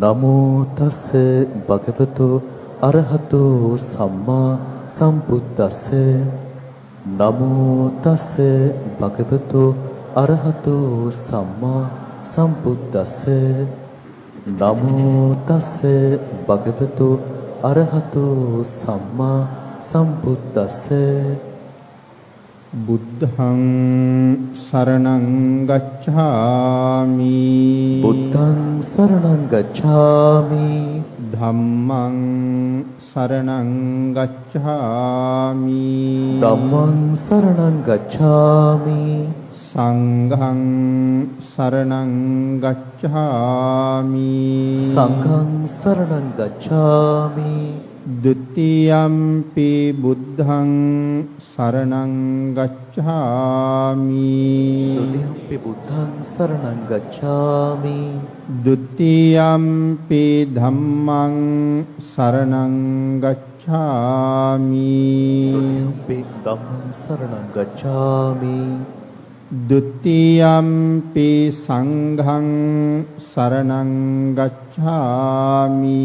නමෝ තස් භගවතු අරහතෝ සම්මා සම්බුද්දස්ස. නමෝ තස් භගවතු අරහතෝ සම්මා සම්බුද්දස්ස. නමෝ තස් භගවතු අරහතෝ සම්මා සම්බුද්දස්ස. බුද්ධං සරණං ගච්ඡාමි. බුද්ධං සරණං ගච්ඡාමි. ධම්මං සරණං ගච්ඡාමි. ධම්මං සරණං ගච්ඡාමි. සංඝං සරණං ගච්ඡාමි. සංඝං සරණං ගච්ඡාමි. ဒ ුතියම්පි බුද්ධං සරණං ගච්ඡාමි. ဒုတိယံ පි බුද්ධං සරණං ගච්ඡාමි. ဒ ුතියම්පි ධම්මං සරණං ගච්ඡාමි. ဒုတိယံ පි ධම්මං සරණං ගච්ඡාමි. ဒ ුතියම්පි සංඝං සරණං ගච්ඡාමි.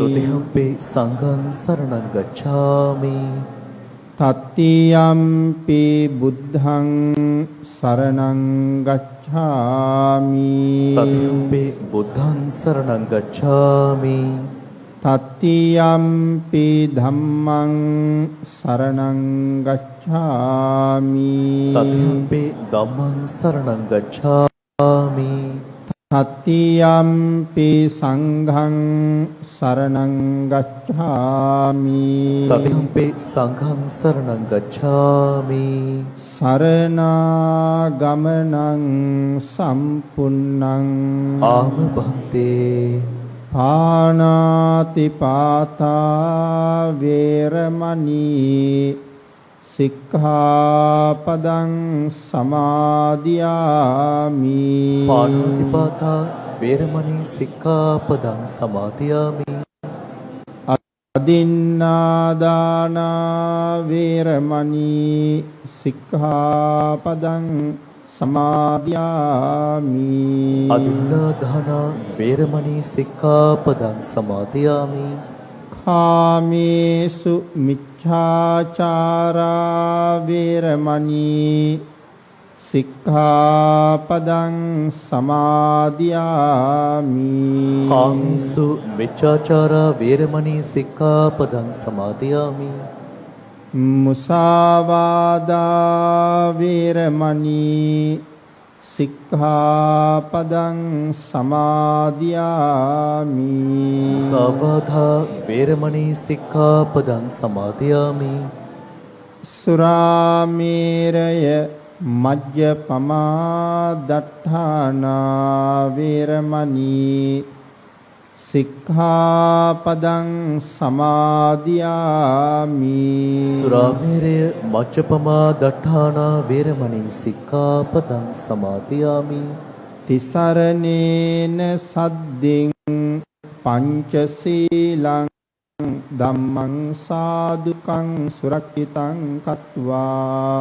ဒုတိယံ පි සංඝං සරණං ගච්ඡාමි. තත්තියම්පි බුද්ධං සරණං ගච්ඡාමි. တတိယံ පි බුද්ධං සරණං ගච්ඡාමි. තත්තියම්පි ධම්මං සරණං ගච්ඡාමි. တတိယံ පි ධම්මං සරණං ගච්ඡාමි. තත්තියම්පි සංඝං සරණං ගච්ඡාමි. တတိယံ පි සංඝං සරණං ගච්ඡාමි. සරණාගමනං සම්පුන්නං ආම භන්තේ. පාණාතිපාතා වේරමණී සික්ඛාපදං සමාදියාමි. පාණාතිපාතා වේරමණී සික්ඛාපදං සමාදියාමි. අදින්නාදානා වේරමණී සික්ඛාපදං සමාදියාමි. අදින්නාදානා වේරමණී සික්ඛාපදං සමාදියාමි. කාමේසු මිච්ඡාචාරා වේරමණී සික්ඛාපදං සමාදියාමි. කාමේසු මිච්ඡාචාරා වේරමණී සික්ඛාපදං සමාදියාමි. මුසාවාදා වේරමණී සික්ඛාපදං සමාදියාමි. මුසාවාදා වේරමණී සික්ඛාපදං සමාදියාමි. සුරාමේරය මජ්ජපමා දට්ඨානා වේරමණී සික්ඛාපදං සමාදියාමි. සුරාමේරය මජ්ජපමා දට්ඨානා වේරමණී සික්ඛාපදං සමාදියාමි. තිසරණේන සද්දින් පංචශීලං ධම්මං සාදුකං සුරක්ෂිතං කତ୍වා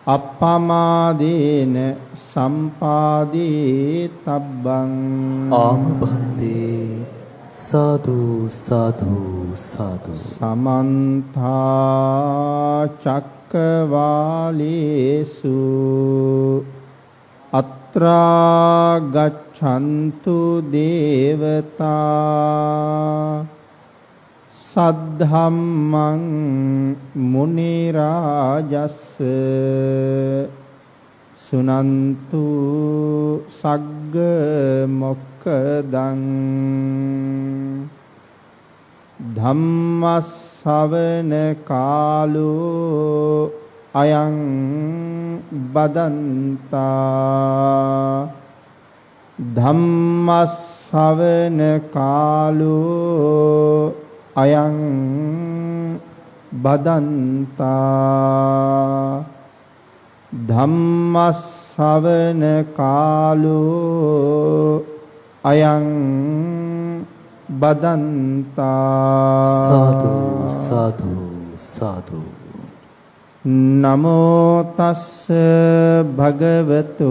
අප්පමාදේන සම්පාදී තබ්බං. ආම භන්තේ. සාදු සාදු සාදු. සමන්ත චක්කවාලේසු අත්‍රා ගච්ඡන්තු දේවතා සද්ධම්මං මුනි රාජස්ස සුනන්තු සග්ග මොක්ඛදං. ධම්මස්සවන කාලෝ අයං බදන්තා. ධම්මස්සවන කාලෝ අයං බදන්තා. ධම්මස්සවන කාලෝ අයං බදන්තා. සාදු සාදු සාදු. නමෝ තස්ස භගවතු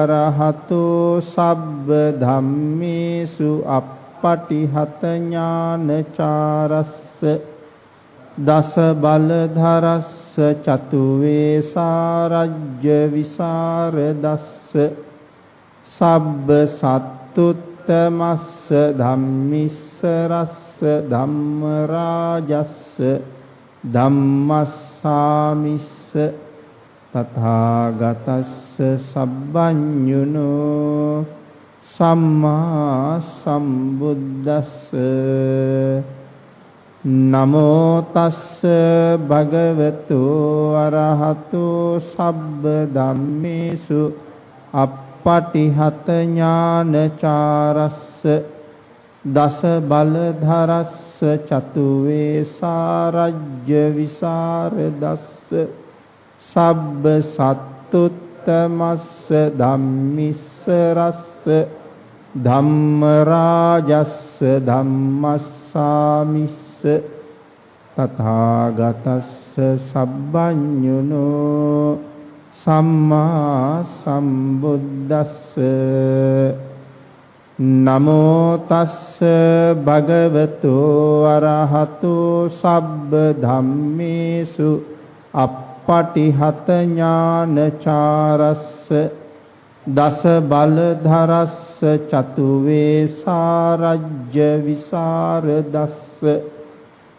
අරහතෝ සබ්බ ධම්මේසු අප්ප අප්පටිහත ඥානචාරස්ස දස බලධරස්ස චතු වේසාරජ්‍ය විසරදස්ස සබ්බ සත්තුත්තමස්ස ධම්මිස්සරස්ස ධම්ම රාජස්ස ධම්මස්සාමිස්ස තථාගතස්ස සබ්බඤුනෝ සම්මා සම්බුද්දස්ස නමෝ තස්ස භගවතු අරහතු සබ්බ ධම්මේසු අප්පටිහත ඥානචාරස්ස දස බලධරස්ස චතු වේසාරජ්‍ය විසරදස්ස සබ්බ සත්තුත්තමස්ස ධම්මිස්සරස්ස ධම්ම රාජස්ස ධම්මස්සාමිස්ස තථාගතස්ස සබ්බඤුනෝ සම්මා සම්බුද්දස්ස නමෝ තස්ස භගවතු අරහතු සබ්බ ධම්මේසු අප්පටිහත ඥානචාරස්ස දස බලධරස්ස චතු වේසාරජ්‍ය විසරදස්ස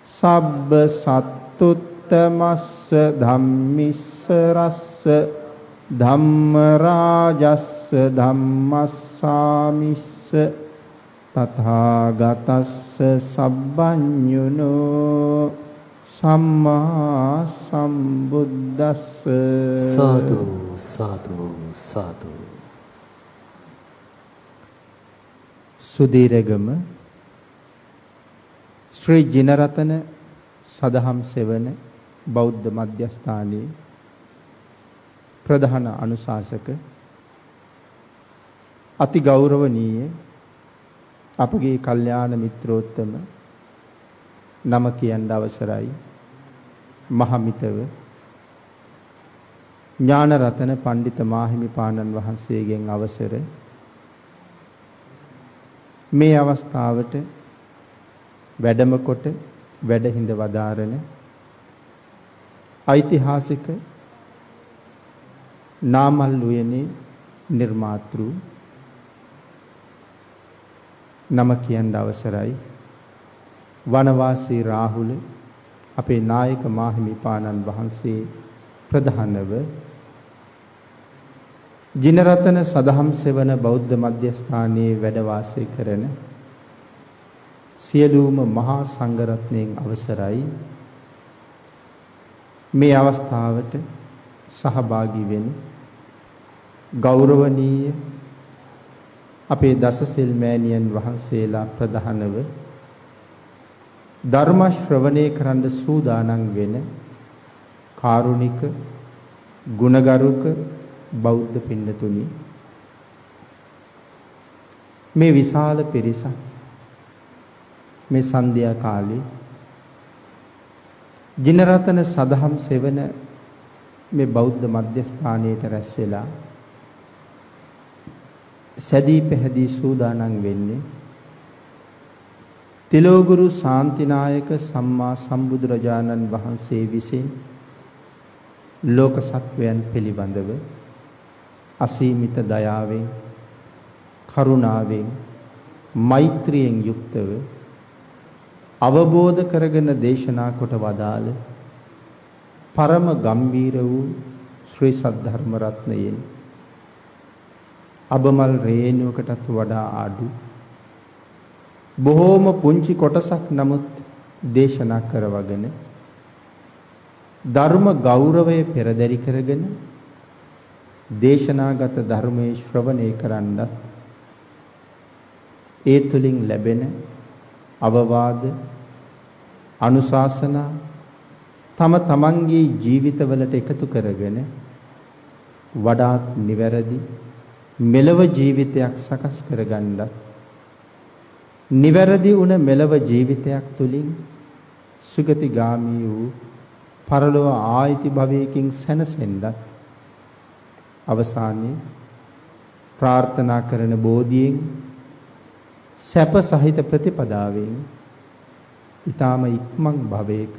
සබ්බ සත්තුත්තමස්ස ධම්මිස්සරස්ස ධම්ම රාජස්ස ධම්මස්සාමිස්ස තථාගතස්ස සබ්බඤුනෝ සම්මා සම්බුද්දස්ස සාදු සාදු සාදු. සුදීරගම ශ්‍රී ජිනරතන සදහම් සෙවන බෞද්ධ මධ්‍යස්ථානයේ ප්‍රධාන අනුශාසක අති ගෞරවනීය අපගේ කල්යාණ මිත්‍රෝත්තම නම කියන්න අවසරයි මහමිතව ඥානරතන පඬිත මාහිමිපාණන් වහන්සේගෙන් අවසර මේ අවස්ථාවට වැඩම කොට වැඩහිඳ වදාරන ඓතිහාසික නාමල් උයනේ නිර්මාතෘ නම කියන්න අවසරයි වනවාසී රාහුල අපේ නායක මාහිමිපාණන් වහන්සේ ප්‍රධානව ජිනරතන සදහම් සෙවන බෞද්ධ මධ්‍යස්ථානයේ වැඩ වාසය කරන සියලුම මහා සංඝරත්නයන් අවසරයි මේ අවස්ථාවට සහභාගී වෙන ගෞරවනීය අපේ දසසිල් මෑණියන් වහන්සේලා ප්‍රධානව ධර්ම ශ්‍රවණය කරන්න සූදානම් වෙන කාරුණික ගුණගරුක බෞද්ධ පින්නතුනි මේ විශාල පිරිසක් මේ සන්ධ්‍යා කාලේ ජිනරතන සදහම් සෙවන මේ බෞද්ධ මධ්‍යස්ථානයට රැස් වෙලා සැදී පැහැදී සූදානම් වෙන්නේ තිලෝගුරු ශාන්තිනායක සම්මා සම්බුදුරජාණන් වහන්සේ විසින් ලෝක සත්වයන් පිළිබඳව අසීමිත දයාවෙන් කරුණාවෙන් මෛත්‍රියෙන් යුක්තව අවබෝධ කරගෙන දේශනා කොට වදාළ පරම ගම්බීර වූ ශ්‍රී සද්ධර්ම රත්නයෙන් අබමල් රේණුවකටත් වඩා අඩු බොහෝම පුංචි කොටසක් නමුත් දේශනා කරවගෙන ධර්ම ගෞරවය පෙරදරි කරගෙන දේශනාගත ධර්මයේ ශ්‍රවණය කරන්නත් ඒ තුලින් ලැබෙන අවවාද අනුශාසනා තම තමන්ගේ ජීවිතවලට එකතු කරගෙන වඩාත් නිවැරදි මෙලව ජීවිතයක් සකස් කරගන්නත් නිවැරදි වුණ මෙලව ජීවිතයක් තුලින් සුගතිගාමී වූ පරලොව ආයිති භවයකින් සැනසෙන්නත් අවසානයේ ප්‍රාර්ථනා කරන බෝධියෙන් සැප සහිත ප්‍රතිපදාවෙන් ඊ타ම ඉක්මන් භවයක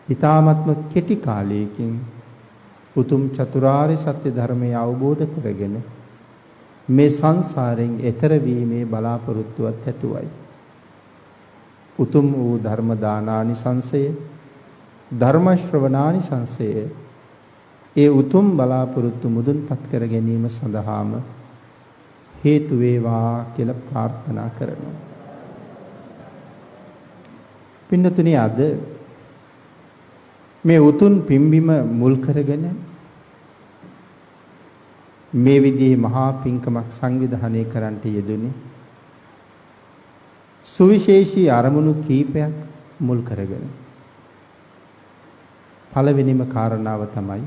ඊ타මත්ම කෙටි කාලයකින් උතුම් චතුරාර්ය සත්‍ය ධර්මය අවබෝධ කරගෙන මේ සංසාරයෙන් එතර වීමේ බලාපොරොත්තුවත් ඇතුවයි. උතුම් වූ ධර්ම දානානිසංසය ධර්ම ශ්‍රවණානිසංසය ඒ උතුම් බලාපොරොත්තු මුදුන්පත් කර ගැනීම සඳහාම හේතු වේවා කියලා ප්‍රාර්ථනා කරනවා. පින්නතුනි අද මේ උතුම් පිම්බිම මුල් කරගෙන මේ විදිහේ මහා පින්කමක් සංවිධානය කරන්නට යෙදුනේ සුවිශේෂී අරමුණු කීපයක් මුල් කරගෙන. පළවෙනිම කාරණාව තමයි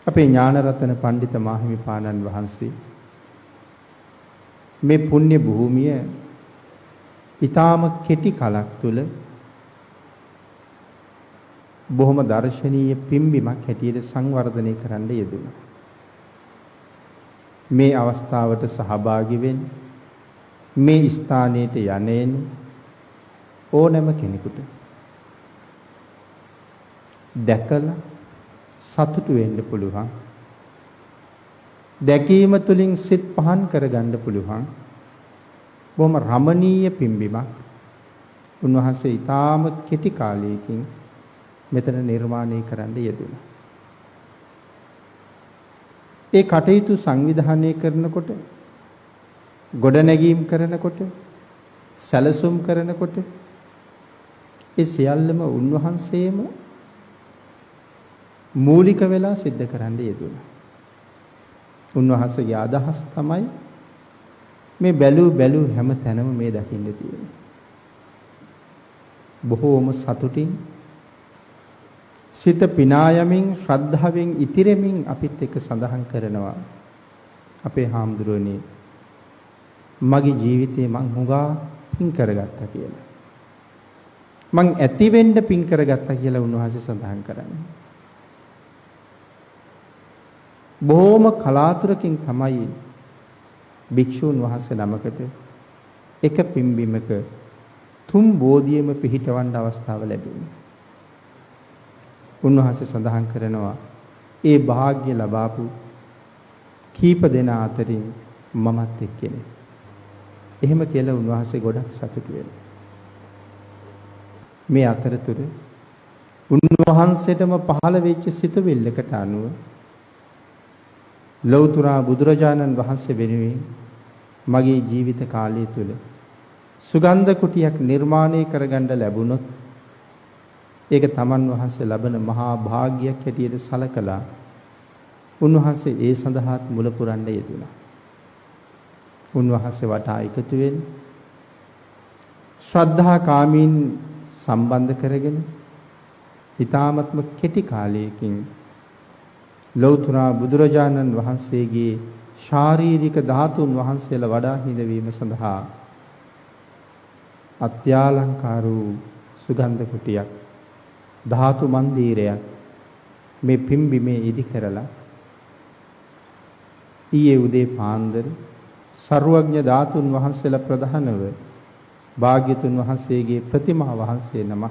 අපේ ඥානරතන පඬිත මාහිමිපාණන් වහන්සේ මේ පුණ්‍ය භූමිය ඊටාම කෙටි කලක් තුල බොහොම දර්ශනීය පිම්බිමක් හැටියට සංවර්ධනය කරන්න යෙදුණා. මේ අවස්ථාවට සහභාගී වෙන්න මේ ස්ථානයට යන්නේන ඕනෑම කෙනෙකුට දැකලා සතුටු වෙන්න පුළුවන්. දැකීම තුළින් සිත් පහන් කරගන්න පුළුවන්. බොහොම රමණීය පිම්බිමක් උන්වහන්සේ ඊටාම කෙටි කාලයකින් මෙතන නිර්මාණය කරන්න යෙදුණා. ඒ කටයුතු සංවිධානය කරනකොට ගොඩනැගීම් කරනකොට සැලසුම් කරනකොට ඒ සියල්ලම උන්වහන්සේම මූලික වෙලා සිද්ධ කරන්න යෙදුණා. උන්වහන්සේගේ අදහස් තමයි මේ බැලූ හැම තැනම මේ දකින්න තියෙන්නේ. බොහෝම සතුටින් සිත පිනායමින් ශ්‍රද්ධාවෙන් ඉතිරෙමින් අපිත් එක්ක සඳහන් කරනවා අපේ හාමුදුරුවනේ මගේ ජීවිතේ මං හුඟා පින් කරගත්තා කියලා. මං ඇති වෙන්න පින් කරගත්තා කියලා උන්වහන්සේ සඳහන් කරන්නේ. බොහොම කලාතුරකින් තමයි භික්ෂූන් වහන්සේ නමකට එක පිම්බිමක තුන් බෝධියම පිහිටවන්න අවස්ථාව ලැබුණා. උන්වහන්සේ සඳහන් කරනවා ඒ වාග්ය ලබාපු කීප දෙනා අතරින් මමත් එක්කෙනෙක්. එහෙම කියලා උන්වහන්සේ ගොඩක් සතුටු වෙනවා. මේ අතරතුර උන්වහන්සේටම පහළ වෙච්ච සිතුවිල්ලකට අනුව ලෞතර බුදුරජාණන් වහන්සේ වෙනුවෙන් මගේ ජීවිත කාලය තුල සුගන්ධ කුටියක් නිර්මාණය කරගන්න ලැබුණොත් ඒක තමන් වහන්සේ ලබන මහා භාග්‍යයක් හැටියට සලකලා උන්වහන්සේ ඒ සඳහාත් මුල පුරන්න යෙදුණා. උන්වහන්සේ වටා එකතු වෙන්න ශ්‍රද්ධා කාමීන් සම්බන්ධ කරගෙන ඊ타මත්ම කෙටි කාලයකින් ලෞතර බුදුරජාණන් වහන්සේගේ ශාරීරික ධාතුන් වහන්සේලා වඩා හිඳවීම සඳහා අත්‍යාලංකාර වූ සුගන්ධ කුටියක් ධාතු මන්දිරයක් මේ පිම්බිමේ ඉදි කරලා ඊයේ උදේ පාන්දර සර්වඥ ධාතුන් වහන්සේලා ප්‍රධානව භාග්‍යතුන් වහන්සේගේ ප්‍රතිමා වහන්සේ නම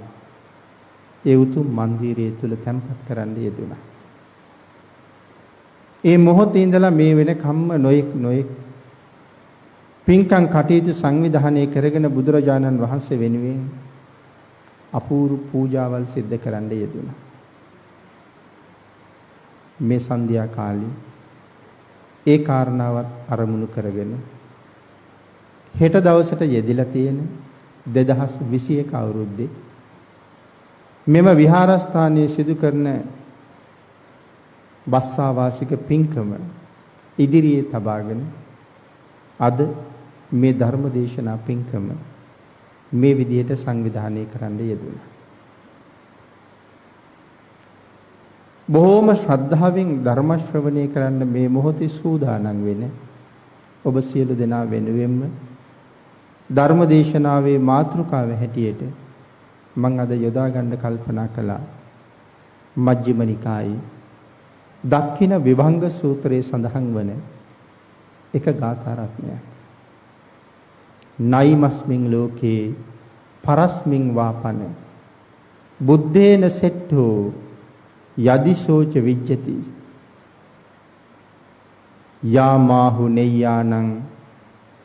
ඒ උතුම් මන්දිරය තුල තැන්පත් කරන්න යෙදුණා. ඒ මොහොතේ ඉඳලා මේ වෙනකම්ම නොඑක් පින්කම් කටයුතු සංවිධානය කරගෙන බුදුරජාණන් වහන්සේ වෙනුවෙන් අපූර්ව පූජාවල් සිද්ධ කරන්න යෙදුණා. මේ සන්ධ්‍යා කාලේ ඒ කාරණාවත් අරමුණු කරගෙන හෙට දවසට යෙදිලා තියෙන 2021 අවුරුද්දේ මෙම විහාරස්ථානයේ සිදු කරන බස්සාවාසික පින්කම ඉදිරියේ තබාගෙන අද මේ ධර්ම දේශනා පින්කම මේ විදිහට සංවිධානය කරන්න යෙදුණා. බොහෝම ශ්‍රද්ධාවෙන් ධර්ම ශ්‍රවණය කරන්න මේ මොහොතේ සූදානම් වෙන ඔබ සියලු දෙනා වෙනුවෙන්ම ධර්ම දේශනාවේ මාතෘකාව හැටියට මම අද යොදා ගන්න කල්පනා කළා මජ්ක්‍ධිම නිකායේ දක්ඛින විභංග සූත්‍රයේ සඳහන් වන එක ගාථා රත්නයක්. නයිමස්මින් ලෝකේ පරස්මින් වාපන බුද්දේන සෙට්ඨෝ යදිසෝච විජ්ජති යාමාහු නෙය්‍යානං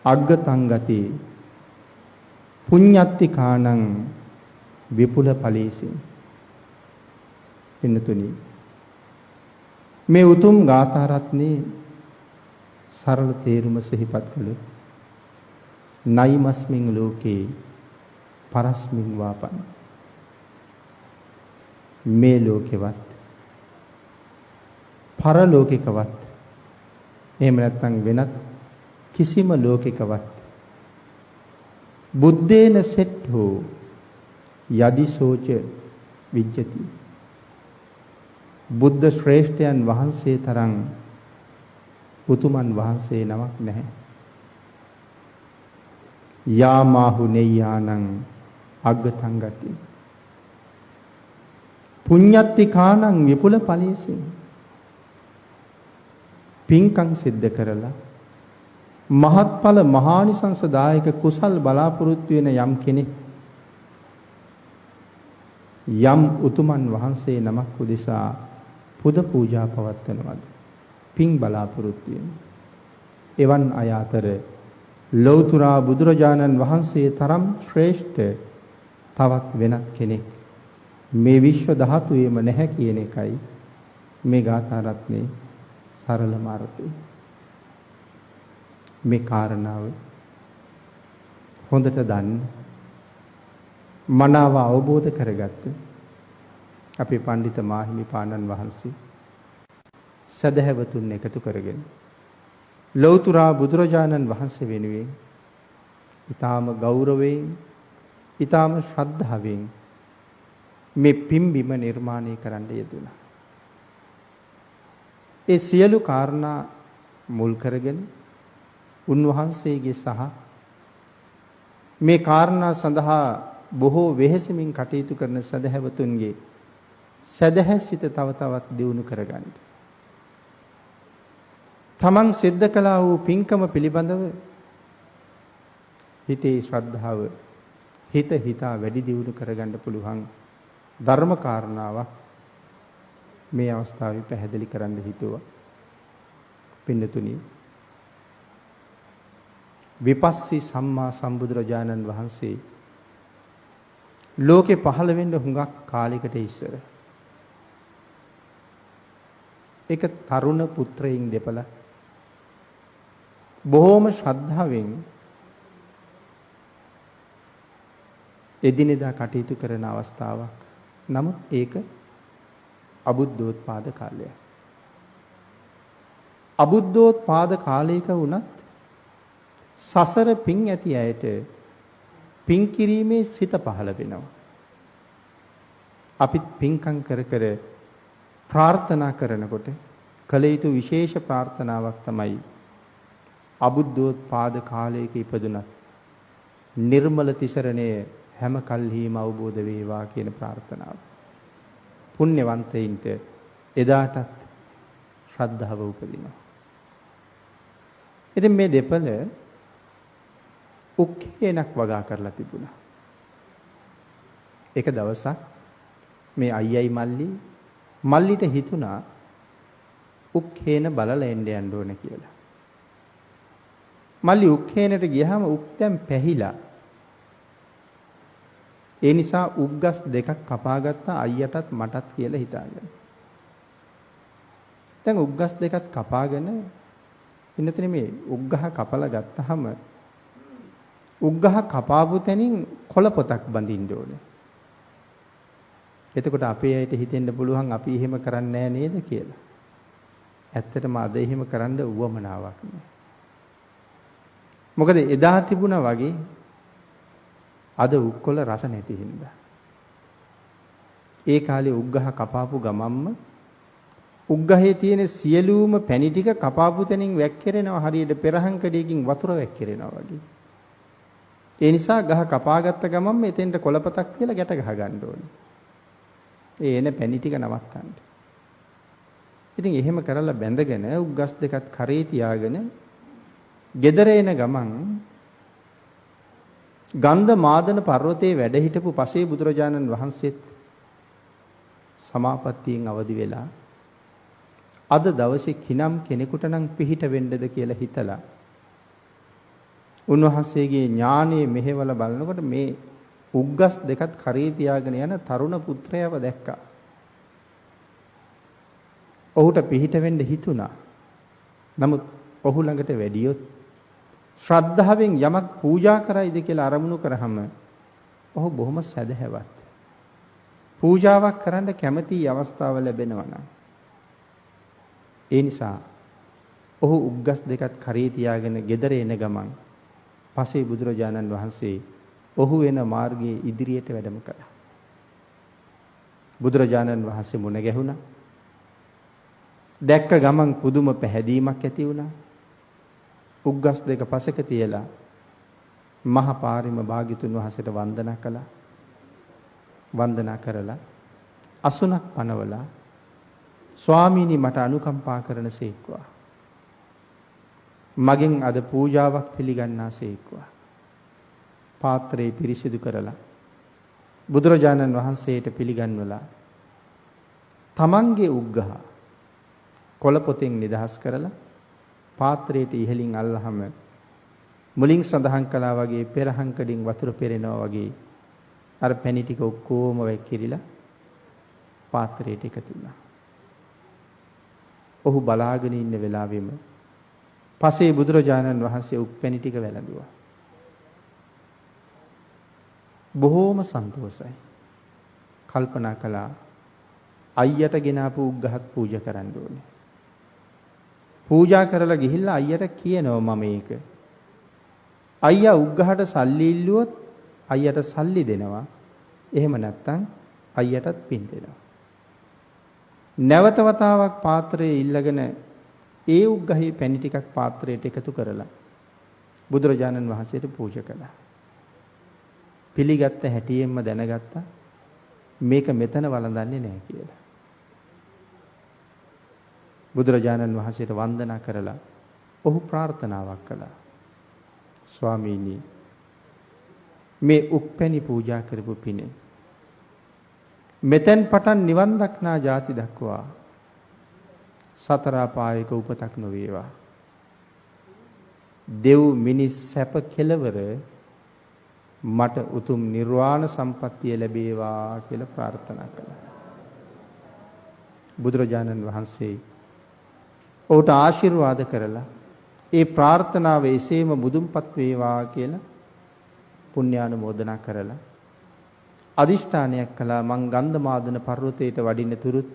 අග්ගතං ගති පුඤ්ඤත්තිකානං විපුල ඵලීසි. පින්නතුනි, මේ උතුම් ගාථා රත්නේ සරල තේරුම සිහිපත් කළොත් නයිමස්මින් ලෝකේ පරස්මින් වාපන, මේ ලෝකෙවත් පරලෝකිකවත් එහෙම නැත්නම් වෙනත් කිසිම ලෝකිකවත් බුද්දේන සෙට්ඨෝ යදිසෝච විජ්ජති, බුද්ධ ශ්‍රේෂ්ඨයන් වහන්සේ තරම් උතුමන් වහන්සේ නමක් නැහැ. යාමාහු නෙය්‍යානං අග්ගතං ගති පුඤ්ඤත්තිකානං විපුල ඵලීසි. පින්කම් සිද්ධ කරලා මහත්ඵල මහානිසංසදායක කුසල් බලාපොරොත්තු වෙන යම් කෙනෙක් යම් උතුමන් වහන්සේ නමක් උදෙසා පුද පූජා පවත්වනවාද, පින් බලාපොරොත්තු වෙන එවන් අය අතර ලෞතර බුදුරජාණන් වහන්සේ තරම් ශ්‍රේෂ්ඨ තවත් වෙනත් කෙනෙක් මේ විශ්ව ධාතුවේම නැහැ කියන එකයි මේ ගාථා රත්නේ සරලම අර්ථය. මේ කාරණාව හොඳට දන්න, මනාව අවබෝධ කරගත්ත අපේ පඬිත මාහිමිපාණන් වහන්සේ සදහැවතුන් එකතු කරගෙන ලෞතර බුදුරජාණන් වහන්සේ වෙනුවෙන් ඊටාම ගෞරවයෙන්, ඊටාම ශ්‍රද්ධාවෙන් මේ පිම්බිම නිර්මාණය කරන්න යෙදුණා. ඒ සියලු කාරණා මුල් කරගෙන උන්වහන්සේගේ සහ මේ කාරණා සඳහා බොහෝ වෙහෙසමින් කටයුතු කරන සදහැවතුන්ගේ සදහැසිත තව තවත් දියුණු කරගන්න. තමන් සිද්ධ කළා වූ පින්කම පිළිබඳව හිතේ ශ්‍රද්ධාව හිතා වැඩි දියුණු කරගන්න පුළුවන් ධර්ම කාරණාවක් මේ අවස්ථාවේ පැහැදිලි කරන්න හිතුවා. පින්නතුනි, විපස්සී සම්මා සම්බුදුරජාණන් වහන්සේ ලෝකේ පහළ වෙන්න හුඟක් කාලයකට ඉස්සර එක තරුණ පුත්‍රයින් දෙපළ බොහෝම ශ්‍රද්ධාවෙන් එදිනෙදා කටයුතු කරන අවස්ථාවක්. නමුත් ඒක අබුද්ධෝත්පාද කාලයක්. අබුද්ධෝත්පාද කාලයක වුණත් සසර පින් ඇති අයට පින් කිරීමේ සිත පහළ වෙනවා. අපිත් පින්කම් කර කර ප්‍රාර්ථනා කරනකොට කළ යුතු විශේෂ ප්‍රාර්ථනාවක් තමයි අබුද්ධෝත්පාද කාලයක ඉපදුනත් නිර්මල තිසරණය හැම කල්හිම අවබෝධ වේවා කියන ප්‍රාර්ථනාව. පුණ්‍යවන්තයින්ට එදාටත් ශ්‍රද්ධාව උපදිනවා. ඉතින් මේ දෙපළ උක්කේනක් වගා කරලා තිබුණා. එක දවසක් මේ අයියයි මල්ලිට හිතුණා උක්කේන බලලා එන්න යන්න ඕන කියලා. මල්ලි උක්කේනට ගියාම උක් දැන් පැහිලා. ඒ නිසා උග්ගස් දෙකක් කපාගත්තා අයියටත් මටත් කියලා හිතාගෙන. දැන් උග්ගස් දෙකක් කපාගෙන ඉන්නතනේ මේ උග්ගහ කපලා ගත්තාම උග්ගහ කපාපු තැනින් කොළ පොතක් බඳින්න ඕනේ. එතකොට අපේ අයට හිතෙන්න පුළුවන් අපි එහෙම කරන්නේ නෑ නේද කියලා. ඇත්තටම අද එහෙම කරන්න උවමනාවක් නෑ. මොකද එදා තිබුණා වගේ අද උක්කොල රස නැති හින්දා. ඒ කාලේ උග්ගහ කපාපු ගමම්ම උග්ගහේ තියෙන සියලුම පැණි ටික කපාපු තැනින් වැක්කිරෙනවා, හරියට පෙරහංකඩයකින් වතුර වැක්කිරෙනවා වගේ. ඒ නිසා ගහ කපාගත්ත ගමන්ම එතෙන්ට කොළපතක් තියලා ගැට ගහ ගන්න ඕනේ. ඒ එන පැණි ටික නවත්තන්න. ඉතින් එහෙම කරලා බැඳගෙන උග්ගස් දෙකත් කරේ තියාගෙන ගෙදර එන ගමන් ගන්ධ මාදන පර්වතයේ වැඩ හිටපු පසේ බුදුරජාණන් වහන්සේත් සමාපත්තියෙන් අවදි වෙලා අද දවසේ කිනම් කෙනෙකුට නම් පිහිට වෙන්නද කියලා හිතලා උන්වහන්සේගේ ඥානයේ මෙහෙवला බලනකොට මේ උග්ගස් දෙකත් කරේ තියාගෙන යන තරුණ පුත්‍රයව දැක්කා. ඔහුට පිහිට වෙන්න හිතුණා. නමුත් ඔහු ළඟට වැඩියොත් ශ්‍රද්ධාවෙන් යමක් පූජා කරයිද කියලා අරමුණු කරාම ඔහු බොහොම සැදැහැවත්. පූජාවක් කරන්න කැමති අවස්ථාව ලැබෙනවා නම් ඒ නිසා ඔහු උග්ගස් දෙකත් කරේ තියාගෙන ගෙදර එන ගමන් පසේ බුදුරජාණන් වහන්සේ ඔහු එන මාර්ගයේ ඉදිරියට වැඩම කළා. බුදුරජාණන් වහන්සේ මුණ ගැහුණා. දැක්ක ගමන් පුදුම පැහැදීමක් ඇති වුණා. උග්ගස් දෙක පසක තියලා මහ පාරිම භාග්‍යතුන් වහන්සේට වන්දනා කළා. වන්දනා කරලා අසුනක් පනවලා ස්වාමීනි මට අනුකම්පා කරනසේක්වා. මගෙන් අද පූජාවක් පිළිගන්නාසේක්වා. පාත්‍රය පිරිසිදු කරලා බුදුරජාණන් වහන්සේට පිළිගන්වලා තමන්ගේ උග්ගහ කොළ පොතෙන් නිදහස් කරලා පාත්‍රයට ඉහළින් අල්ලහම මුලින් සඳහන් කළා වගේ පෙරහංකඩින් වතුර පෙරෙනවා වගේ අර පැණි ටික ඔක්කොම වැක්කිරිලා පාත්‍රයට එකතු වුණා. ඔහු බලාගෙන ඉන්න වෙලාවෙම පසේ බුදුරජාණන් වහන්සේ උප්පැණි ටික වැළඳුවා. බොහෝම සන්තෝෂයි. කල්පනා කළා අයියට ගෙනාපු උග්ගහත් පූජා කරන්න ඕනේ. පූජා කරලා ගිහිල්ලා අයියට කියනවා මම මේක. අයියා උග්ගහට සල්ලි ඉල්ලුවොත් අයියට සල්ලි දෙනවා. එහෙම නැත්නම් අයියටත් පින් දෙනවා. නැවත වතාවක් පාත්‍රයේ ඉල්ලගෙන ඒ උග්ගහේ පැණි ටිකක් පාත්‍රයට එකතු කරලා බුදුරජාණන් වහන්සේට පූජා කළා. පිළිගත්ත හැටියෙන්ම දැනගත්තා මේක මෙතන වළඳන්නේ නැහැ කියලා. බුදුරජාණන් වහන්සේට වන්දනා කරලා ඔහු ප්‍රාර්ථනාවක් කළා. ස්වාමීනි මේ උප්පැණි පූජා කරපු පිනේ මෙතෙන් පටන් නිවන් දක්නා ජාති දක්වා සතර පායක උපතක් නොවේවා. දෙව් මිනිස් සැප කෙලවර මට උතුම් නිර්වාණ සම්පත්තිය ලැබේවා කියලා ප්‍රාර්ථනා කළා. බුදුරජාණන් වහන්සේ ඔහුට ආශිර්වාද කරලා ඒ ප්‍රාර්ථනාව එසේම මුදුන්පත් වේවා කියලා පුණ්‍යානුමෝදනා කරලා අදිෂ්ඨානයක් කළා මං ගන්ධමාදන පර්වතයට වඩින්න තුරුත්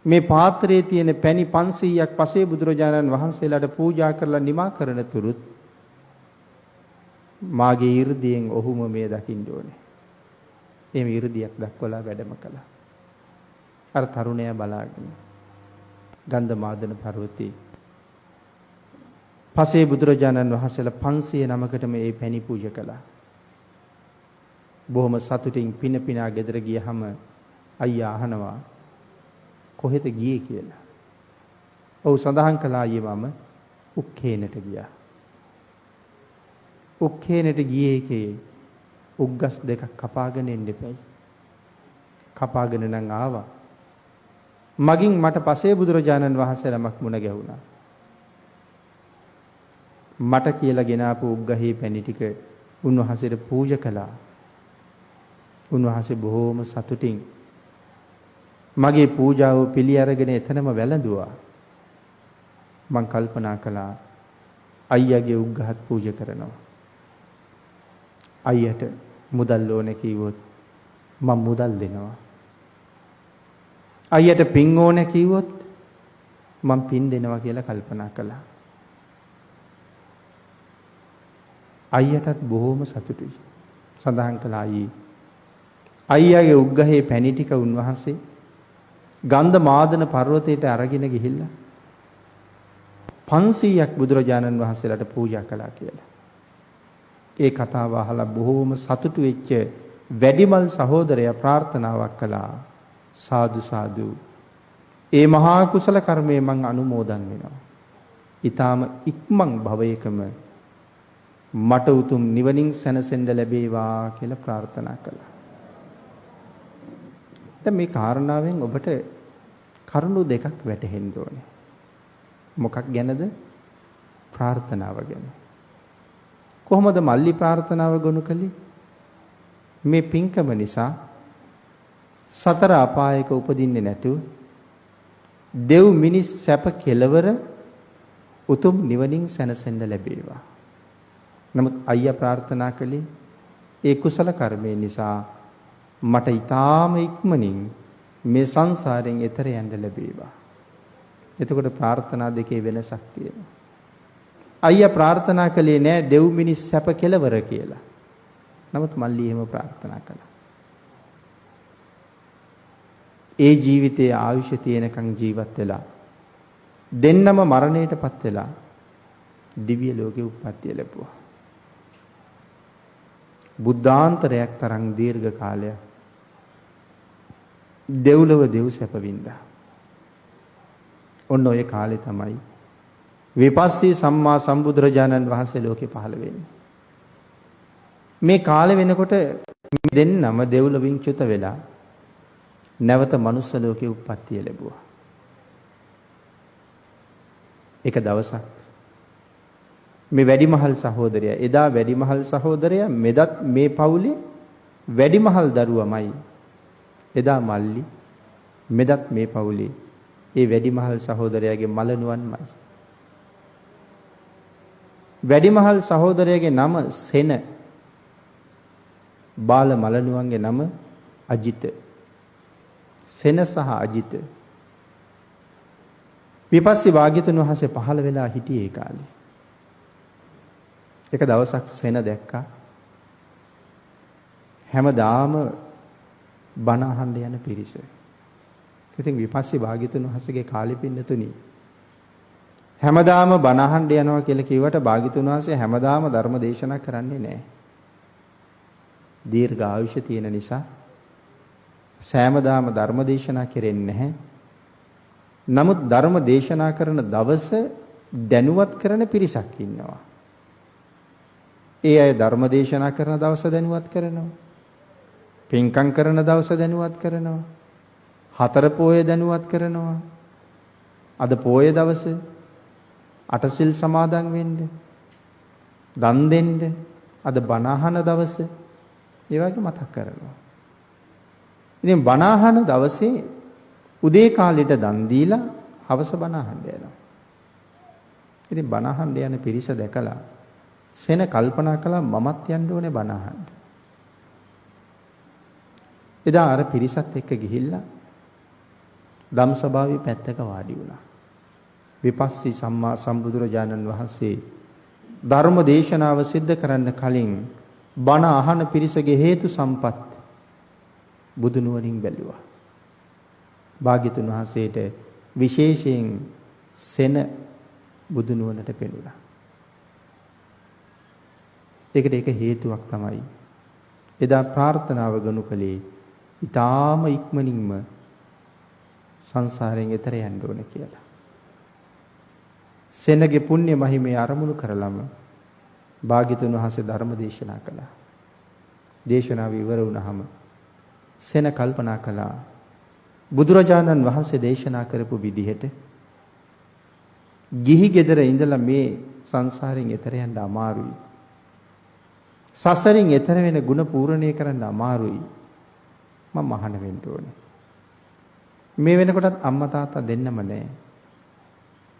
මේ පාත්‍රයේ තියෙන පැණි 500ක් පසේ බුදුරජාණන් වහන්සේලාට පූජා කරලා නිමා කරන තුරුත් මාගේ 이르දියෙන් ඔහුම මේ දකින්න ඕනේ. එහෙම 이르දියක් දක්වලා වැඩම කළා. අර තරුණයා බලාගෙන ගන්ධමාදන පර්වතයේ පසේ බුදුරජාණන් වහන්සේලා 500 නමකට මේ පැණි පූජා කළා. බොහොම සතුටින් පින පිනා ගෙදර ගියහම අයියා අහනවා කොහෙද ගියේ කියලා. ඔව් සඳහන් කළා අයියේ මම උක්කේනට ගියා. උක්කේනට ගියේ එකේ උග්ගස් දෙකක් කපාගෙන එන්න එපයි. කපාගෙන නම් ආවා. මගින් මට පසේ බුදුරජාණන් වහන්සේ ළමක් මුණ ගැහුණා. මට කියලා ගෙනාපු උග්ගහේ පැණි ටික උන්වහන්සේට පූජා කළා. උන්වහන්සේ බොහෝම සතුටින් මගේ පූජාව පිළි අරගෙන එතනම වැළඳුවා. මං කල්පනා කළා අයියාගේ උග්ගහත් පූජා කරනවා. අයියට මුදල් ඕනේ කිව්වොත් මම මුදල් දෙනවා. අයියට පින් ඕනේ කිව්වොත් මම පින් දෙනවා කියලා කල්පනා කළා. අයියටත් බොහොම සතුටුයි. සඳහන් කළා අයියාගේ උග්ගහේ පැණි ටික උන්වහන්සේ ගන්ධ මාදන පර්වතයට අරගෙන ගිහිල්ලා 500ක් බුදුරජාණන් වහන්සේලාට පූජා කළා කියලා. ඒ කතාව අහලා බොහොම සතුටු වෙච්ච වැඩිමල් සහෝදරයා ප්‍රාර්ථනාවක් කළා. සාදු සාදු. ඒ මහා කුසල කර්මය මං අනුමෝදන් වෙනවා. ඊටාම ඉක්මන් භවයකම මට උතුම් නිවනින් සැනසෙන්න ලැබේවා කියලා ප්‍රාර්ථනා කළා. දැන් මේ කාරණාවෙන් ඔබට කරුණු දෙකක් වැටහෙන්න ඕනේ. මොකක් ගැනද? ප්‍රාර්ථනාව ගැන. කොහොමද මල්ලි ප්‍රාර්ථනාව ගොනු කළේ? මේ පින්කම නිසා සතර අපායක උපදින්නේ නැතුව දෙව් මිනිස් සැප කෙලවර උතුම් නිවනින් සැනසෙන්න ලැබේවා. නමුත් අයියා ප්‍රාර්ථනා කළේ ඒ කුසල කර්මය නිසා මට ඊටාම ඉක්මනින් මේ සංසාරයෙන් එතර යන්න ලැබේවා. එතකොට ප්‍රාර්ථනා දෙකේ වෙනසක් තියෙනවා. අයියා ප්‍රාර්ථනා කළේ නෑ දෙව් මිනිස් සැප කෙලවර කියලා. නමුත් මල්ලි එහෙම ප්‍රාර්ථනා කළා. ඒ ජීවිතයේ ආයුෂ තියෙනකන් ජීවත් වෙලා දෙන්නම මරණයටපත් වෙලා දිව්‍ය ලෝකෙ උප්පත්තිය ලැබුවා. බුද්ධාන්තරයක් තරම් දීර්ඝ කාලයක් දෙව්ලොව දෙව් සැප වින්දා. ඔන්න ඔය කාලේ තමයි විපස්සී සම්මා සම්බුදුරජාණන් වහන්සේ ලෝකේ පහළ වෙන්නේ. මේ කාලේ වෙනකොට දෙන්නම දෙව්ලොවින් චුත වෙලා නැවත මනුස්ස ලෝකේ උප්පත්තිය ලැබුවා. එක දවසක් මේ වැඩිමහල් සහෝදරයා එදා වැඩිමහල් සහෝදරයා මෙදත් මේ පවුලේ වැඩිමහල් දරුවමයි. එදා මල්ලි මෙදත් මේ පවුලේ ඒ වැඩිමහල් සහෝදරයාගේ මලනුවන්මයි. වැඩිමහල් සහෝදරයාගේ නම සෙන. බාල මලනුවන්ගේ නම අජිත. සෙන සහ අජිත. විපස්සී වාග්යතුන් වහන්සේ පහළ වෙලා හිටියේ ඒ කාලේ. එක දවසක් සෙන දැක්කා හැමදාම බණ අහන්න යන පිරිස. ඉතින් විපස්සී වාග්යතුන් වහන්සේගේ කාලෙ පින්නතුනි හැමදාම බණ අහන්න යනවා කියලා කිව්වට වාග්යතුන් වහන්සේ හැමදාම ධර්ම දේශනා කරන්නේ නැහැ. දීර්ඝ ආයුෂ තියෙන නිසා සෑමදාම ධර්ම දේශනා කෙරෙන්නේ නැහැ. නමුත් ධර්ම දේශනා කරන දවස දැනුවත් කරන පිරිසක් ඉන්නවා. ඒ අය ධර්ම දේශනා කරන දවස දැනුවත් කරනවා. පින්කම් කරන දවස දැනුවත් කරනවා. හතර පෝය දැනුවත් කරනවා. අද පෝය දවස අටසිල් සමාදන් වෙන්න. දන් දෙන්න. අද බණ අහන දවස ඒ වගේ මතක් කරනවා. ඉතින් බණ අහන දවසේ උදේ කාලෙට දන් දීලා හවස බණ අහන්න යනවා. ඉතින් බණ අහන්න යන පිරිස දැකලා සෙන කල්පනා කළා මමත් යන්න ඕනේ බණ අහන්න. එදා අර පිරිසත් එක්ක ගිහිල්ලා ධම්සභාවේ පැත්තක වාඩි වුණා. විපස්සී සම්මා සම්බුදුරජාණන් වහන්සේ ධර්ම දේශනාව සිද්ධ කරන්න කලින් බණ අහන පිරිසගේ හේතු සම්පත් බුදු නුවණින් බැලුවා. භාග්‍යතුන් වහන්සේට විශේෂයෙන් සෙන බුදු නුවණට පෙනුණා. ඒකට එක හේතුවක් තමයි එදා ප්‍රාර්ථනාව ගනු කලේ ඊටාම ඉක්මනින්ම සංසාරයෙන් එතර යන්න ඕන කියලා. සෙනගේ පුණ්‍ය මහිමේ අරමුණු කරලම භාග්‍යතුන් වහන්සේ ධර්ම දේශනා කළා. දේශනාව ඉවර වුණාම සෙන කල්පනා කළා බුදුරජාණන් වහන්සේ දේශනා කරපු විදිහට ගිහි ගෙදර ඉඳලා මේ සංසාරයෙන් එතර යන්න අමාරුයි. සසරින් එතර වෙන ಗುಣ පූර්ණේ කරන්න අමාරුයි. මම මහාන වෙන්න ඕනේ. මේ වෙනකොටත් අම්මා තාත්තා දෙන්නම නැහැ.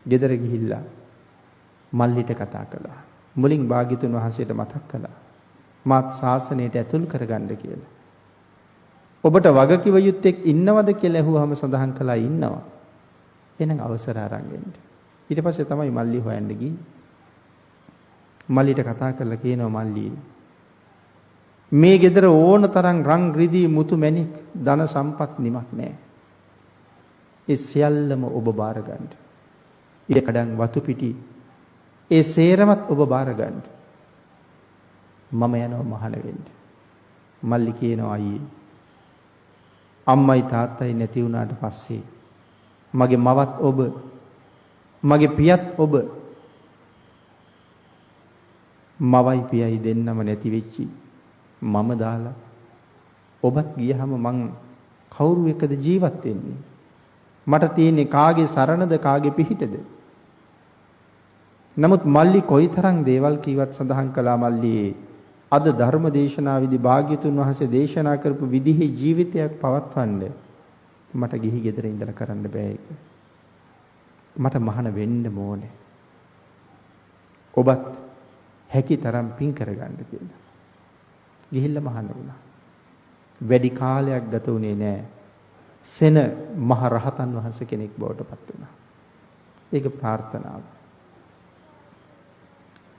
ගෙදර ගිහිල්ලා මල්ලිට කතා කළා. මුලින් භාග්‍යතුන් වහන්සේට මතක් කළා. මාත් ශාසනයට ඇතුල් කරගන්න කියලා. ඔබට වගකිව යුත්තේක් ඉන්නවද කියලා ඇහුවාම සඳහන් කළා ඉන්නවා. එහෙනම් අවසර අරන් එන්න. ඊට පස්සේ තමයි මල්ලි හොයන්න ගියේ. මල්ලිට කතා කරලා කියනවා මල්ලි මේ ගෙදර ඕන තරම් රන් රිදී මුතු මැණික් ධන සම්පත් නිමක් නැහැ. ඒ සියල්ලම ඔබ බාර ගන්න. ඉඩකඩම් වතු පිටි ඒ සේරමත් ඔබ බාර ගන්න. මම යනවා මහාන වෙන්න. මල්ලි කියනවා අයියේ අම්මයි තාත්තයි නැති වුණාට පස්සේ මගේ මවත් ඔබ මගේ පියත් ඔබ මවයි පියයි දෙන්නම නැති වෙච්චි මම දාලා ඔබත් ගියහම මං කවුරු එක්කද ජීවත් වෙන්නේ? මට තියෙන්නේ කාගේ සරණද කාගේ පිහිටද? නමුත් මල්ලි කොයිතරම් දේවල් කීවත් සඳහන් කළා මල්ලි අද ධර්ම දේශනාවේදී භාග්‍යතුන් වහන්සේ දේශනා කරපු විදිහේ ජීවිතයක් පවත්වන්න මට ගිහි ගෙදර ඉඳලා කරන්න බෑ ඒක. මට මහාන වෙන්න ඕනේ. ඔබත් හැකි තරම් පින් කරගන්න කියලා. ගිහිල්ලා මහාන වුණා. වැඩි කාලයක් ගත වුණේ නෑ. සෙන මහ රහතන් වහන්සේ කෙනෙක් බවට පත් වුණා. ඒක ප්‍රාර්ථනාව.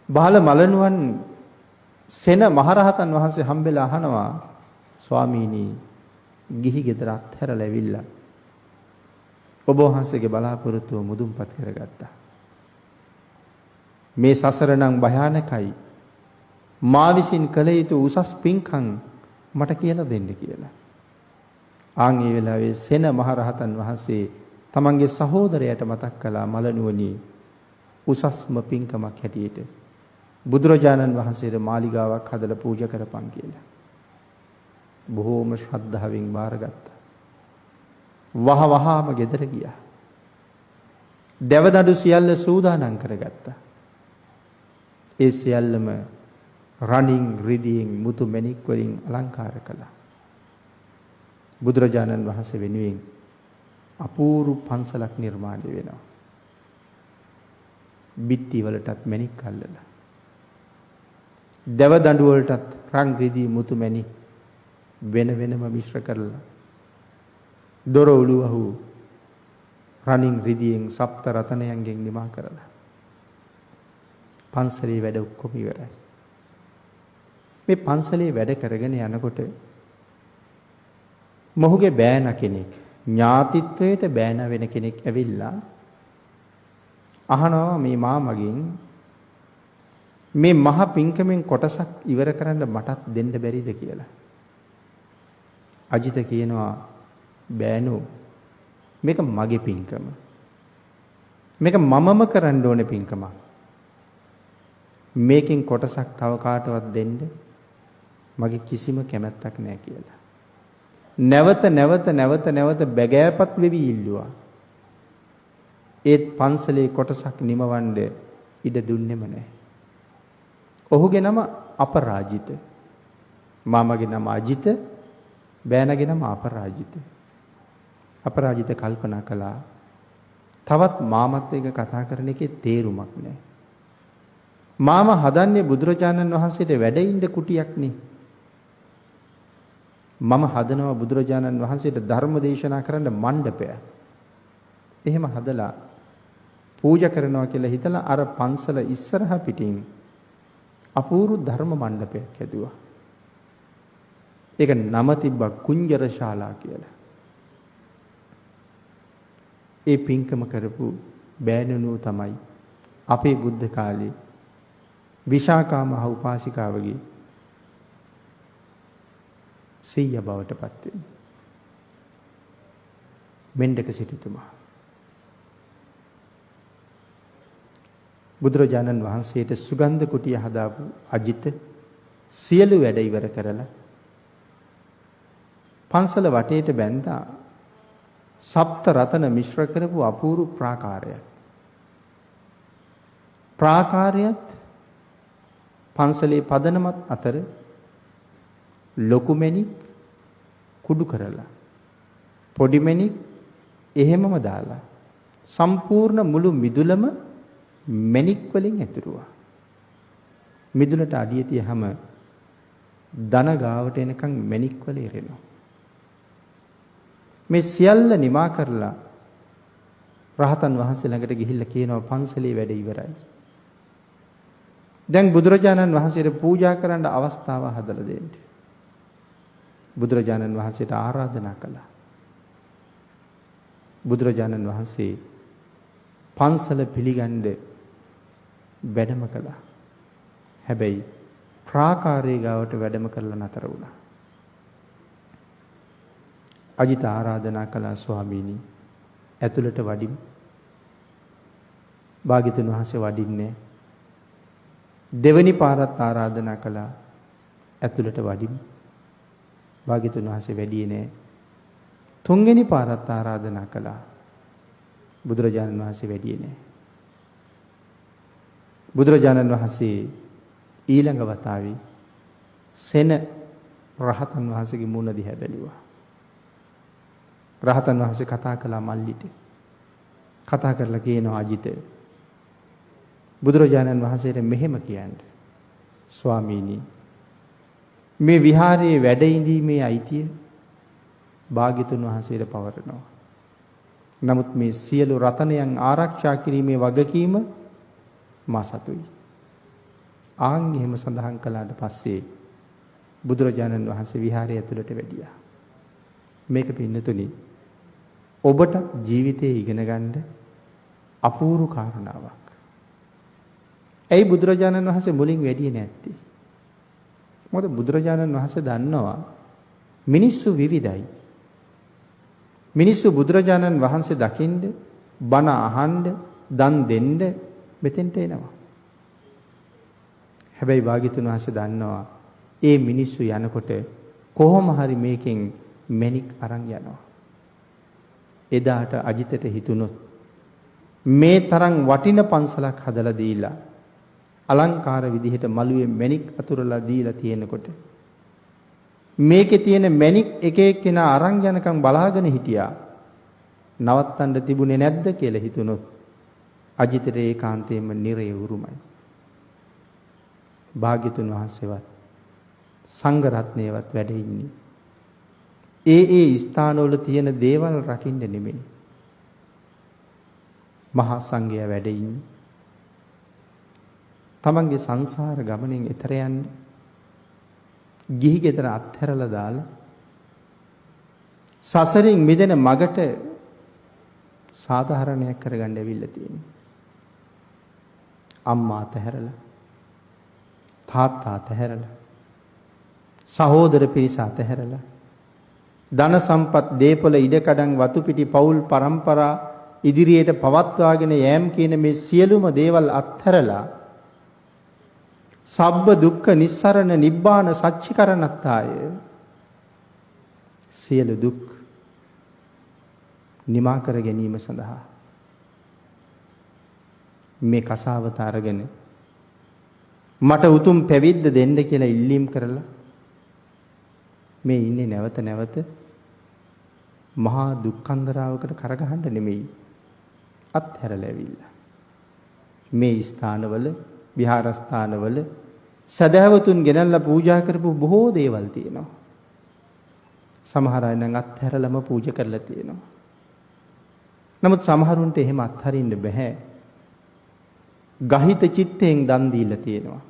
බාල මලනුවන් සෙන මහරහතන් වහන්සේ හම්බෙලා අහනවා ස්වාමීනි ගිහි ගෙදර අත්හැරලා ඇවිල්ලා ඔබ වහන්සේගේ බලාපොරොත්තුව මුදුන්පත් කරගත්තා. මේ සසර නම් භයානකයි. මා විසින් කළ යුතු උසස් පින්කම් මට කියලා දෙන්න කියලා. ආන් ඒ වෙලාවේ සෙන මහරහතන් වහන්සේ තමන්ගේ සහෝදරයාට මතක් කළා මලනුවනි උසස්ම පින්කමක් හැටියට බුදුරජාණන් වහන්සේට මාලිගාවක් හදලා පූජා කරපන් කියලා. බොහෝම ශ්‍රද්ධාවෙන් බාරගත්තා. වහවහාම ගෙදර ගියා. දෙවදඩු සියල්ල සූදානම් කරගත්තා. ඒ සියල්ලම රණින් රිදියෙන් මුතු මැණික් වලින් අලංකාර කළා. බුදුරජාණන් වහන්සේ වෙනුවෙන් අපූර්ව පන්සලක් නිර්මාණය වෙනවා. බිත්ති වලටත් මැණික් අල්ලලා දෙව දඬු වලටත් රන් රිදී මුතු මැණි වෙන වෙනම මිශ්‍ර කරලා දොර උළුවහු රණින් රිදීෙන් සප්ත රතනයන්ගෙන් නිමා කරලා පන්සලේ වැඩ ඔක්කොම ඉවරයි. මේ පන්සලේ වැඩ කරගෙන යනකොට මොහුගේ බෑන කෙනෙක් ඥාතිත්වයට බෑන වෙන කෙනෙක් ඇවිල්ලා අහනවා මේ මාමගෙන් මේ මහ පිංකමෙන් කොටසක් ඉවර කරන්න මටත් දෙන්න බැරිද කියලා. අජිත කියනවා බෑනෝ මේක මගේ පිංකම. මේක මමම කරන්න ඕනේ පිංකමක්. මේකෙන් කොටසක් තව කාටවත් දෙන්න මගේ කිසිම කැමැත්තක් නැහැ කියලා. නැවත බැගෑපත් වෙවි ඉල්ලුවා. ඒත් පන්සලේ කොටසක් නිමවන්න ඉඩ දුන්නෙම නැහැ. ඔහුගේ නම අපරාජිත. මාමගේ නම අජිත, බෑනගේ නම අපරාජිත. අපරාජිත කල්පනා කළා තවත් මාමත් එක්ක කතා කරන එකේ තේරුමක් නැහැ. මාම හදන්නේ බුදුරජාණන් වහන්සේට වැඩ ඉන්න කුටියක් නේ. මම හදනවා බුදුරජාණන් වහන්සේට ධර්ම දේශනා කරන්න මණ්ඩපය. එහෙම හදලා පූජා කරනවා කියලා හිතලා අර පන්සල ඉස්සරහා පිටින් අපූර්ව ධර්ම මණ්ඩපයක් හැදුවා. ඒක නම තිබ්බා කුංජර ශාලා කියලා. ඒ පින්කම කරපු බෑනනුව තමයි අපේ බුද්ධ කාලේ විශාකා මහ උපාසිකාවගේ සීය බවට පත් වෙන්නේ. මෙණ්ඩක සිටුතුමා බුදුරජාණන් වහන්සේට සුගන්ධ කුටිය හදාපු අජිත සියලු වැඩ ඉවර කරලා පන්සල වටේට බැඳා සප්ත රතන මිශ්‍ර කරපු අපූර්ව ප්‍රාකාරයක්. ප්‍රාකාරයත් පන්සලේ පදනමත් අතර ලොකු මැණික් කුඩු කරලා පොඩි මැණික් එහෙමම දාලා සම්පූර්ණ මුළු මිදුලම මැණික් වලින් ඇතුරුවා. මිදුලට අඩිය තියහම දන ගාවට එනකන් මැණික් වල ඉරෙනවා. මේ සියල්ල නිමා කරලා රහතන් වහන්සේ ළඟට ගිහිල්ලා කියනවා පන්සලේ වැඩ ඉවරයි. දැන් බුදුරජාණන් වහන්සේට පූජා කරන්න අවස්ථාව හදලා දෙන්න. බුදුරජාණන් වහන්සේට ආරාධනා කළා. බුදුරජාණන් වහන්සේ පන්සල පිළිගන්න වැඩම කළා. හැබැයි ප්‍රාකාරයේ ගාවට වැඩම කරලා නතර වුණා. අජිත ආරාධනා කළා ස්වාමීනි ඇතුළට වඩිමු. භාග්‍යතුන් වහන්සේ වඩින්නේ දෙවනි පාරත් ආරාධනා කළා ඇතුළට වඩිමු. භාග්‍යතුන් වහන්සේ වැඩියේ නෑ. තුන්වෙනි පාරත් ආරාධනා කළා. බුදුරජාණන් වහන්සේ වැඩියේ නෑ. බුදුරජාණන් වහන්සේ ඊළඟ වතාවේ සෙන රහතන් වහන්සේගේ මුණ දිහා බැලුවා. රහතන් වහන්සේ කතා කළා මල්ලිට. කතා කරලා කියනවා අජිත බුදුරජාණන් වහන්සේට මෙහෙම කියන්න. ස්වාමීනි මේ විහාරයේ වැඩ ඉඳීමේ අයිතිය භාග්‍යතුන් වහන්සේට පවරනවා. නමුත් මේ සියලු රතනයන් ආරක්ෂා කිරීමේ වගකීම මා සතුයි. ආන් එහෙම සඳහන් කළාට පස්සේ බුදුරජාණන් වහන්සේ විහාරය ඇතුළට වැඩියා. මේක පින්නතුනි ඔබට ජීවිතේ ඉගෙන ගන්න අපූර්ව කාරණාවක්. ඇයි බුදුරජාණන් වහන්සේ මුලින් වැඩියේ නැත්තේ? මොකද බුදුරජාණන් වහන්සේ දන්නවා මිනිස්සු විවිධයි. මිනිස්සු බුදුරජාණන් වහන්සේ දකින්න, බණ අහන්න, දන් දෙන්න මෙතෙන්ට එනවා. හැබැයි භාග්‍යතුන් වහන්සේ දන්නවා ඒ මිනිස්සු යනකොට කොහොම හරි මේකෙන් මැණික් අරන් යනවා. එදාට අජිතට හිතුනොත් මේ තරම් වටින පන්සලක් හදලා දීලා අලංකාර විදිහට මළුවේ මැණික් අතුරලා දීලා තියෙනකොට මේකේ තියෙන මැණික් එක එක්කෙනා අරන් යනකම් බලාගෙන හිටියා. නවත්තන්න තිබුණේ නැද්ද කියලා හිතුනොත් අජිතට ඒකාන්තයෙන්ම නිරය උරුමයි. භාග්‍යතුන් වහන්සේවත් සංඝ රත්නයවත් වැඩ ඉන්නේ ඒ ස්ථානවල තියෙන දේවල් රකින්න නෙමෙයි. මහා සංඝයා වැඩ ඉන්නේ තමන්ගේ සංසාර ගමනෙන් එතර යන්න ගිහි ගෙදර අත්හැරලා දාලා සසරින් මිදෙන මගට සාධාරණයක් කරගන්න ඇවිල්ලා තියෙනවා. අම්මා අතහැරලා තාත්තා අතහැරලා සහෝදර පිරිස අතහැරලා ධන සම්පත් දීපල ඉඩකඩම් වතු පිටි පෞල් પરම්පරා ඉදිරියට පවත්වාගෙන යෑම කියන මේ සියලුම දේවල් අත්හැරලා සබ්බ දුක්ඛ නිස්සරණ නිබ්බාන සච්චිකරණත්තාය සියලු දුක් නිමා කර ගැනීම සඳහා මේ කසාවත අරගෙන මට උතුම් පැවිද්ද දෙන්න කියලා ඉල්ලීම් කරලා මේ ඉන්නේ නැවත නැවත මහා දුක්ඛන්දරාවකට කරගහන්න නෙමෙයි අත්හැරලා ඇවිල්ලා මේ ස්ථානවල විහාරස්ථානවල සදහවතුන් ගෙනල්ලා පූජා කරපු බොහෝ දේවල් තියෙනවා. සමහර අය නම් අත්හැරලම පූජා කරලා තියෙනවා. නමුත් සමහරුන්ට එහෙම අත්හරින්න බෑ. ගහිත චිත්තයෙන් දන් දීලා තියෙනවා.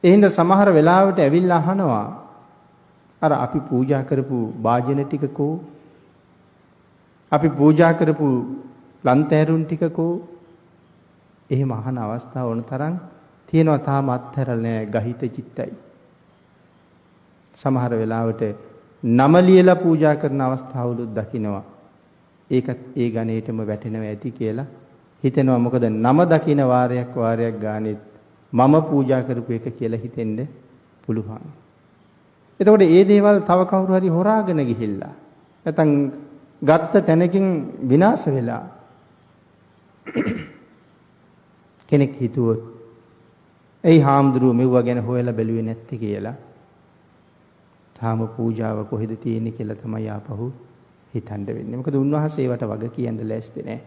එහෙනම් සමහර වෙලාවට ඇවිල්ලා අහනවා අර අපි පූජා කරපු වාජන ටිකකෝ අපි පූජා කරපු ලන්තෑරුන් ටිකකෝ එහෙම අහන අවස්ථාව වුණ තරම් තියෙනවා. තාම අත්හැරලා නැහැ ගහිත චිත්තයි. සමහර වෙලාවට නම ලියලා පූජා කරන අවස්ථාවලුත් දකින්නවා. ඒකත් ඒ ගණේටම වැටෙනවා ඇති කියලා හිතෙනවා. මොකද නම දකින්න වාරයක් ගානෙත් මම පූජා කරපු එක කියලා හිතෙන්න පුළුවන්. එතකොට මේ දේවල් තව කවුරු හරි හොරාගෙන ගිහිල්ලා නැත්නම් ගත්ත තැනකින් විනාශ වෙලා කෙනෙක් හිතුවොත් එයි හාමුදුරුවෝ මෙව්වා ගැන හොයලා බැලුවේ නැත්තේ කියලා තාම පූජාව කොහෙද තියෙන්නේ කියලා තමයි ආපහු හිතන්න වෙන්නේ. මොකද උන්වහන්සේ ඒවට වග කියන්න ලෑස්ති නැහැ.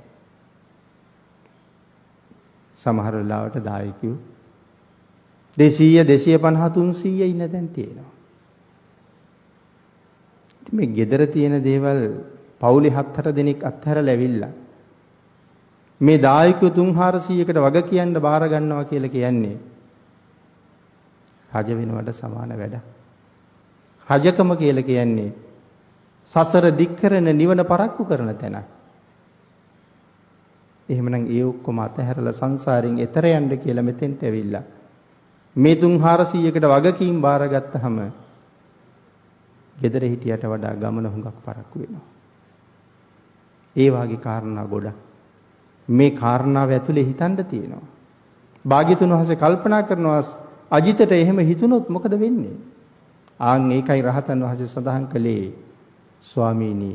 සමහර වෙලාවට දායකයෝ 200 250 300 ඉන්න තැන් තියෙනවා. ඉතින් මේ gedara තියෙන දේවල් පවුලේ 7-8 දෙනෙක් අත්හැරලා ඇවිල්ලා මේ දායකයෝ 300-400කට වග කියන්න බාර ගන්නවා කියලා කියන්නේ රජ වෙනවට සමාන වැඩක්. රජකම කියලා කියන්නේ සසර දික් කරන නිවන පරක්කු කරන තැන. එහෙමනම් ඒ ඔක්කොම අතහැරලා සංසාරයෙන් එතර යන්න කියලා මෙතෙන්ට ඇවිල්ලා මේ 300-400කට වගකීම් බාරගත්තාම gedara හිටියට වඩා ගමන හුඟක් පරක්කු වෙනවා. ඒ වාගේ කාරණා ගොඩක් මේ කාරණාව ඇතුලේ හිතන්න තියෙනවා. භාග්‍යතුන් වහන්සේ කල්පනා කරනවා අජිතට එහෙම හිතුනොත් මොකද වෙන්නේ? ආන් ඒකයි රහතන් වහන්සේ සඳහන් කළේ ස්වාමීනි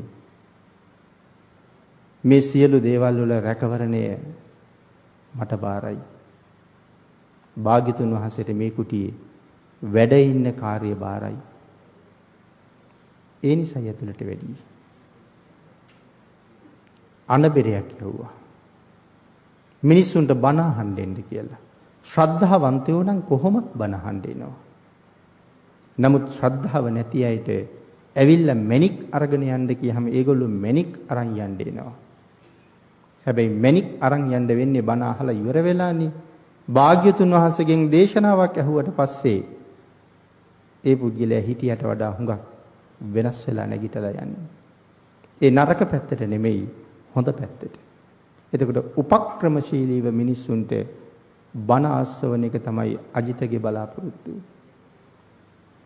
මේ සියලු දේවල් වල රැකවරණය මට බාරයි. භාග්‍යතුන් වහන්සේට මේ කුටියේ වැඩ ඉන්න කාර්ය බාරයි. ඒ නිසා යතුලට වැඩි. අනබෙරයක් යවුවා. මිනිස්සුන්ට බණ අහන්න දෙන්න කියලා. ශ්‍රද්ධාවන්තයෝ නම් කොහොමත් බණ අහන්න එනවා. නමුත් ශ්‍රද්ධාව නැති අයට ඇවිල්ලා මැණික් අරගෙන යන්න කියහම ඒගොල්ලෝ මැණික් අරන් යන්න එනවා. හැබැයි මැණික් අරන් යන්න වෙන්නේ බණ අහලා ඉවර වෙලානේ. භාග්‍යතුන් වහන්සේගෙන් දේශනාවක් ඇහුවට පස්සේ ඒ පුද්ගලයා හිටියට වඩා හුඟක් වෙනස් වෙලා නැගිටලා යන්නේ. ඒ නරක පැත්තට නෙමෙයි හොඳ පැත්තට. එතකොට උපක්‍රමශීලීව මිනිස්සුන්ට බණ ආස්වන එක තමයි අජිතගේ බලාපොරොත්තු.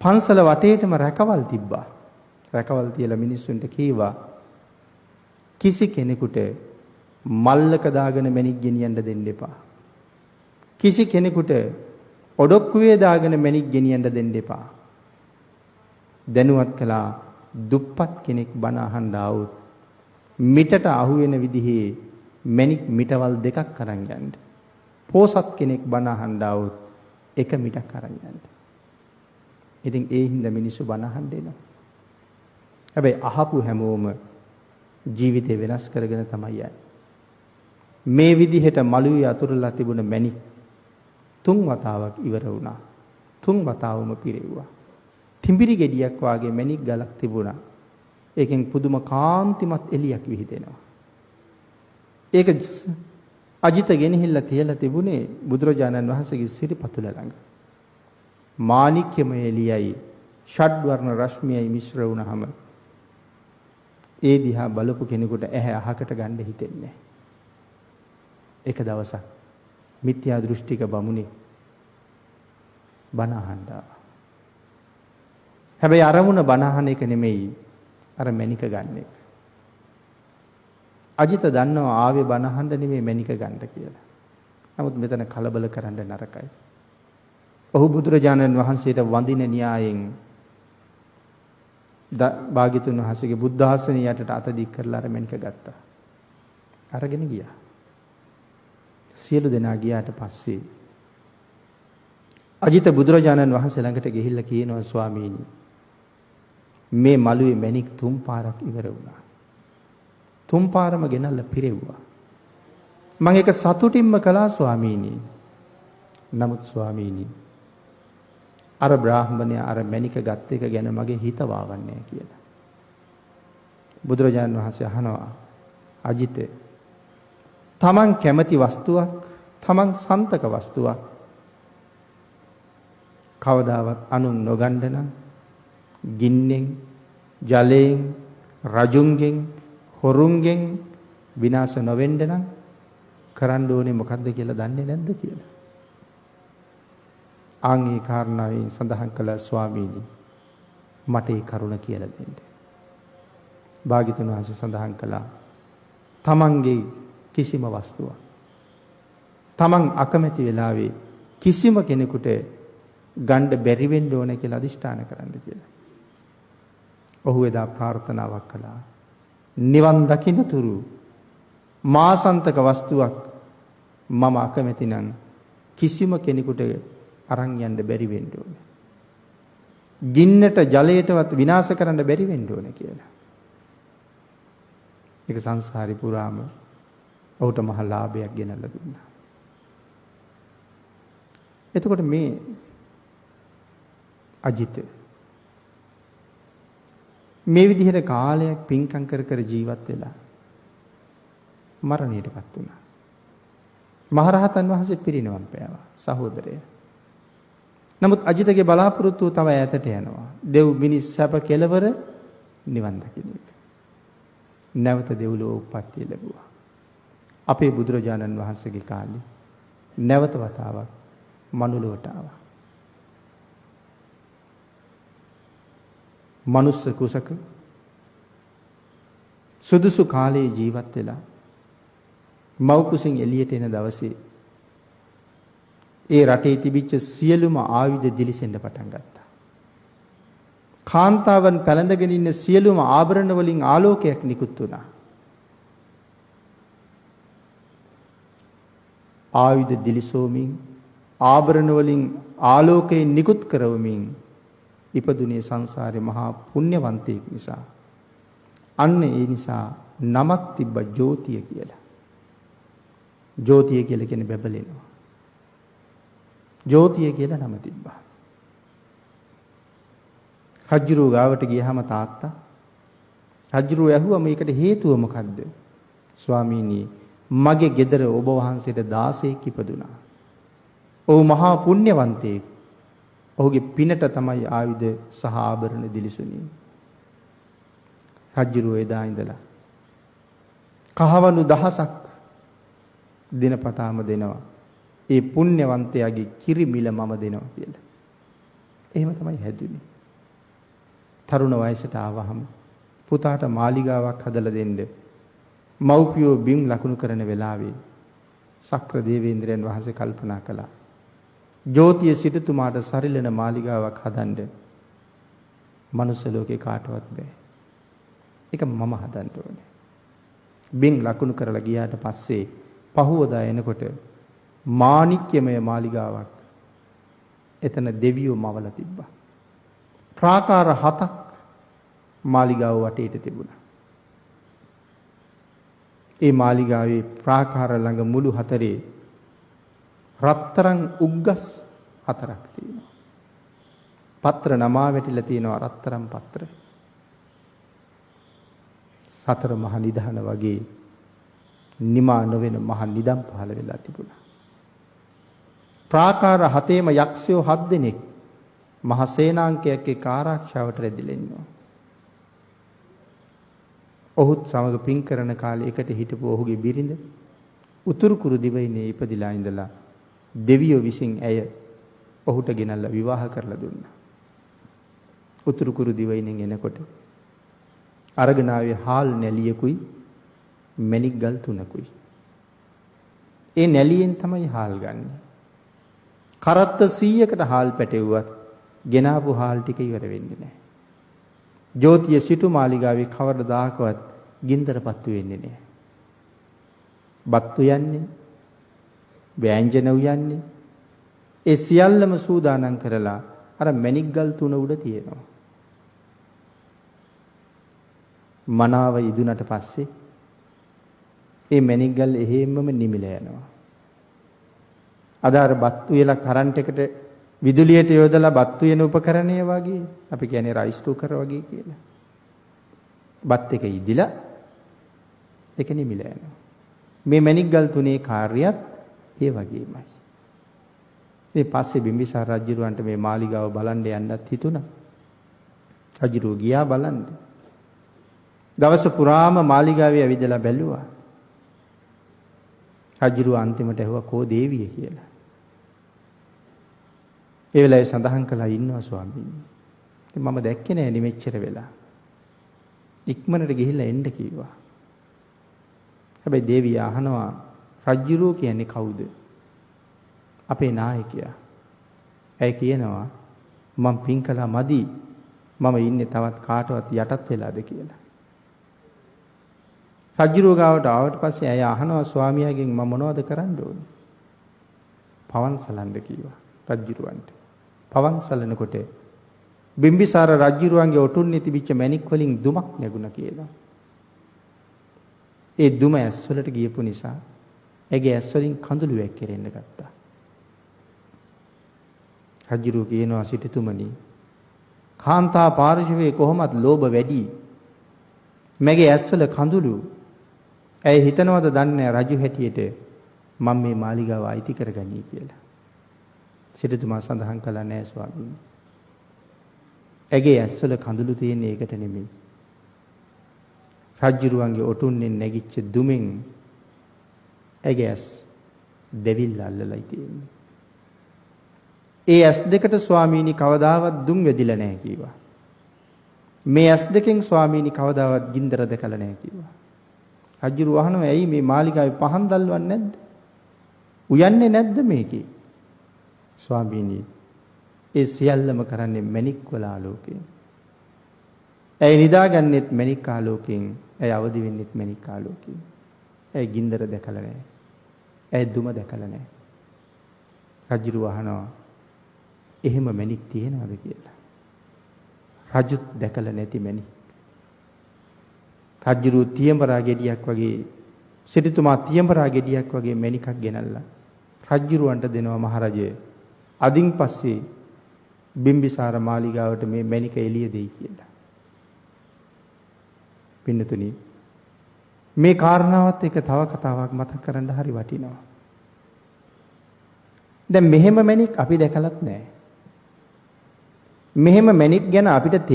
පන්සල වටේටම රැකවල් තිබ්බා. රැකවල් තියලා මිනිස්සුන්ට කීවා කිසි කෙනෙකුට මල්ලක දාගෙන මැණික් ගෙනියන්න දෙන්න එපා. කිසි කෙනෙකුට ඔඩොක්කුවේ දාගෙන මැණික් ගෙනියන්න දෙන්න එපා. දැනුවත් කළා දුප්පත් කෙනෙක් බණ අහන්න ආවොත් මිටට අහු වෙන විදිහේ මැණික් මිටවල් දෙකක් අරන් යන්න. පෝසත් කෙනෙක් බණ අහන්න ආවොත් එක මිටක් අරන් යන්න. ඉතින් ඒ හින්දා මිනිස්සු බණ අහන්න එනවා. හැබැයි අහපු හැමෝම ජීවිතේ වෙනස් කරගෙන තමයි යන්නේ. මේ විදිහට මළුවේ අතුරුලා තිබුණ මැණික් 3 වතාවක් ඉවර වුණා. 3 වතාවම පිරෙව්වා. තිඹිරි ගෙඩියක් වාගේ මැණික් ගලක් තිබුණා. ඒකෙන් පුදුම කාන්තිමත් එළියක් විහිදෙනවා. ඒක අජිත ගෙනහිල්ලා තියලා තිබුණේ බුදුරජාණන් වහන්සේගේ සිරිපතුල ළඟ. මාණික්‍යමය එළියයි ෂඩ්වර්ණ රශ්මියයි මිශ්‍ර වුණාම ඒ දිහා බලපු කෙනෙකුට ඇහැ අහකට ගන්න හිතෙන්නේ නැහැ. එක දවසක් මිත්‍යා දෘෂ්ටික බමුණේ බණ අහන්න ආවා. හැබැයි අරමුණ බණ අහන එක නෙමෙයි අර මැණික ගන්න එක. අජිත දන්නවා ආවේ බණ අහන්න නෙමෙයි මැණික ගන්න කියලා. නමුත් මෙතන කලබල කරන්න නරකයි. ඔහු බුදුරජාණන් වහන්සේට වඳින න්‍යායෙන් භාග්‍යතුන් වහන්සේගේ බුද්ධ ආසනය යටට අත දික් කරලා අර මැණික ගත්තා. අරගෙන ගියා. සියලු දෙනා ගියාට පස්සේ අජිත බුදුරජාණන් වහන්සේ ළඟට ගිහිල්ලා කියනවා ස්වාමීනි මේ මළුවේ මැණික් 3 පාරක් ඉවර වුණා. 3 පාරම ගෙනල්ලා පිරෙව්වා. මම ඒක සතුටින්ම කළා ස්වාමීනි. නමුත් ස්වාමීනි අර බ්‍රාහ්මණයා අර මැණික ගත් එක ගැන මගේ හිත වාවන්නේ කියලා. බුදුරජාණන් වහන්සේ අහනවා අජිත තමන් කැමති වස්තුවක් තමන් සන්තක වස්තුවක් කවදාවත් අනුන් නොගන්න නම් ගින්නෙන් ජලයෙන් රජුන්ගෙන් හොරුන්ගෙන් විනාශ නොවෙන්න නම් කරන්න ඕනේ මොකද්ද කියලා දන්නේ නැද්ද කියලා. ආන්ගේ කාරණාවෙන් සඳහන් කළ ස්වාමීනි මට ඒ කරුණ කියලා දෙන්න. භාග්‍යතුන් වහන්සේ සඳහන් කළා තමන්ගේ කිසිම වස්තුවක් තමන් අකමැති වෙලාවේ කිසිම කෙනෙකුට ගන්න බැරි වෙන්න ඕන කියලා අදිෂ්ඨාන කරන්න කියලා. ඔහු එදා ප්‍රාර්ථනාවක් කළා. නිවන් දකින්නතුරු මාසන්තක වස්තුවක් මම අකමැති නම් කිසිම කෙනෙකුට අරන් යන්න බැරි වෙන්න ඕනේ. ගින්නට ජලයටවත් විනාශ කරන්න බැරි වෙන්න ඕනේ කියලා. ඒක සංසාරේ පුරාම ඔහුට මහ ලාභයක් ගෙනල්ලා දුන්නා. එතකොට මේ අජිත මේ විදිහට කාලයක් පින්කම් කර කර ජීවත් වෙලා මරණයටපත් වුණා. මහරහතන් වහන්සේ පිරිනිවන් පෑවා සහෝදරය. නමුත් අජිතගේ බලාපොරොත්තුව තව ඈතට යනවා. දෙව් මිනිස් සැප කෙලවර නිවන් දකින්න එක. නැවත දෙව්ලොව උප්පත්තිය ලැබුවා. අපේ බුදුරජාණන් වහන්සේගේ කාලේ නැවත වතාවක් මනුලොවට ආවා. මනුස්ස කුසක සුදුසු කාලේ ජීවත් වෙලා මව් කුසින් එළියට එන දවසේ ඒ රටේ තිබිච්ච සියලුම ආයුධ දිලිසෙන්න පටන් ගත්තා. කාන්තාවන් පැලඳගෙන ඉන්න සියලුම ආභරණ වලින් ආලෝකයක් නිකුත් වුණා. ආයුධ දිලිසෝමින් ආභරණ වලින් ආලෝකය නිකුත් කරවමින් ඉපදුනේ සංසාරේ මහා පුණ්‍යවන්තයෙක් නිසා. අන්න ඒ නිසා නමක් තිබ්බ ජෝතිය කියලා. ජෝතිය කියලා කියන්නේ බබලෙනවා. ජෝතිය කියලා නම තිබ්බා. රජුරෝ ගාවට ගියාම තාත්තා රජුරෝ ඇහුවා මේකට හේතුව මොකද්ද? ස්වාමීනි මගේ ගෙදර ඔබ වහන්සේට 16ක් ඉපදුනා. ඔහු මහා පුණ්‍යවන්තයෙක්. ඔහුගේ පිනට තමයි ආයුධ සහ ආභරණ දිලිසුනේ. රජුරෝ එදා ඉඳලා කහවණු දහසක් දිනපතාම දෙනවා. ඒ පුණ්‍යවන්තයාගේ කිරි මිල මම දෙනවා කියලා. එහෙම තමයි හැදුනේ. තරුණ වයසට ආවහම පුතාට මාලිගාවක් හදලා දෙන්න මව්පියෝ බිම් ලකුණු කරන වෙලාවේ සක්‍ර දේවේන්ද්‍රයන් වහන්සේ කල්පනා කළා. ජෝතිය සිටුතුමාට සරිලන මාලිගාවක් හදන්න මනුස්ස ලෝකේ කාටවත් බෑ. ඒක මම හදන්න ඕනේ. බිම් ලකුණු කරලා ගියාට පස්සේ පහුවදා එනකොට මාණික්‍යමය මාලිගාවක් එතන දෙවියෝ මවලා තිබ්බා. ප්‍රාකාර 7ක් මාලිගාව වටේට තිබුණා. ඒ මාලිගාවේ ප්‍රාකාර ළඟ මුළු හතරේ රත්තරන් උග්ගස් 4ක් තියෙනවා. පත්‍ර නමා වැටිලා තියෙනවා රත්තරන් පත්‍ර. සතර මහ නිධාන වගේ නිමා නොවන මහ නිදම් පහළ වෙලා තිබුණා. ප්‍රාකාර 7ේම යක්ෂයෝ 7 දෙනෙක් මහ සේනාංකයක් එක්ක ආරක්ෂාවට රැඳිලා ඉන්නවා. ඔහුත් සමග පින් කරන කාලේ එකට හිටපු ඔහුගේ බිරිඳ උතුරු කුරු දිවයිනේ ඉපදිලා ඉඳලා දෙවියෝ විසින් ඇය ඔහුට ගෙනල්ලා විවාහ කරලා දුන්නා. උතුරු කුරු දිවයිනෙන් එනකොට අරගෙන ආවේ හාල් නැලියකුයි මණික් ගල් 3කුයි. ඒ නැලියෙන් තමයි හාල් ගන්නෙ. කරත්ත 100කට හාල් පැටෙව්වත් ගෙනාපු හාල් ටික ඉවර වෙන්නේ නැහැ. ජෝතිය සිටු මාලිගාවේ කවරදාකවත් ගින්දරපත්තු වෙන්නේ නැහැ. බත්තු යන්නේ, ව්‍යංජන උයන්නේ, ඒ සියල්ලම සූදානම් කරලා අර මණික් ගල් 3 උඩ තියෙනවා. මනාව ඉදුණට පස්සේ ඒ මණික් ගල් එහෙම්මම නිමිලා යනවා. අද අර බත්තු වෙලා කරන්ට් එකට විදුලියට යොදලා බත්තු වෙන උපකරණය වගේ අපි කියන්නේ රයිස් කුකර් වගේ කියලා. බත් එක ඉදිලා ඒක නිමිලා යනවා. මේ මණික් ගල් 3 කාර්යයත් ඒ වගේමයි. ඊට පස්සේ බිම්බිසාර රජුරවන්ට මේ මාලිගාව බලන්න යන්නත් හිතුණා. රජුරෝ ගියා බලන්න. දවස පුරාම මාලිගාවේ ඇවිදලා බැලුවා. රජුරෝ අන්තිමට ඇහුවා කෝ දේවිය කියලා. ඒ වෙලාවේ සඳහන් කළා ඉන්නවා ස්වාමීනි. ඉතින් මම දැක්කේ නෑ මෙච්චර වෙලා. ඉක්මනට ගිහිල්ලා එන්න කිව්වා. හැබැයි දේවිය අහනවා රජුරෝ කියන්නේ කවුද? අපේ නායකයා. ඇයි කියනවා මම පින් කළා මදි. මම ඉන්නේ තවත් කාටවත් යටත් වෙලාද කියලා. රජුරෝ ගාවට ආවට පස්සේ ඇය අහනවා ස්වාමියාගෙන් මම මොනවද කරන්න ඕනේ? පවන් සලන්න කිව්වා රජුරවන්ට. පවන් සලනකොට බිම්බිසාර රජුරවන්ගේ ඔටුන්නේ තිබිච්ච මණික් වලින් දුමක් නැගුණා කියලා. ඒ දුම ඇස් වලට ගියපු නිසා ඇගේ ඇස් වලින් කඳුළු වැක්කිරෙන්න ගත්තා. රජුරෝ කියනවා සිටුතුමනි කාන්තා පාර්ශවයේ කොහොමත් ලෝභ වැඩි. මගේ ඇස් වල කඳුළු ඇයි හිතනවද දන්නේ රජු හැටියට මම මේ මාලිගාව අයිති කරගනී කියලා. සිටුතුමා සඳහන් කළා නෑ ස්වාමීනි. ඇගේ ඇස්වල කඳුළු තියෙන්නේ ඒකට නෙමෙයි. රජුරුවන්ගේ ඔටුන්නෙන් නැගිච්ච දුමෙන් ඇගේ ඇස් දෙවිල්ල අල්ලලයි තියෙන්නේ. ඒ ඇස් දෙකට ස්වාමීනි කවදාවත් දුම් වෙදිලා නැහැ කිව්වා. මේ ඇස් දෙකෙන් ස්වාමීනි කවදාවත් ගින්දර දැකලා නැහැ කිව්වා. රජුරු වහනවා ඇයි මේ මාලිගාවේ පහන් දැල්වන්නේ නැද්ද? උයන්නේ නැද්ද මේකේ? ස්වාමීනි ඒ සියල්ලම කරන්නේ මණික් වල ආලෝකයෙන්. ඇයි නිදාගන්නෙත් මණික් ආලෝකයෙන්, ඇයි අවදි වෙන්නෙත් මණික් ආලෝකයෙන්. ඇයි ගින්දර දැකලා නැහැ. ඇයි දුම දැකලා නැහැ. රජුරු අහනවා එහෙම මණික් තියෙනවද කියලා. රජුත් දැකලා නැති මණික්. රජුරු තියඹරා ගෙඩියක් වගේ, සිටුතුමා තියඹරා ගෙඩියක් වගේ මණිකක් ගෙනල්ලා රජුරවන්ට දෙනවා. මහරජය අදින් පස්සේ බිම්බිසාර මාලිගාවට මේ මණික එළිය දෙයි කියලා. පින්නතුනි මේ කාරණාවත් එක තව කතාවක් මතක් කරන්න හරි වටිනවා. දැන් මෙහෙම මණික් අපි දැකලත් නැහැ. මෙහෙම මණික් ගැන අපිට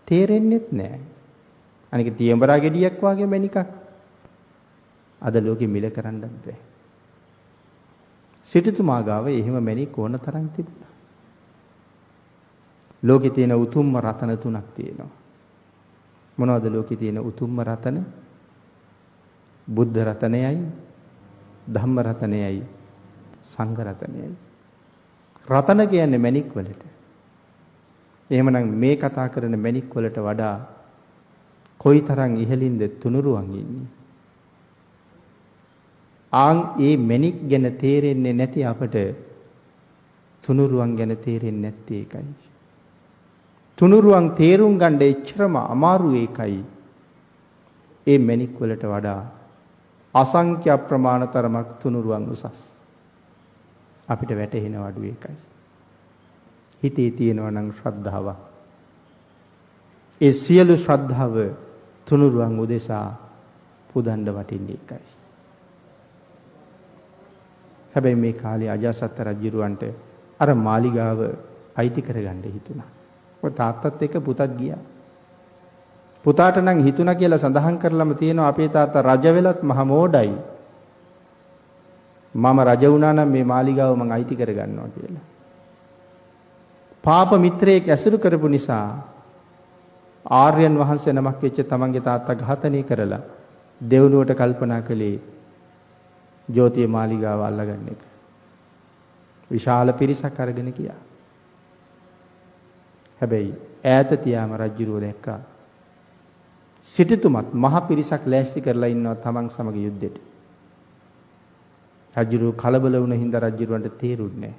තේරෙන්නෙත් නැහැ. අනික තියඹරා ගෙඩියක් වගේ මණිකක් අද ලෝකෙ මිල කරන්නත් බෑ. සිටුතුමා ගාව එහෙම මණික් ඕන තරම් තිබුණා. ලෝකේ තියෙන උතුම්ම රතන තුනක් තියෙනවා. මොනවද ලෝකේ තියෙන උතුම්ම රතන? බුද්ධ රතනයයි, ධම්ම රතනයයි, සංඝ රතනයයි. රතන කියන්නේ මණික් වලට. එහෙමනම් මේ කතා කරන මණික් වලට වඩා කොයිතරම් ඉහළින්ද තුනුරුවන් ඉන්නේ. ඒ මණික් ගැන තේරෙන්නේ නැති අපට තුනුරුවන් ගැන තේරෙන්නේ නැත්තේ ඒකයි. තුනුරුවන් තේරුම් ගන්න එච්චරම අමාරු ඒකයි. ඒ මණික් වලට වඩා අසංඛ්‍ය අප්‍රමාණ තරමක් තුනුරුවන් උසස්. අපිට වැටහෙන වඩු ඒකයි. හිතේ තියෙනවා නම් ශ්‍රද්ධාව. ඒ සියලු ශ්‍රද්ධාව තුනුරුවන් උදෙසා පුදන්න වටින්නේ ඒකයි. හැබැයි මේ කාලේ අජාසත් රජුරවන්ට අර මාලිගාව අයිති කරගන්න හිතුණා. ඔය තාත්තත් එක්ක පුතත් ගියා. පුතාට නම් හිතුණා කියලා සඳහන් කරලම තියෙනවා අපේ තාත්තා රජ වෙලත් මහ මෝඩයි. මම රජ වුණා නම් මේ මාලිගාව මං අයිති කරගන්නවා කියලා. පාප මිත්‍රයෙක් ඇසුරු කරපු නිසා ආර්යයන් වහන්සේ නමක් වෙච්ච තමන්ගේ තාත්තා ඝාතනය කරලා දෙව්ලොවට කල්පනා කළේ ජෝතිය මාලිගාව අල්ලගන්න එක. විශාල පිරිසක් අරගෙන ගියා. හැබැයි ඈත තියාම රජුරෝ දැක්කා සිටුතුමත් මහ පිරිසක් ලෑස්ති කරලා ඉන්නවා තමන් සමග යුද්ධෙට. රජුරෝ කලබල වුණ හින්දා රජුරවන්ට තේරුන්නේ නැහැ.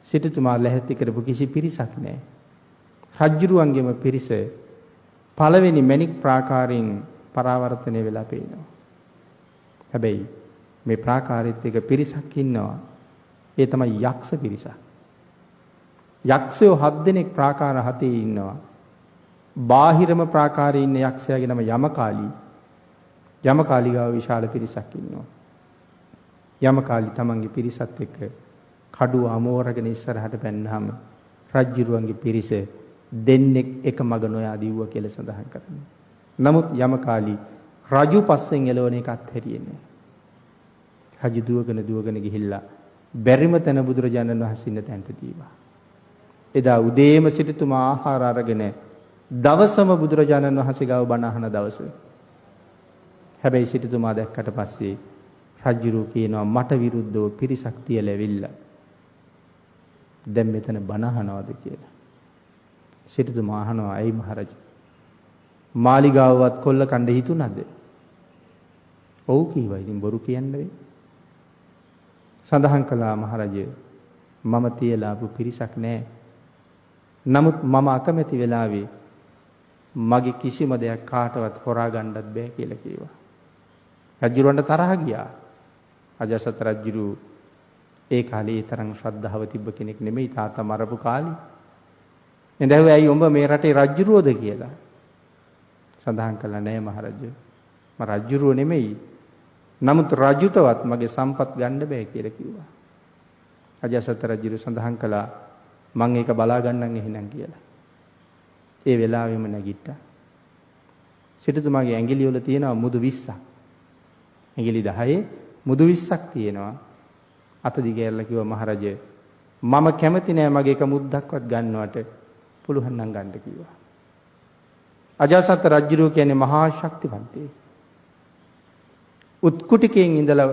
සිටුතුමා ලෑස්ති කරපු කිසි පිරිසක් නැහැ. රජුරුවන්ගේම පිරිස පළවෙනි මණික් ප්‍රාකාරයෙන් පරාවර්තනය වෙලා පේනවා. හැබැයි මේ ප්‍රාකාරෙත් එක පිරිසක් ඉන්නවා. ඒ තමයි යක්ෂ පිරිසක්. යක්ෂයෝ 7 දෙනෙක් ප්‍රාකාර 7 ඉන්නවා. බාහිරම ප්‍රාකාරයේ ඉන්න යක්ෂයාගේ නම යමකාලී. යමකාලී ගාව විශාල පිරිසක් ඉන්නවා. යමකාලී තමන්ගේ පිරිසත් එක්ක කඩුව අමෝරගෙන ඉස්සරහට පැන්නාම රජ්ජුරුවන්ගේ පිරිස දෙන්නෙක් එක මග නොයා දිව්වා කියලා සඳහන් කරනවා. නමුත් යමකාලී රජු පස්සෙන් එළවන එකත් හැරියෙන්නේ නැහැ. රජු දුවගෙන ගිහිල්ලා බැරිම තැන බුදුරජාණන් වහන්සේ ඉන්න තැනට දීවා. එදා උදේම සිටුතුමා ආහාර අරගෙන දවසම බුදුරජාණන් වහන්සේ ගාව බණ අහන දවස. හැබැයි සිටුතුමා දැක්කට පස්සේ රජුරෝ කියනවා මට විරුද්ධව පිරිසක් තියලා ඇවිල්ලා දැන් මෙතන බණ අහනවාද කියලා. සිටුතුමා අහනවා ඇයි මහරජා? මාලිගාවවත් කොල්ල කණ්ඩ හිතුණාද? ඔව් කීවා. ඉතින් බොරු කියන්න වෙයි. සඳහන් කළා මහරජය මම තියලා ආපු පිරිසක් නැහැ. නමුත් මම අකමැති වෙලාවේ මගේ කිසිම දෙයක් කාටවත් හොරා ගන්නත් බෑ කියලා කිව්වා. රජුරවන්ට තරහ ගියා. අජාසත් රජුරු ඒ කාලේ තරම් ශ්‍රද්ධාව තිබ්බ කෙනෙක් නෙමෙයි. තාත්තා මරපු කාලේ. එඳැහුව ඇයි උඹ මේ රටේ රජුරුවද කියලා. සඳහන් කළා නෑ මහරජා. මම රජුරුව නෙමෙයි. නමුත් රජුටවත් මගේ සම්පත් ගන්න බෑ කියලා කිව්වා. අජාසත් රජුරු සඳහන් කළා මම ඒක බලා ගන්නම් එහෙනම් කියලා. ඒ වෙලාවෙම නැගිට්ටා. සිටුතුමාගේ ඇඟිලි වල තියෙනවා මුදු 20ක්. ඇඟිලි 10 මුදු 20ක් තියෙනවා. අත දිගෑරලා කිව්වා මහරජය මම කැමති නෑ මගේ එක මුද්දක්වත් ගන්නවට. පුළුවන් නම් ගන්න කිව්වා. අජාසත් රජුරෝ කියන්නේ මහා ශක්තිවන්තයෙක්. උත්කුටිකයෙන් ඉඳලා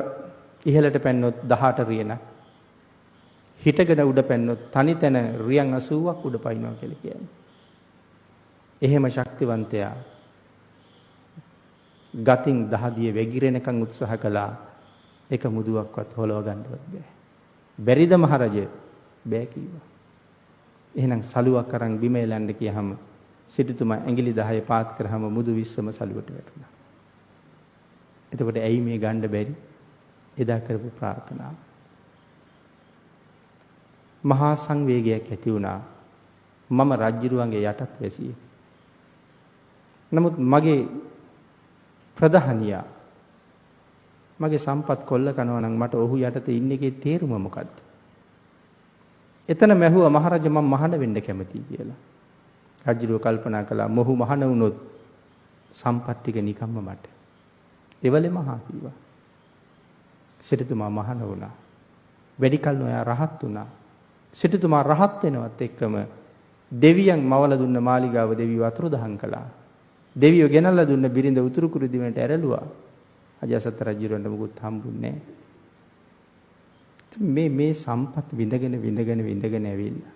ඉහළට පැන්නොත් 18 රියනක්. හිටගෙන උඩ පැන්නොත් තනි තැන රියන් 80ක් උඩ පයින්නවා කියලා කියන්නේ. එහෙම ශක්තිවන්තයා ගතින් දහදිය වැగిරෙනකන් උත්සාහ කළා. එක මුදුවක්වත් හොලව ගන්නවත් බෑ. බැරිද මහරජය? බෑ කිව්වා. එහෙනම් සලුවක් අරන් බිම එලන්න කියහම සිටුතුමා ඇඟිලි 10 පාත් කරාම මුදු 20ම සලුවට වැටුණා. එතකොට ඇයි මේ ගන්න බැරි? එදා කරපු ප්‍රාර්ථනාව. මහා සංවේගයක් ඇති වුණා. මම රජුරුවන්ගේ යටත් වැසියෙක්. නමුත් මගේ ප්‍රධානියා මගේ සම්පත් කොල්ල කනවා නම් මට ඔහු යටතේ ඉන්න එකේ තේරුම මොකද්ද? එතන මැහුවා මහරජා මම මහාන වෙන්න කැමතියි කියලා. රජුරුව කල්පනා කළා මොහු මහාන වුණොත් සම්පත් ටික නිකම්ම මට. එවලේ මහා කීවා. සිටුතුමා මහාන වුණා. වැඩි කල නොයා රහත් වුණා. සිටුතුමා රහත් වෙනවත් එක්කම දෙවියන් මවල දුන්න මාලිගාව දෙවියෝ අතුරුදහන් කළා. දෙවියෝ ගෙනල්ලා දුන්න බිරිඳ උතුරු කුරු දිවයිනට ඇරළුවා. අජාසත් රජුරන්ට මුකුත් හම්බුන්නේ නැහැ. මේ සම්පත් විඳගෙන ඇවිල්ලා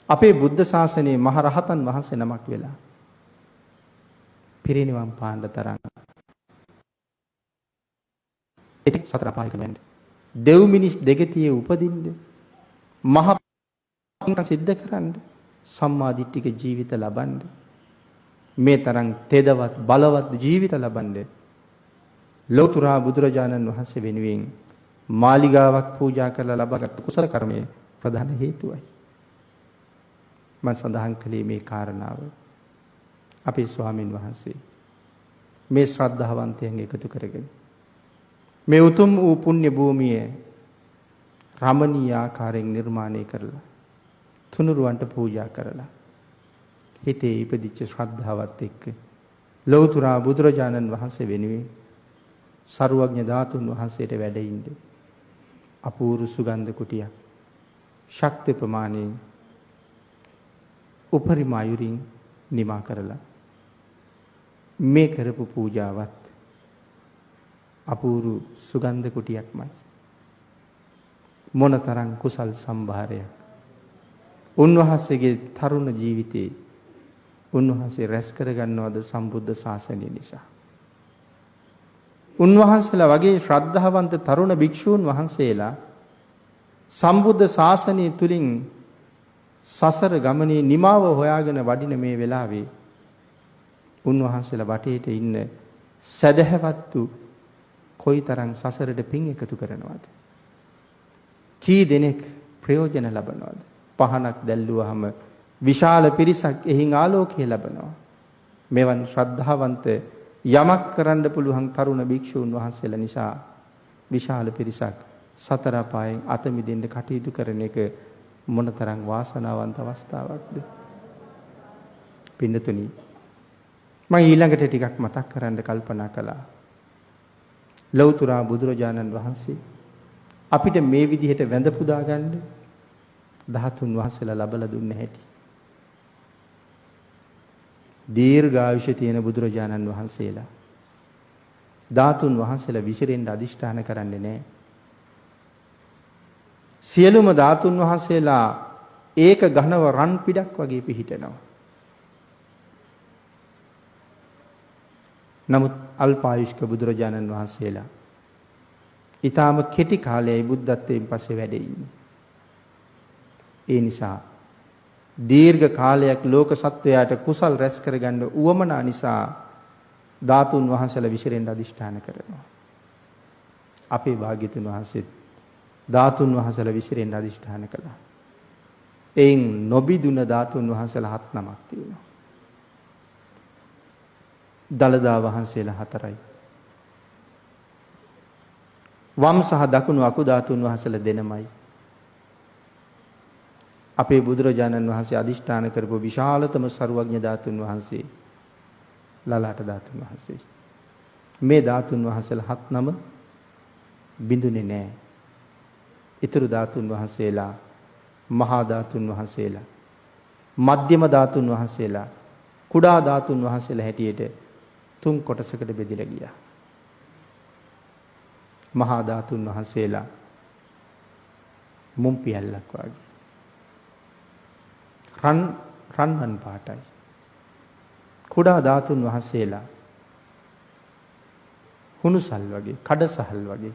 අපේ බුද්ධ ශාසනයේ මහ රහතන් වහන්සේ නමක් වෙලා පිරිනිවන් පාන්න තරම් ඒක සතර පායක වෙන්නේ. දෙව් මිනිස් දෙගතියේ උපදින්න මහ පින්කම් සිද්ධ කරන්න සම්මා දිට්ඨික ජීවිත ලබන්න මේ තරම් තෙදවත් බලවත් ජීවිත ලබන්න ලෞතුරා බුදුරජාණන් වහන්සේ වෙනුවෙන් මාලිගාවක් පූජා කරලා ලබාගත් කුසල කර්මයේ ප්‍රධාන හේතුවයි. මම සඳහන් කළේ මේ කාරණාව. අපේ ස්වාමින් වහන්සේ මේ ශ්‍රද්ධාවන්තයන් එකතු කරගෙන මේ උතුම් වූ පුණ්‍ය භූමියේ රමණීය ආකාරයෙන් නිර්මාණය කරලා තුනුරුවන්ට පූජා කරලා හිතේ ඉපදිච්ච ශ්‍රද්ධාවත් එක්ක ලෞතුරා බුදුරජාණන් වහන්සේ වෙනුවෙන් සරුවඥ ධාතුන් වහන්සේට වැඩ ඉන්න අපූර්ව සුගන්ධ කුටියක් ශක්ති ප්‍රමාණයෙන් උපරිම අයුරින් නිමා කරලා මේ කරපු පූජාවත් අපූර්ව සුගන්ධ කුටියක්මයි. මොනතරම් කුසල් සම්භාරයක් උන්වහන්සේගේ තරුණ ජීවිතේ උන්වහන්සේ රැස් කරගන්නවද සම්බුද්ධ ශාසනය නිසා. උන්වහන්සේලා වගේ ශ්‍රද්ධාවන්ත තරුණ භික්ෂූන් වහන්සේලා සම්බුද්ධ ශාසනය තුලින් සසර ගමනේ නිමාව හොයාගෙන වඩින මේ වෙලාවේ උන්වහන්සේලා වටේට ඉන්න සදහැවත්තු කොයිතරම් සසරට පින් එකතු කරනවද? කී දෙනෙක් ප්‍රයෝජන ලබනවද? පහනක් දැල්ලුවාම විශාල පිරිසක් එහින් ආලෝකය ලබනවා. මෙවන් ශ්‍රද්ධාවන්ත යමක් කරන්න පුළුවන් තරුණ භික්ෂූන් වහන්සේලා නිසා විශාල පිරිසක් සතර පායෙන් අත මිදෙන්න කටයුතු කරන එක මොනතරම් වාසනාවන්ත අවස්ථාවක්ද? පින්නතුනි මම ඊළඟට ටිකක් මතක් කරන්න කල්පනා කළා. ලෞතර බුදුරජාණන් වහන්සේ අපිට මේ විදිහට වැඳ පුදා ගන්න ධාතුන් වහන්සේලා ලබලා දුන්න හැටි. දීර්ඝායුෂ තියෙන බුදුරජාණන් වහන්සේලා ධාතුන් වහන්සේලා විසිරෙන්න අදිෂ්ඨාන කරන්නේ නැහැ. සියලුම ධාතුන් වහන්සේලා ඒක ඝනව රන් පිටක් වගේ පිහිටනවා. නමුත් අල්පායුෂ්ක බුදුරජාණන් වහන්සේලා ඊටාම කෙටි කාලයයි බුද්ධත්වයෙන් පස්සේ වැඩ ඉන්නේ. ඒ නිසා දීර්ඝ කාලයක් ලෝක සත්වයාට කුසල් රැස් කරගන්න උවමනා නිසා ධාතුන් වහන්සේලා විසිරෙන්න අදිෂ්ඨාන කරනවා. අපේ භාග්‍යතුන් වහන්සේත් ධාතුන් වහන්සේලා විසිරෙන්න අදිෂ්ඨාන කළා. එයින් නොබිදුන ධාතුන් වහන්සේලා 7 නමක් තියෙනවා. දලදා වහන්සේලා 4යි. වම් සහ දකුණු අකු ධාතුන් වහන්සේලා දෙනමයි. අපේ බුදුරජාණන් වහන්සේ අදිෂ්ඨාන කරපු විශාලතම සර්වඥ ධාතුන් වහන්සේ ලලාට ධාතුන් වහන්සේ. මේ ධාතුන් වහන්සේලා 7 නම බිඳුනේ නැහැ. ඊතර ධාතුන් වහන්සේලා මහා ධාතුන් වහන්සේලා මධ්‍යම ධාතුන් වහන්සේලා කුඩා ධාතුන් වහන්සේලා හැටියට 3 කොටසකට බෙදලා ගියා. මහා ධාතුන් වහන්සේලා මුම් පියල්ලක් වගේ. රන්වන් පාටයි. කුඩා ධාතුන් වහන්සේලා හුණුසල් වගේ, කඩසහල් වගේ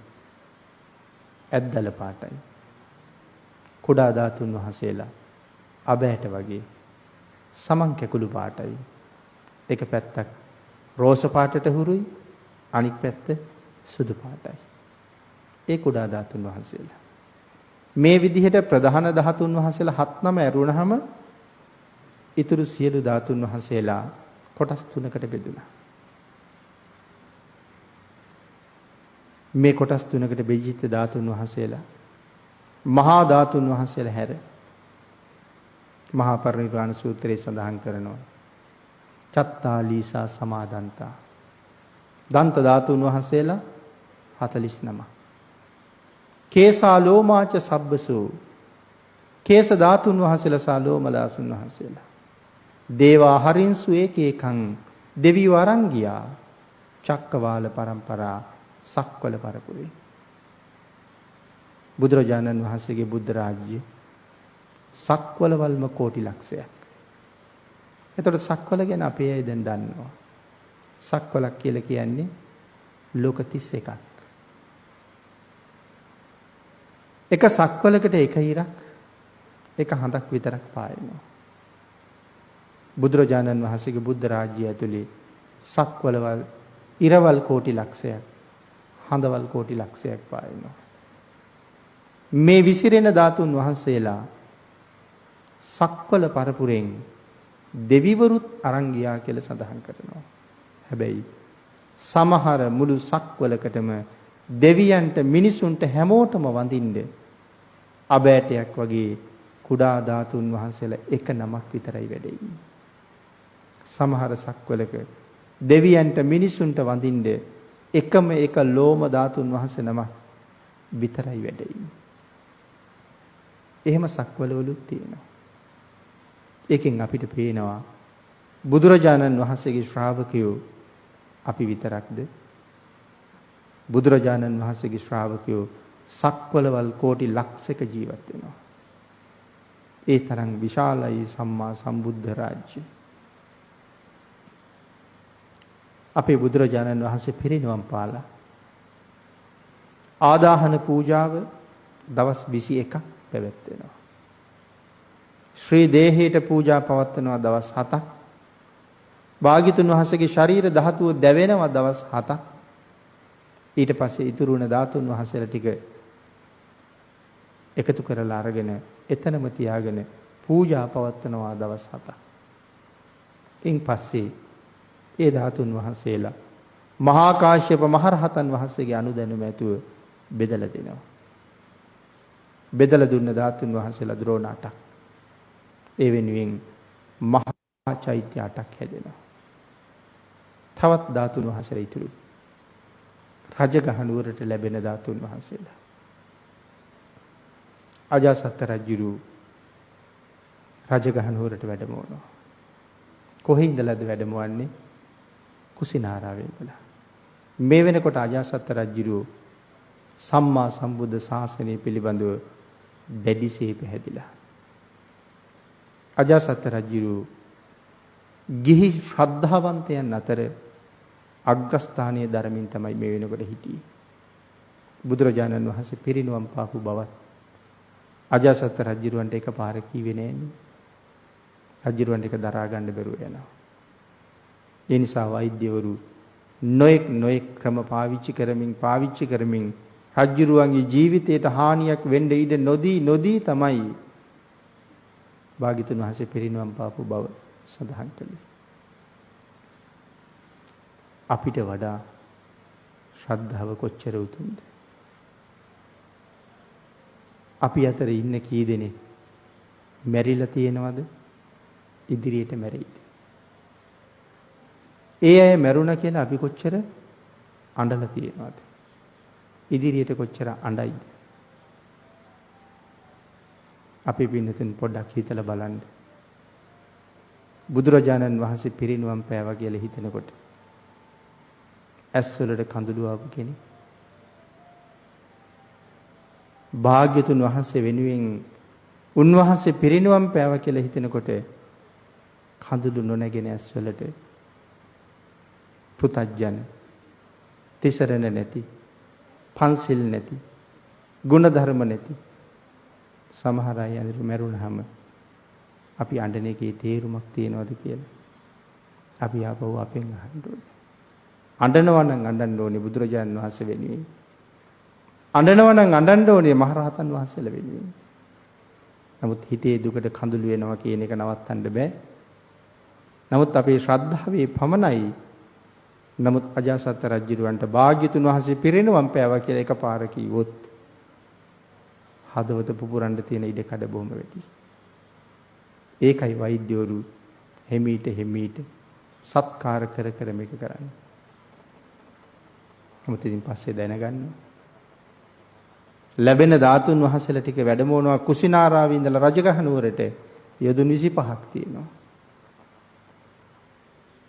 ඇද්දල පාටයි. කුඩා ධාතුන් වහන්සේලා අබෑට වගේ සමන් කැකුළු පාටයි. එක පැත්තක් රෝස පාටට හුරුයි, අනික් පැත්ත සුදු පාටයි. ඒ කුඩා ධාතුන් වහන්සේලා. මේ විදිහට ප්‍රධාන ධාතුන් වහන්සේලා 7 ඇරුණාම ඊතුරු සියලු ධාතුන් වහන්සේලා කොටස් 3කට බෙදුණා. මේ කොටස් 3කට බෙදිච්ච ධාතුන් වහන්සේලා මහා ධාතුන් වහන්සේලා හැර මහා පරිනිර්වාණ සූත්‍රයේ සඳහන් කරනවා. චත්තාලීසා සමාදන්තා. දන්ත ධාතුන් වහන්සේලා 49. කේසා ලෝමාච සබ්බසෝ. කේස ධාතුන් වහන්සේලා සා ලෝමලාසුන් වහන්සේලා. දේවා හරින්සු ඒකේකං දෙවිව අරන් ගියා. චක්කවාල පරම්පරා සක්වල පරපුරේ. බුදුරජාණන් වහන්සේගේ බුද්ධ රාජ්‍ය සක්වලවල්ම කෝටි ලක්ෂයක්. එතකොට සක්වල ගැන අපේ අය දැන් දන්නවා. සක්වලක් කියලා කියන්නේ ලෝක 31ක්. එක සක්වලකට එක ඉරක්, එක හඳක් විතරක් පායනවා. බුදුරජාණන් වහන්සේගේ බුද්ධ රාජ්‍යය ඇතුලේ සක්වලවල් ඉරවල් කෝටි ලක්ෂයක්, හඳවල් කෝටි ලක්ෂයක් පායනවා. මේ විසිරෙන ධාතුන් වහන්සේලා සක්වල පරපුරෙන් දෙවිවරුත් අරන් ගියා කියලා සඳහන් කරනවා. හැබැයි සමහර මුළු සක්වලකටම දෙවියන්ට මිනිසුන්ට හැමෝටම වඳින්න අබෑටයක් වගේ කුඩා ධාතුන් වහන්සේලා එක නමක් විතරයි වැඩ ඉන්නේ. සමහර සක්වලක දෙවියන්ට මිනිසුන්ට වඳින්න එකම එක ලෝම ධාතුන් වහන්සේ නමක් විතරයි වැඩ ඉන්නේ. එහෙම සක්වලවලුත් තියෙනවා. ඒකෙන් අපිට පේනවා බුදුරජාණන් වහන්සේගේ ශ්‍රාවකයෝ අපි විතරක්ද? බුදුරජාණන් වහන්සේගේ ශ්‍රාවකයෝ සක්වලවල් කෝටි ලක්ෂයක ජීවත් වෙනවා. ඒ තරම් විශාලයි සම්මා සම්බුද්ධ රාජ්‍ය. අපේ බුදුරජාණන් වහන්සේ පිරිනිවන් පාලා ආදාහන පූජාව දවස් 21ක් පැවැත්වෙනවා. ශ්‍රී දේහයට පූජා පවත්වනවා දවස් 7ක්. භාග්‍යතුන් වහන්සේගේ ශරීර ධාතුව දැවෙනවා දවස් 7ක්. ඊට පස්සේ ඉතුරු වුණ ධාතුන් වහන්සේලා ටික එකතු කරලා අරගෙන එතනම තියාගෙන පූජා පවත්වනවා දවස් 7ක්. ඉන් පස්සේ ඒ ධාතුන් වහන්සේලා මහා කාශ්‍යප මහරහතන් වහන්සේගේ අනුදැනුම ඇතුව බෙදලා දෙනවා. බෙදලා දුන්න ධාතුන් වහන්සේලා ද්‍රෝණ 8ක්. ඒ වෙනුවෙන් මහා චෛත්‍ය 8ක් හැදෙනවා. තවත් ධාතුන් වහන්සේලා ඉතුරුයි. රජගහ නුවරට ලැබෙන ධාතුන් වහන්සේලා. අජාසත් රජුරු රජගහ නුවරට වැඩමවනවා. කොහේ ඉඳලාද වැඩමවන්නේ? කුසිනාරාවේ ඉඳලා. මේ වෙනකොට අජාසත් රජුරු සම්මා සම්බුද්ධ ශාසනය පිළිබඳව දැඩිසේ පැහැදිලා. අජාසත් රජුරු ගිහි ශ්‍රද්ධාවන්තයන් අතර අග්‍රස්ථානීය ධර්මින් තමයි මේ වෙනකොට හිටියේ. බුදුරජාණන් වහන්සේ පිරිනුවම් පාපු බවත් අජාසත් රජුරවන්ට එකපාර කීවේ නෑනේ. රජුරවන්ට ඒක දරා ගන්න බැරුව යනවා. ඒ නිසා වෛද්‍යවරු නොඑක් ක්‍රම පාවිච්චි කරමින් රජුරුවන්ගේ ජීවිතයට හානියක් වෙන්න ඉඩ නොදී තමයි භාග්‍යතුන් වහන්සේ පිරිනුවම් පාපු බව සඳහන් කළේ. අපිට වඩා ශ්‍රද්ධාව කොච්චර උතුම්ද? අපි අතර ඉන්න කී දෙනෙක් මැරිලා තියෙනවද? ඉදිරියට මැරෙයිද? ඒ අය මැරුණා කියලා අපි කොච්චර අඬලා තියෙනවද? ඉදිරියට කොච්චර අඬයිද? අපි පින්නතුන් පොඩ්ඩක් හිතලා බලන්න. බුදුරජාණන් වහන්සේ පිරිනුවම් පෑවා කියලා හිතනකොට ඇස් වලට කඳුළු ආපු කෙනෙක්, භාග්‍යතුන් වහන්සේ වෙනුවෙන් උන්වහන්සේ පිරිනිවන් පෑවා කියලා හිතෙනකොට කඳුළු නොනැගෙන ඇස්වලට පුතඥ තිසරණ නැති පන්සිල් නැති ගුණධර්ම නැති සමහර අය අනිත් මරුණාම අපි අඬන එකේ තේරුමක් තියනවද කියලා අපි ආපහු අපෙන් අහන්න ඕනේ. අඬනවා නම් අඬන්න ඕනේ බුදුරජාණන් වහන්සේ වෙනුවෙන්. අඬනවා නම් අඬන්න ඕනේ මහරහතන් වහන්සේලා වෙනුවෙන්. නමුත් හිතේ දුකට කඳුළු වෙනවා කියන එක නවත්තන්න බෑ. නමුත් අපේ ශ්‍රද්ධාවේ පමණයි. නමුත් අජාසත් රජුරවන්ට භාග්‍යතුන් වහන්සේ පිරිනිවන් පෑවා කියලා එකපාර කිව්වොත් හදවත පුපුරන්න තියෙන ඉඩ කඩ බොහොම වැඩි. ඒකයි වෛද්‍යවරු හිමීට සත්කාර කර කර මේක කරන්නේ. නමුත් ඉතින් පස්සේ දැනගන්න ලැබෙන ධාතුන් වහන්සේලා ටික වැඩමවනවා කුසිනාරාවේ ඉඳලා රජගහ නුවරට යොදුන් 25ක් තියෙනවා.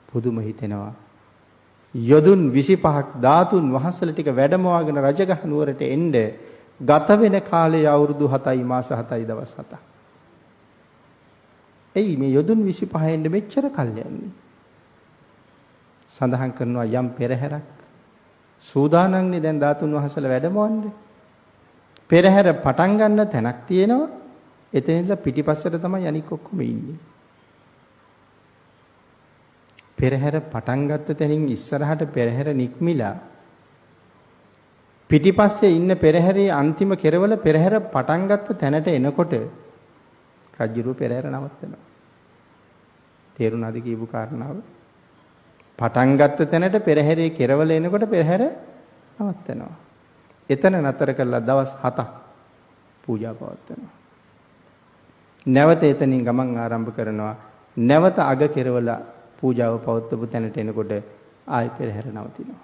පුදුම හිතෙනවා. යොදුන් 25ක් ධාතුන් වහන්සේලා ටික වැඩමවාගෙන රජගහ නුවරට එන්න ගත වෙන කාලය අවුරුදු 7යි මාස 7යි දවස් 7ක්. එයි මේ යොදුන් 25 එන්න මෙච්චර කල් යන්නේ. සඳහන් කරනවා යම් පෙරහැරක් සූදානම්නේ දැන් ධාතුන් වහන්සේලා වැඩමවන්නේ. පෙරහැර පටන් ගන්න තැනක් තියෙනවා. එතනින්ද පිටිපස්සට තමයි අනික ඔක්කොම ඉන්නේ. පෙරහැර පටන් ගත්ත තැනින් ඉස්සරහට පෙරහැර නික්මිලා පිටිපස්සේ ඉන්න පෙරහැරේ අන්තිම කෙරවල පෙරහැර පටන් ගත්ත තැනට එනකොට රජුරු පෙරහැර නවත්තනවා. තේරුණාද කියපු කාරණාව? පටන් ගත්ත තැනට පෙරහැරේ කෙරවල එනකොට පෙරහැර නවත්තනවා. එතන නතර කරලා දවස් 7ක් පූජා පවත්වනවා. නැවත එතනින් ගමන් ආරම්භ කරනවා. නැවත අග කෙරවල පූජාව පවත්වපු තැනට එනකොට ආයෙ පෙරහැර නවතිනවා.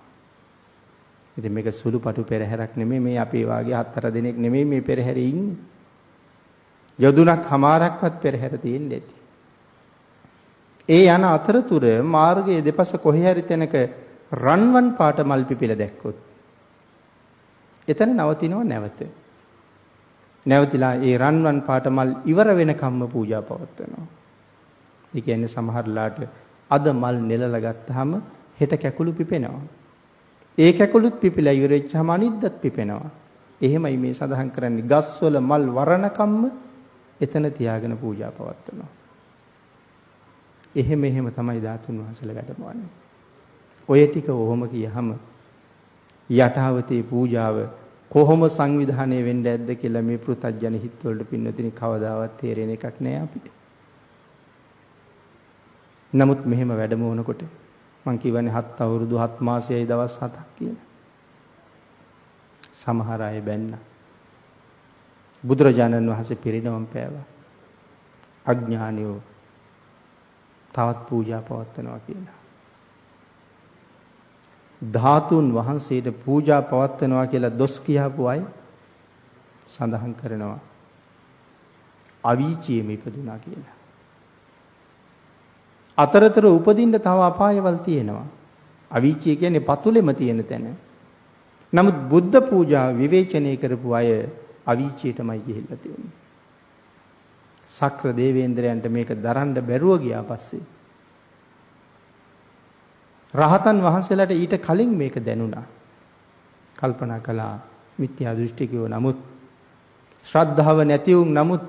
ඉතින් මේක සුළුපටු පෙරහැරක් නෙමෙයි. මේ අපේ වාගේ 4 දිනක් නෙමෙයි මේ පෙරහැරේ ඉන්නේ. යොදුනක් හමාරක්වත් පෙරහැර තියෙන්නේ නැති. ඒ යන අතරතුර මාර්ගයේ දෙපස කොහේ හරි තැනක රන්වන් පාට මල් පිපිලා දැක්කොත් එතන නවතිනව නැවත. නැවතිලා ඒ රන්වන් පාට මල් ඉවර වෙනකම්ම පූජා පවත්වනවා. ඒ කියන්නේ සමහරලාට අද මල් නෙලලා ගත්තාම හෙට කැකුළු පිපෙනවා. ඒ කැකුළුත් පිපිලා ඉවර වෙච්චාම අනිද්දත් පිපෙනවා. එහෙමයි මේ සඳහන් කරන්නේ ගස්වල මල් වරණකම්ම එතන තියාගෙන පූජා පවත්වනවා. එහෙම තමයි ධාතුන් වහන්සේලා වැඩමවන්නේ. ඔය ටික ඔහොම කියහම යටාවතේ පූජාව කොහොම සංවිධානය වෙන්න ඇද්ද කියලා මේ පෘථග්ජන හිත්වලට පින්නතිනි කවදාවත් තේරෙන එකක් නෑ අපිට. නමුත් මෙහෙම වැඩමවනකොට මං කියවනේ 7 අවුරුදු 7 මාසයයි දවස් 7ක් කියලා. සමහර අය බැන්න. බුදුරජාණන් වහන්සේ පිරිනවම් පෑවා. අඥානියෝ තවත් පූජා පවත්වනවා කියලා. ධාතුන් වහන්සේට පූජා පවත්වනවා කියලා දොස් කියපු අය සඳහන් කරනවා අවීචියෙම ඉපදුනා කියලා. අතරතර උපදින්න තව අපායවල් තියෙනවා. අවීචිය කියන්නේ පතුලෙම තියෙන තැන. නමුත් බුද්ධ පූජා විවේචනය කරපු අය අවීචියටමයි ගිහිල්ලා තියෙන්නේ. සක්‍ර දේවේන්ද්‍රයන්ට මේක දරන්න බැරුව ගියා පස්සේ රහතන් වහන්සේලාට ඊට කලින් මේක දැනුණා. කල්පනා කළා මිත්‍යා දෘෂ්ටිකයෝ නමුත් ශ්‍රද්ධාව නැති වුන් නමුත්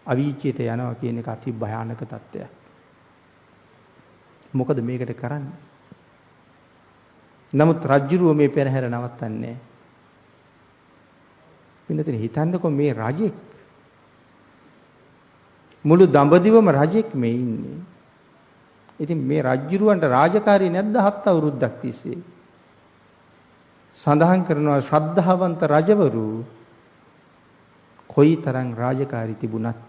අවීචියට යනවා කියන එක අති භයානක තත්ත්වයක්. මොකද මේකට කරන්නේ? නමුත් රජුරුව මේ පෙරහැර නවත්තන්නේ නැහැ. පින්නතේ හිතන්නකෝ මේ රජෙක් මුළු දඹදිවම රජෙක් මේ ඉන්නේ. ඉතින් මේ රජුරුවන්ට රාජකාරී නැද්ද 7 අවුරුද්දක් තිස්සේ? සඳහන් කරනවා ශ්‍රද්ධාවන්ත රජවරු කොයිතරම් රාජකාරී තිබුණත්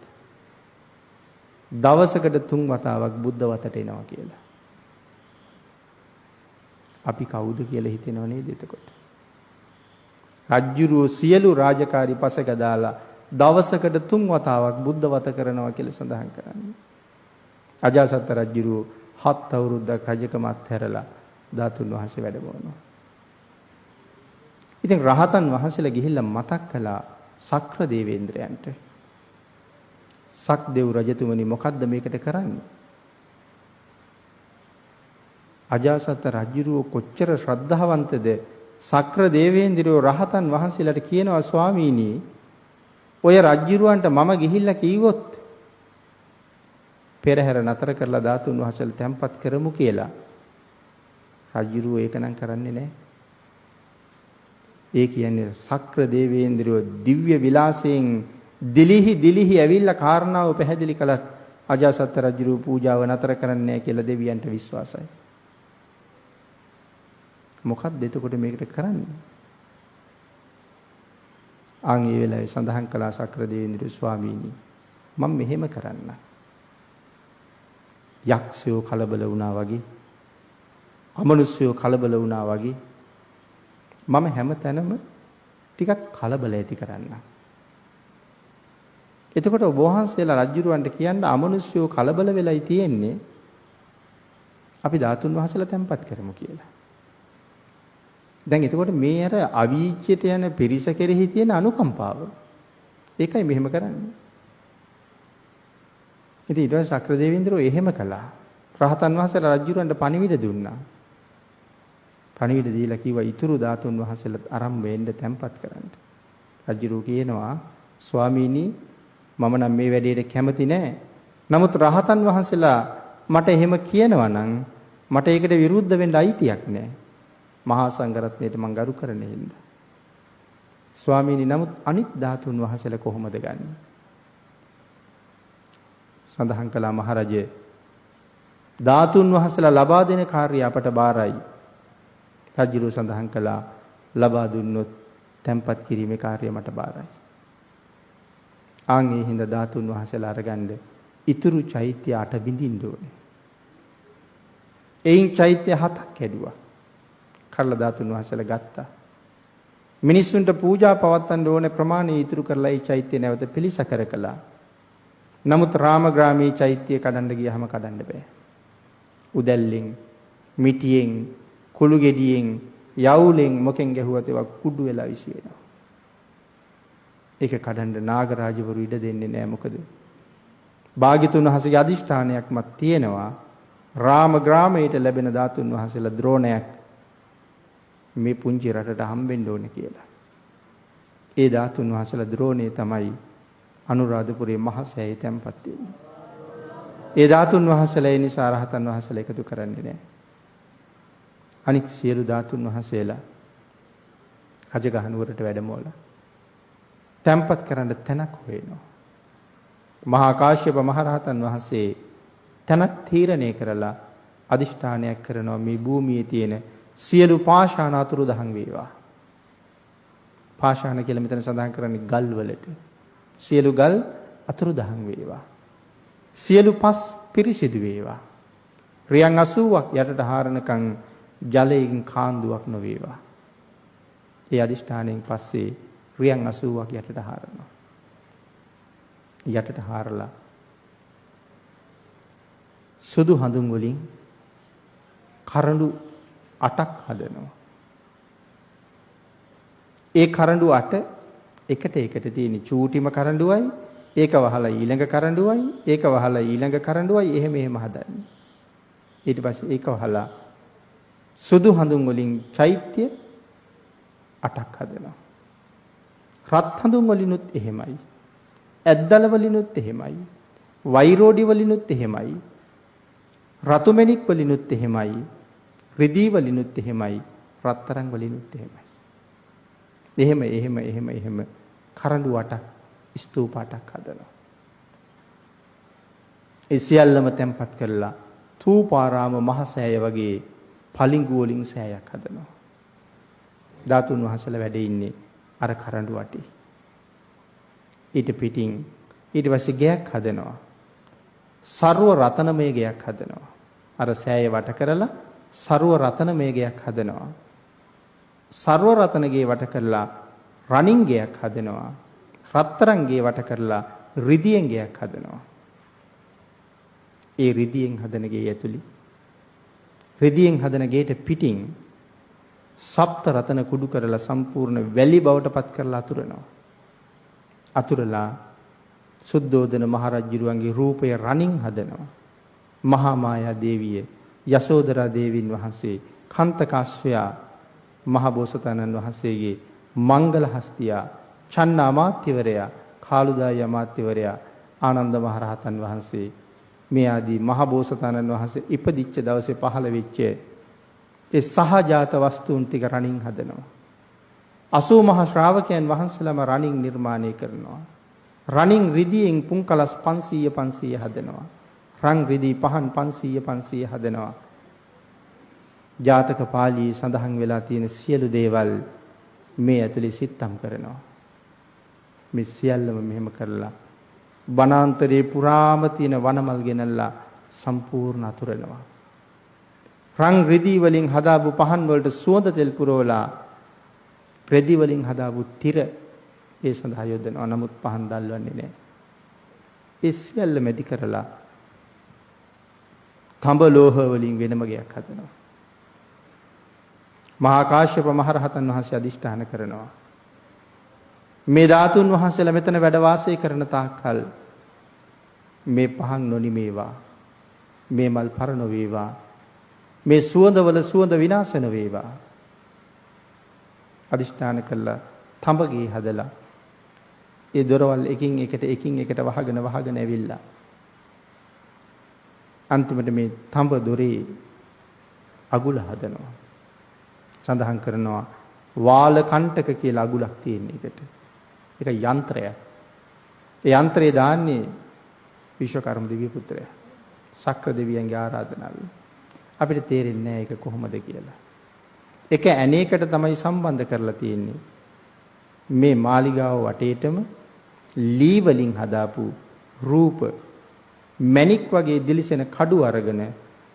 දවසකට 3 වතාවක් බුද්ධ වතට එනවා කියලා. අපි කවුද කියලා හිතෙනව නේද එතකොට? රජ්ජුරුව සියලු රාජකාරී පසක දාලා දවසකට 3 වතාවක් බුද්ධ වත කරනවා කියලා සඳහන් කරන්නේ. අජාසත් රජ්ජුරුව 7 අවුරුද්දක් රජකමත් හැරලා ධාතුන් වහන්සේ වැඩමවනවා. ඉතින් රහතන් වහන්සේලා ගිහිල්ලා මතක් කළා සක්‍ර දේවේන්ද්‍රයන්ට. සක්දෙව් රජතුමනි මොකද්ද මේකට කරන්නේ? අජාසත් රජුරෝ කොච්චර ශ්‍රද්ධාවන්තද? සක්‍ර දේවේන්ද්‍රයෝ රහතන් වහන්සේලාට කියනවා ස්වාමීනි ඔය රජුරවන්ට මම ගිහිල්ලා කීවොත් පෙරහැර නතර කරලා ධාතුන් වහන්සේලා තැන්පත් කරමු කියලා. රජුරෝ ඒක නම් කරන්නේ නැහැ. ඒ කියන්නේ සක්‍ර දේවේන්ද්‍රයෝ දිව්‍ය විලාසයෙන් දිලිහි ඇවිල්ලා කාරණාව පැහැදිලි කළත් අජාසත් රජුරෝ පූජාව නතර කරන්නේ නැහැ කියලා දෙවියන්ට විශ්වාසයි. මොකක්ද එතකොට මේකට කරන්නේ? ආන් ඒ වෙලාවේ සඳහන් කළා සක්‍ර දේවේන්ද්‍ර ස්වාමීනි මම මෙහෙම කරන්න. යක්ෂයෝ කලබල වුණා වගේ, අමනුෂ්‍යයෝ කලබල වුණා වගේ මම හැමතැනම ටිකක් කලබල ඇති කරන්න. එතකොට ඔබ වහන්සේලා රජුරවන්ට කියන්න අමනුෂ්‍යයෝ කලබල වෙලයි තියෙන්නේ අපි ධාතුන් වහන්සේලා තැන්පත් කරමු කියලා. දැන් එතකොට මේ අර අවීචයට යන පිරිස කෙරෙහි තියෙන අනුකම්පාව. ඒකයි මෙහෙම කරන්නේ. ඉතින් ඊට පස්සේ සක්‍ර දේවේන්ද්‍රෝ එහෙම කළා. රහතන් වහන්සේලා රජුරන්ට පණිවිඩ දුන්නා. පණිවිඩ දීලා කිව්වා ඊතුරු ධාතුන් වහන්සේලා අරන් වෙන්න තැන්පත් කරන්න. රජුරෝ කියනවා ස්වාමීනි මම නම් මේ වැඩේට කැමති නෑ. නමුත් රහතන් වහන්සේලා මට එහෙම කියනවා නම් මට ඒකට විරුද්ධ වෙන්න අයිතියක් නෑ. මහා සංඝරත්නයට මම ගරු කරන හින්දා. ස්වාමීනි නමුත් අනිත් ධාතුන් වහන්සේලා කොහොමද ගන්නෙ? සඳහන් කළා මහරජය ධාතුන් වහන්සේලා ලබා දෙන කාර්යය අපට බාරයි. රජුරු සඳහන් කළා ලබා දුන්නොත් තැන්පත් කිරීමේ කාර්යය මට බාරයි. ආන් ඒ හින්දා ධාතුන් වහන්සේලා අරගන්න ඉතුරු චෛත්‍ය 8 බිඳින්න ඕනේ. එයින් චෛත්‍ය 7ක් හැදුවා. කල්ලා ධාතුන් වහන්සේලා ගත්තා. මිනිස්සුන්ට පූජා පවත්වන්න ඕනේ ප්‍රමාණය ඉතුරු කරලා ඒ චෛත්‍ය නැවත පිළිසකර කළා. නමුත් රාමග්‍රාමී චෛත්‍ය කඩන්න ගියහම කඩන්න බෑ. උදැල්ලෙන්, මිටියෙන්, කුළු ගෙඩියෙන්, යවුලෙන් මොකෙන් ගැහුවත් ඒවා කුඩු වෙලා විසි වෙනවා. ඒක කඩන්න නාගරාජවරු ඉඩ දෙන්නේ නෑ. මොකද භාග්‍යතුන් වහන්සේගේ අදිෂ්ඨානයක්මත් තියෙනවා රාමග්‍රාමයට ලැබෙන ධාතුන් වහන්සේලා ද්‍රෝණයක් මේ පුංචි රටට හම්බෙන්න ඕනේ කියලා. ඒ ධාතුන් වහන්සේලා ද්‍රෝණේ තමයි අනුරාධපුරයේ මහා සෑයේ තැන්පත් වෙන්නේ. ඒ ධාතුන් වහන්සේලා ඒ නිසා රහතන් වහන්සේලා එකතු කරන්නේ නැහැ. අනික් සියලු ධාතුන් වහන්සේලා රජගහ නුවරට වැඩමවලා තැන්පත් කරන්න තැනක් හොයනවා. මහා කාශ්‍යප මහ රහතන් වහන්සේ තැනක් තීරණය කරලා අදිෂ්ඨානයක් කරනවා මේ භූමියේ තියෙන සියලු පාෂාණ අතුරු දහන් වේවා. පාෂාණ කියලා මෙතන සඳහන් කරන්නේ ගල් වලට. සියලු ගල් අතුරු දහන් වේවා. සියලු පස් පිරිසිදු වේවා. රියන් 80ක් යටට හාරනකන් ජලයෙන් කාන්දුවක් නොවේවා. ඒ අදිෂ්ඨානයෙන් පස්සේ රියන් 80ක් යටට හාරනවා. යටට හාරලා සුදු හඳුන් වලින් කරඬු 8ක් හදනවා. ඒ කරඬු 8 එකට තියෙන චූටිම කරඬුවයි ඒක වහලා ඊළඟ කරඬුවයි ඒක වහලා ඊළඟ කරඬුවයි එහෙම හදන්නේ. ඊට පස්සේ ඒක වහලා සුදු හඳුන් වලින් චෛත්‍ය 8ක් හදනවා. රත් හඳුන් වලිනුත් එහෙමයි. ඇද්දල වලිනුත් එහෙමයි. වෛරෝඩි වලිනුත් එහෙමයි. රතුමැණික් වලිනුත් එහෙමයි. රිදී වලිනුත් එහෙමයි. රත්තරන් වලිනුත් එහෙමයි. එහෙම කරඬු 8ක් ස්තූප 8ක් හදනවා. ඒ සියල්ලම තැන්පත් කරලා තූපාරාම මහසෑය වගේ පලිඟු වලින් සෑයක් හදනවා. ධාතුන් වහන්සේලා වැඩ ඉන්නේ අර කරඬු 8. ඊට පිටින් ඊට පස්සේ ගයක් හදනවා. ਸਰව රතනමය ගයක් හදනවා. අර සෑය වට කරලා ਸਰව රතනමය ගයක් හදනවා. ਸਰව රතනගේ වට කරලා රණින් ගයක් හදනවා. රත්තරන් ගේ වට කරලා රිදියෙන් ගයක් හදනවා. ඒ රිදියෙන් හදන ගේ ඇතුළේ රිදියෙන් හදන ගේට පිටින් සප්ත රතන කුඩු කරලා සම්පූර්ණ වැලි බවට පත් කරලා අතුරනවා. අතුරලා සුද්ධෝදන මහරජුරුවන්ගේ රූපය රණින් හදනවා. මහා මායා දේවිය, යසෝදරා දේවින් වහන්සේ, කන්තකාශ්වයා, මහ බෝසතාණන් වහන්සේගේ මංගල හස්තියා, චන්න අමාත්‍යවරයා, කාළුදායි අමාත්‍යවරයා, ආනන්ද මහරහතන් වහන්සේ මේ ආදී මහ බෝසතාණන් වහන්සේ ඉපදිච්ච දවසේ පහළ වෙච්ච ඒ සහජාත වස්තුන් ටික රණින් හදනවා. 80 මහා ශ්‍රාවකයන් වහන්සේලාම රණින් නිර්මාණය කරනවා. රණින් රිදීෙන් පුන්කලස් 500 හදනවා. රන් රිදී පහන් 500 හදනවා. ජාතක පාළියේ සඳහන් වෙලා තියෙන සියලු දේවල් මේ ඇතුලේ සිත්තම් කරනවා. මේ සියල්ලම මෙහෙම කරලා වනාන්තරේ පුරාම තියෙන වනමල් ගෙනල්ලා සම්පූර්ණ අතුරනවා. රන් රිදී වලින් හදාපු පහන් වලට සුවඳ තෙල් පුරවලා රෙදි වලින් හදාපු තිර ඒ සඳහා යොදනවා. නමුත් පහන් දැල්වන්නේ නැහැ. ඒ සියල්ල මැදි කරලා තඹ ලෝහ වලින් වෙනම ගයක් හදනවා. මහා කාශ්‍යප මහරහතන් වහන්සේ අදිෂ්ඨාන කරනවා. මේ ධාතුන් වහන්සේලා මෙතන වැඩ වාසය කරන තාක්කල් මේ පහන් නොනිමේවා. මේ මල් පරණ වේවා. මේ සුවඳවල සුවඳ විනාශ නොවේවා. අදිෂ්ඨාන කළා තඹගේ හදලා ඒ දොරවල් එකින් එකට වහගෙන ඇවිල්ලා අන්තිමට මේ තඹ දොරේ අගුල හදනවා. සඳහන් කරනවා වාල කණ්ඨක කියලා අගුලක් තියෙන එකට. ඒක යන්ත්‍රයක්. ඒ යන්ත්‍රය දාන්නේ විශ්වකර්ම දිව්‍ය පුත්‍රයා. සක්‍ර දෙවියන්ගේ ආරාධනාවෙන්. අපිට තේරෙන්නේ නැහැ ඒක කොහොමද කියලා. එක ඇණයකට තමයි සම්බන්ධ කරලා තියෙන්නේ. මේ මාලිගාව වටේටම ලී වලින් හදාපු රූප මණික් වගේ දිලිසෙන කඩු අරගෙන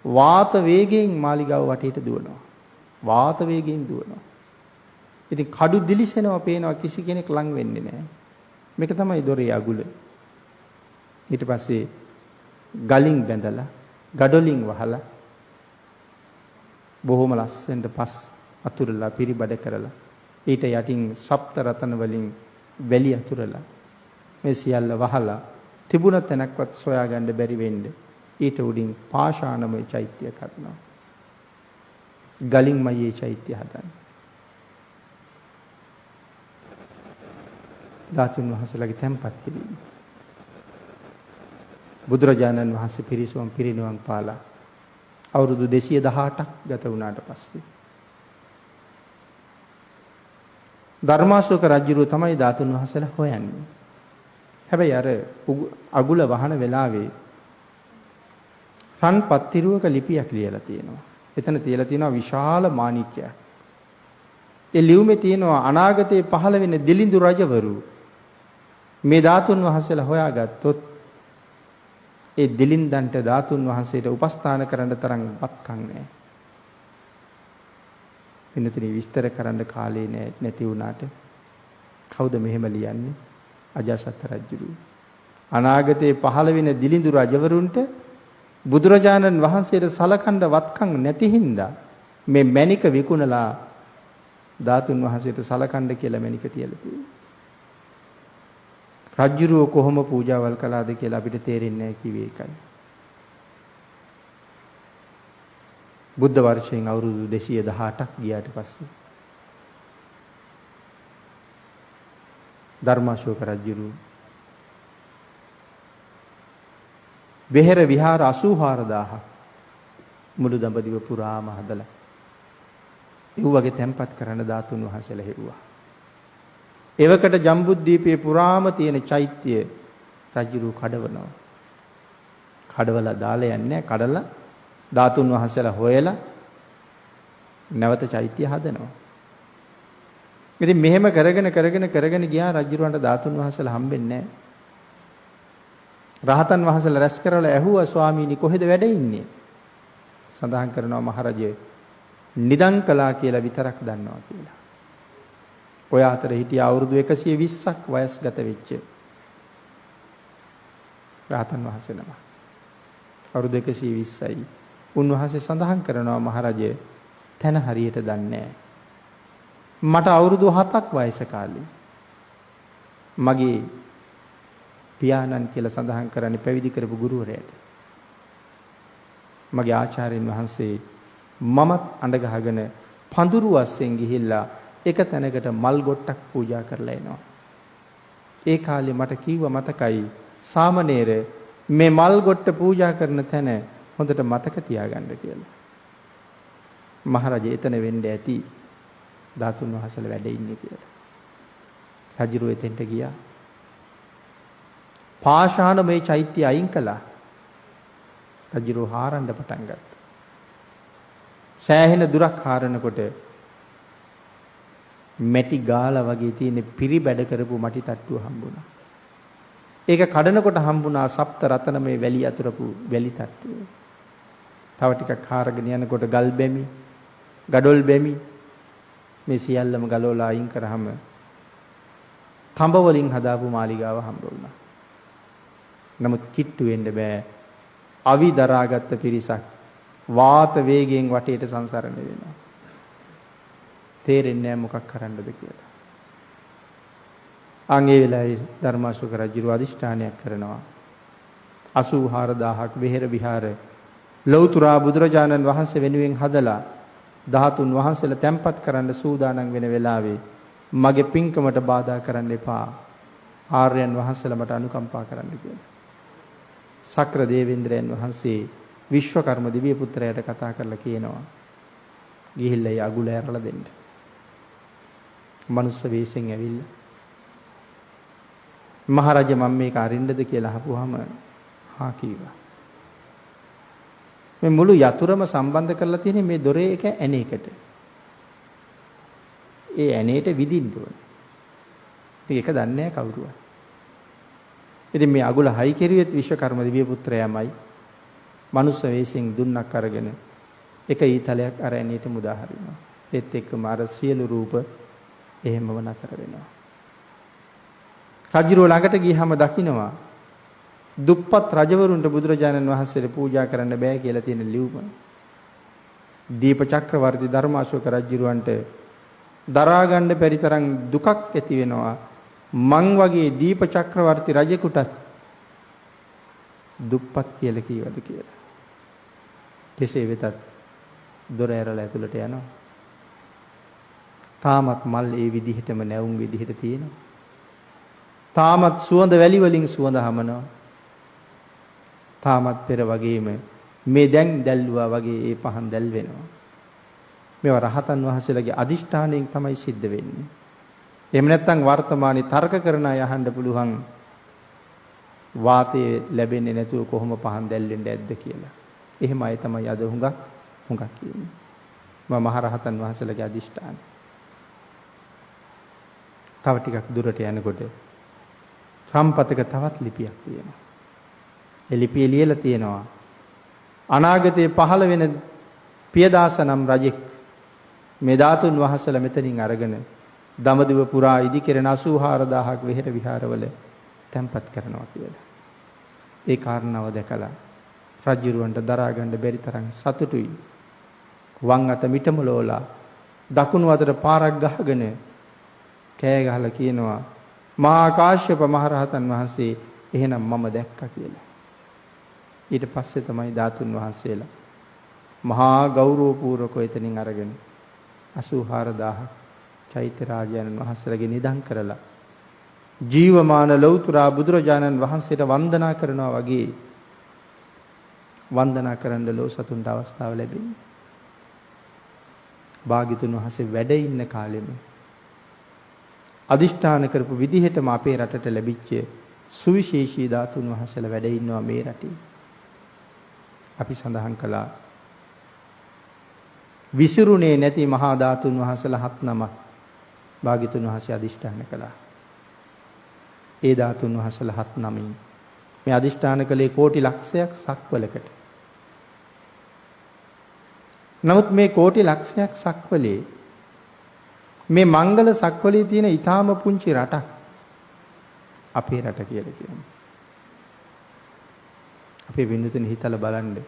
වාත වේගයෙන් මාලිගාව වටේට දුවනවා. වාත වේගයෙන් දුවනවා. ඉතින් කඩු දිලිසෙනවා පේනවා කිසි කෙනෙක් ලං වෙන්නේ නැහැ. මේක තමයි දොරේ අගුල. ඊට පස්සේ ගලින් බැඳලා ගඩොලින් වහලා බොහොම ලස්සනට පස් අතුරලා පිරිබඩ කරලා ඊට යටින් සප්ත රතන වලින් වැලි අතුරලා මේ සියල්ල වහලා තිබුණ තැනක්වත් සොයාගන්න බැරි වෙන්න ඊට උඩින් පාෂාණමය චෛත්‍යයක් හදනවා. ගලින්මයේ චෛත්‍ය හදන්නේ. ධාතුන් වහන්සේලාගේ තැන්පත් කිරීම. බුදුරජාණන් වහන්සේ පිරිසුම් පිරිනිවන් පාලා අවුරුදු 218ක් ගත වුණාට පස්සේ ධර්මාශෝක රජුරුව තමයි ධාතුන් වහන්සේලා හොයන්නේ. හැබැයි අර අගුල වහන වෙලාවේ රන් පත්තිරුවක ලිපියක් ලියලා තියෙනවා. එතන තියලා තියෙනවා විශාල මාණික්කයක්. ඒ ලියුමේ තියෙනවා අනාගතයේ පහළ වෙන දිලිඳු රජවරු මේ ධාතුන් වහන්සේලා හොයාගත්තොත් ඒ දිලින්දන්ට ධාතුන් වහන්සේට උපස්ථාන කරන්න තරම් වත්කම් නැහැ. වෙනතනි විස්තර කරන්න කාලේ නැති වුණාට කවුද මෙහෙම ලියන්නේ? අජාසත් රජුරු. අනාගතයේ පහළ වෙන දිලිඳු රජවරුන්ට බුදුරජාණන් වහන්සේට සලකන්න වත්කම් නැති හින්දා මේ මණික විකුණලා ධාතුන් වහන්සේට සලකන්න කියලා මණික තියලා තියෙනවා. රජුරුව කොහොම පූජාවල් කළාද කියලා අපිට තේරෙන්නේ නැහැ කිව්වේ ඒකයි. බුද්ධ වර්ෂයෙන් අවුරුදු 218ක් ගියාට පස්සේ ධර්මාශෝක රජුරුව වෙහෙර විහාර 84000ක් මුළු දඹදිව පුරාම හදලා ඒ වගේ තැන්පත් කරන ධාතුන් වහන්සේලා හෙව්වා. එවකට ජම්බුද්දීපයේ පුරාම තියෙන චෛත්‍ය රජුරු කඩවනවා. කඩවලා දාලා යන්නේ කඩලා ධාතුන් වහන්සේලා හොයලා නැවත චෛත්‍ය හදනවා. ඉතින් මෙහෙම කරගෙන ගියා රජුරවන්ට ධාතුන් වහන්සේලා හම්බෙන්නේ නැහැ. රහතන් වහන්සේලා රැස් කරලා ඇහුවා ස්වාමීනි කොහෙද වැඩ ඉන්නේ? සඳහන් කරනවා මහරජය නිදන් කළා කියලා විතරක් දන්නවා කියලා. ඔය අතර හිටිය අවුරුදු 120ක් වයස්ගත වෙච්ච රහතන් වහන්සේ නම. අවුරුදු 120යි. උන්වහන්සේ සඳහන් කරනවා මහරජය තැන හරියට දන්නේ නැහැ. මට අවුරුදු 7ක් වයස කාලේ මගේ පියාණන් කියලා සඳහන් කරන්නේ පැවිදි කරපු ගුරුවරයාට. මගේ ආචාර්යන් වහන්සේ මමත් අඬ ගහගෙන පඳුරු අස්සෙන් ගිහිල්ලා එක තැනකට මල් ගොට්ටක් පූජා කරලා එනවා. ඒ කාලේ මට කිව්වා මතකයි සාමණේර මේ මල් ගොට්ට පූජා කරන තැන හොඳට මතක තියාගන්න කියලා. මහරජා එතන වෙන්න ඇති ධාතුන් වහන්සේලා වැඩ ඉන්නේ කියලා. රජුරු එතෙන්ට ගියා. පාෂාණ මේ චෛත්‍ය අයින් කළා. රජුරු හාරන්න පටන් ගත්තා. සෑහෙන දුරක් හාරනකොට මැටි ගාලා වගේ තියෙන පිරිබැඩ කරපු මටි තට්ටුව හම්බුණා. ඒක කඩනකොට හම්බුණා සප්ත රතනමේ වැලි අතුරපු වැලි තට්ටුව. තව ටිකක් හාරගෙන යනකොට ගල් බැමි, ගඩොල් බැමි මේ සියල්ලම ගලවලා අයින් කරාම තඹ වලින් හදාපු මාලිගාව හම්බ වුණා. නමුත් කිට්ටු වෙන්න බෑ. අවි දරාගත්ත පිරිසක් වාත වේගයෙන් වටේට සංසරණය වෙනවා. තේරෙන්නේ නැහැ මොකක් කරන්නද කියලා. අංගේ වෙලාවේ ධර්මාශෝක රජු අධිෂ්ඨානයක් කරනවා. 84000ක් වෙහෙර විහාර ලෞතුරා බුදුරජාණන් වහන්සේ වෙනුවෙන් හදලා 13 වහන්සේලා තැන්පත් කරන්න සූදානම් වෙන වෙලාවේ මගේ පින්කමට බාධා කරන්න එපා. ආර්යයන් වහන්සේලා මට අනුකම්පා කරන්න කියලා. සක්‍ර දේවේන්ද්‍රයන් වහන්සේ විශ්වකර්ම දිව්‍ය පුත්‍රයාට කතා කරලා කියනවා ගිහිල්ලා ඒ අගුල ඇරලා දෙන්න. මනුස්ස වේසෙන් ඇවිල්ලා මහරජා මම මේක අරින්නද කියලා අහපුවාම හා කිව්වා. මේ මුළු යතුරම සම්බන්ධ කරලා තියෙන්නේ මේ දොරේ එක ඇණයකට. ඒ ඇණේට විදින්න ඕනේ. මේක දන්නේ නැහැ කවුරුවත්. ඉතින් මේ අගුල හයි කෙරුවෙත් විශ්වකර්ම දිව්‍ය පුත්‍රයාමයි. මනුස්ස වේසෙන් දුන්නක් අරගෙන එක ඊතලයක් අර ඇණේට මුදා හරිනවා. ඒත් එක්කම අර සියලු රූප එහෙමම නතර වෙනවා. රජුරෝ ළඟට ගියහම දකින්නවා දුප්පත් රජවරුන්ට බුදුරජාණන් වහන්සේට පූජා කරන්න බෑ කියලා තියෙන ලියුම. දීප චක්‍රවර්ති ධර්මාශෝක රජුරවන්ට දරා ගන්න බැරි තරම් දුකක් ඇති වෙනවා. මං වගේ දීප චක්‍රවර්ති රජෙකුටත් දුප්පත් කියලා කීවද කියලා. කෙසේ වෙතත් දොර ඇරලා ඇතුළට යනවා. තාමත් මල් ඒ විදිහටම නැවුම් විදිහට තියෙනවා. තාමත් සුවඳ වැලි වලින් සුවඳ හමනවා. තාමත් පෙර වගේම මේ දැන් දැල්ුවා වගේ ඒ පහන් දැල් වෙනවා. මේවා රහතන් වහන්සේලාගේ අදිෂ්ඨානයෙන් තමයි සිද්ධ වෙන්නේ. එහෙම නැත්නම් වර්තමානයේ තර්ක කරන අය අහන්න පුළුවන් වාතය ලැබෙන්නේ නැතුව කොහොම පහන් දැල් වෙන්නේ නැද්ද කියලා. එහෙම අය තමයි අද හුඟක් කියන්නේ. මහරහතන් වහන්සේලාගේ අදිෂ්ඨාන. තව ටිකක් දුරට යනකොට රම්පතක තවත් ලිපියක් තියෙනවා. ඒ ලිපියේ ලියලා තියෙනවා අනාගතයේ පහළ වෙන පියදාස නම් රජෙක් මේ ධාතුන් වහන්සේලා මෙතනින් අරගෙන දඹදිව පුරා ඉදි කෙරෙන 84000ක් වෙහෙර විහාරවල තැන්පත් කරනවා කියලා. ඒ කාරණාව දැකලා රජුරවන්ට දරා ගන්න බැරි තරම් සතුටුයි. වම් අත මිටමලෝලා දකුණු අතට පාරක් ගහගෙන කෑ ගහලා කියනවා මහා කාශ්‍යප මහරහතන් වහන්සේ එහෙනම් මම දැක්කා කියලා. ඊට පස්සේ තමයි ධාතුන් වහන්සේලා මහා ගෞරවපූර්වකව එතනින් අරගෙන 84000 චෛත්‍ය රාජයන් වහන්සේලාගේ නිදන් කරලා ජීවමාන ලෞතුරා බුදුරජාණන් වහන්සේට වන්දනා කරනවා වගේ වන්දනා කරන්න ලෝ සතුන්ට අවස්ථාව ලැබෙන්නේ. භාග්‍යතුන් වහන්සේ වැඩ ඉන්න කාලෙම අදිෂ්ඨාන කරපු විදිහටම අපේ රටට ලැබිච්ච සුවිශේෂී ධාතුන් වහන්සේලා වැඩ ඉන්නවා මේ රටේ. අපි සඳහන් කළා විසිරුනේ නැති මහා ධාතුන් වහන්සේලා 7 නමක් භාග්‍යතුන් වහන්සේ අදිෂ්ඨාන කළා. ඒ ධාතුන් වහන්සේලා 7 නමින් මේ අදිෂ්ඨාන කළේ කෝටි ලක්ෂයක් සක්වලකට. නමුත් මේ කෝටි ලක්ෂයක් සක්වලේ මේ මංගල සක්වලේ තියෙන ඊටාම පුංචි රටක් අපේ රට කියලා කියන්නේ. අපේ වින්නතුන් හිතලා බලන්න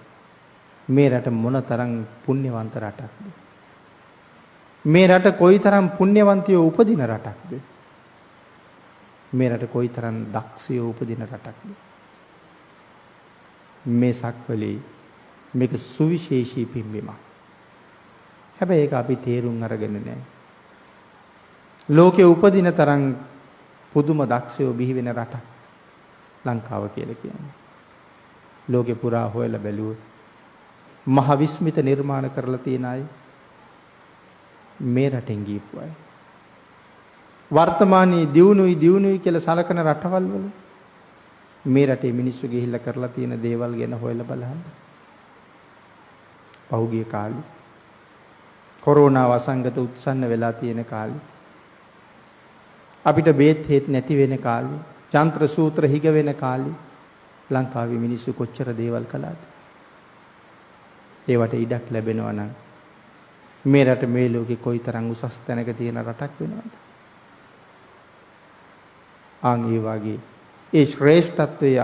මේ රට මොන තරම් පුණ්‍යවන්ත රටක්ද? මේ රට කොයිතරම් පුණ්‍යවන්තයෝ උපදින රටක්ද? මේ රට කොයිතරම් දක්ෂයෝ උපදින රටක්ද? මේ සක්වලේ මේක සුවිශේෂී පින්බිමක්. හැබැයි ඒක අපි තේරුම් අරගෙන නැහැ. ලෝකේ උපදින තරම් පුදුම දක්ෂයෝ බිහි වෙන රටක් ලංකාව කියලා කියන්නේ. ලෝකේ පුරා හොයලා බැලුවොත් මහ විස්මිත නිර්මාණ කරලා තියෙන අය මේ රටෙන් ගියපු අය. වර්තමානයේ දියුණුයි කියලා සලකන රටවල් වල මේ රටේ මිනිස්සු ගිහිල්ලා කරලා තියෙන දේවල් ගැන හොයලා බලන්න. පහුගිය කාලේ කොරෝනා වසංගත උත්සන්න වෙලා තියෙන කාලේ අපිට බේත් හේත් නැති වෙන කාලේ යන්ත්‍ර සූත්‍ර හිග වෙන කාලේ ලංකාවේ මිනිස්සු කොච්චර දේවල් කළාද? ඒවට ඉඩක් ලැබෙනවා නම් මේ රට මේ ලෝකේ කොයිතරම් උසස් තැනක තියෙන රටක් වෙනවද? ආන් ඒ වගේ ඒ ශ්‍රේෂ්ඨත්වයේ